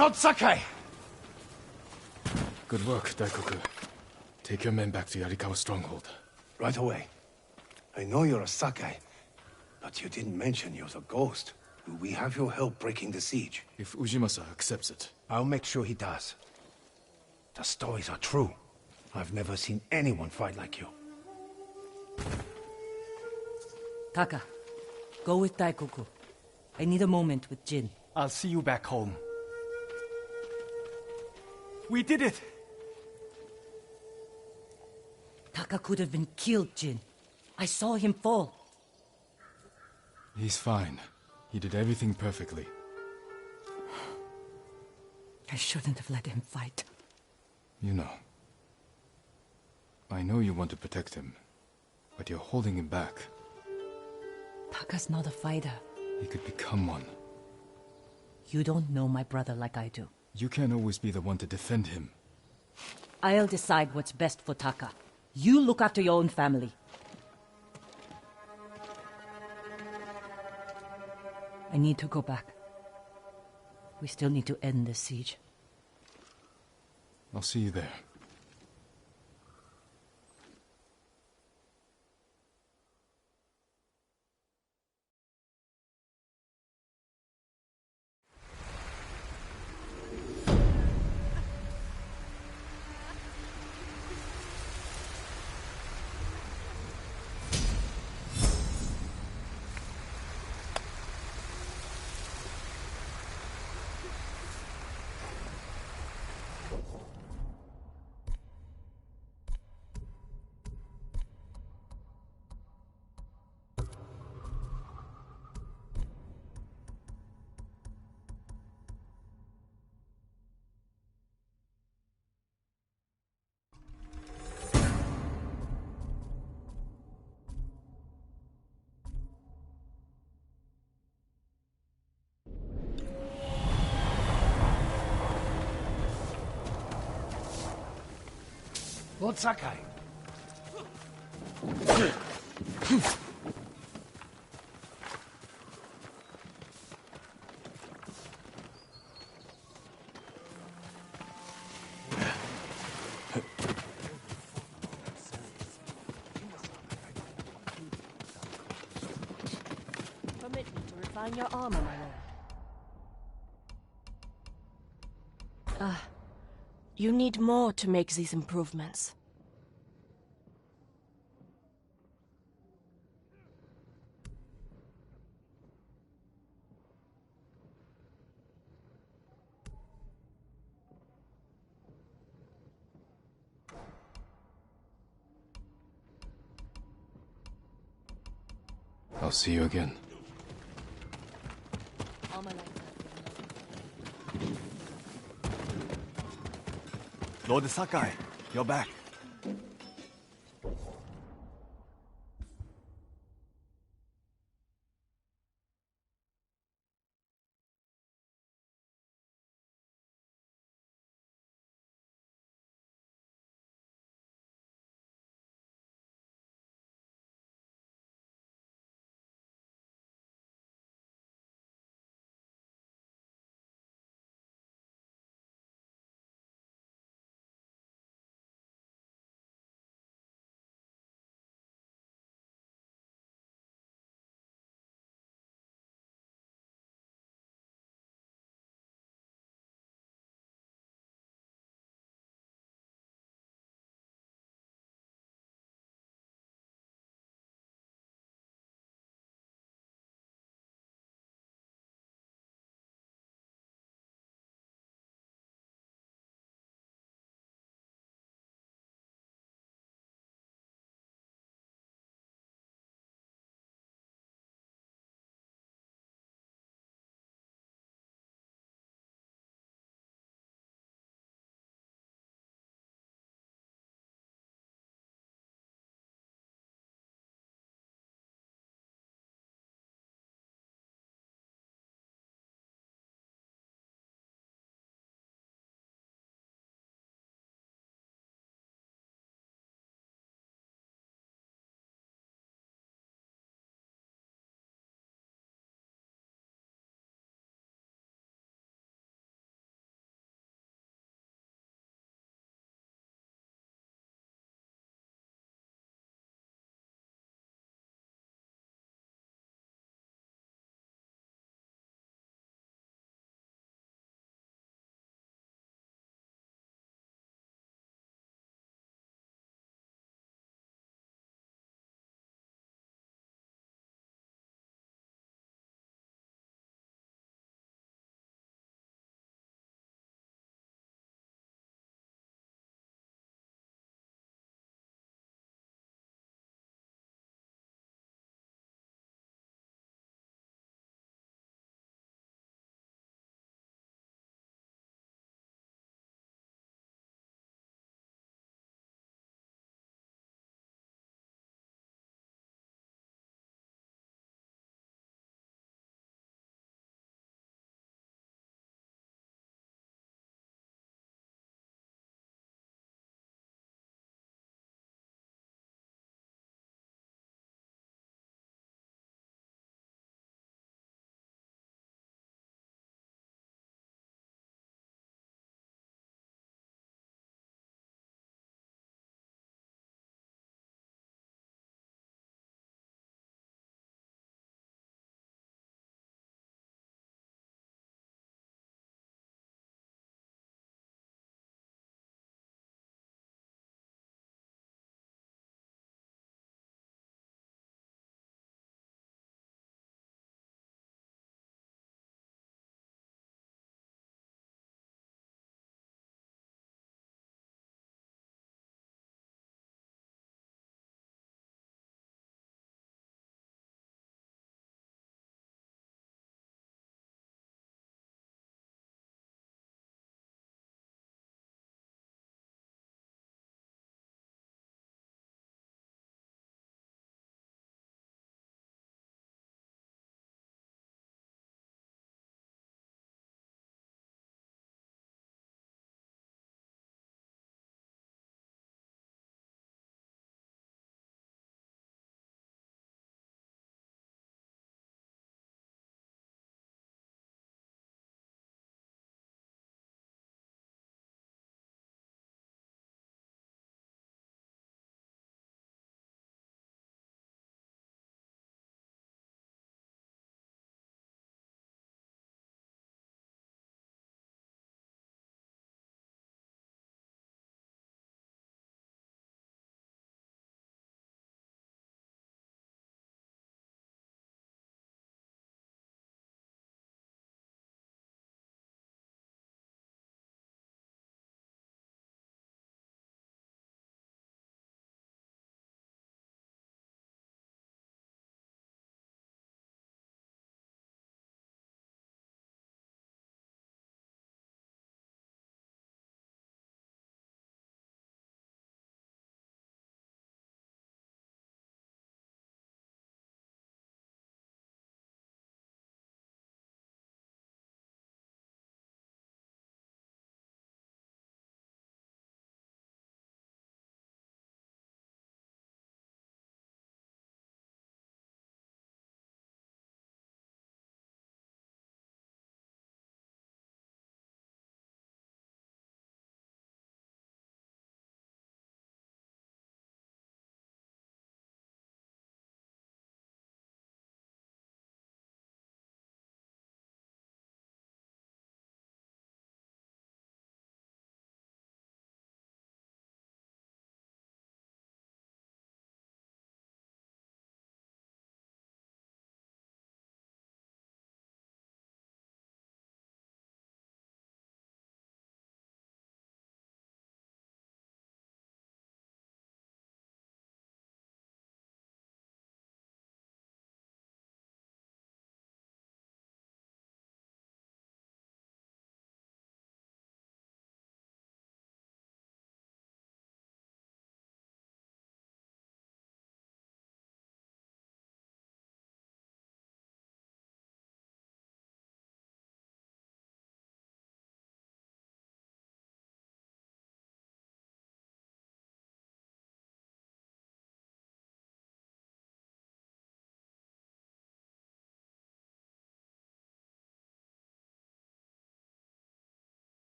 Lord Sakai! Good work, Daikoku. Take your men back to Yarikawa stronghold. Right away. I know you're a Sakai, but you didn't mention you're a ghost. Do we have your help breaking the siege? If Ujimasa accepts it. I'll make sure he does. The stories are true. I've never seen anyone fight like you. Taka, go with Daikoku. I need a moment with Jin. I'll see you back home. We did it! Taka could have been killed, Jin. I saw him fall. He's fine. He did everything perfectly. I shouldn't have let him fight. You know. I know you want to protect him, but you're holding him back. Taka's not a fighter. He could become one. You don't know my brother like I do. You can't always be the one to defend him. I'll decide what's best for Taka. You look after your own family. I need to go back. We still need to end this siege. I'll see you there. Lord Sakai. Permit me to refine your armor, my lord. You need more to make these improvements. I'll see you again. Lord Sakai, you're back.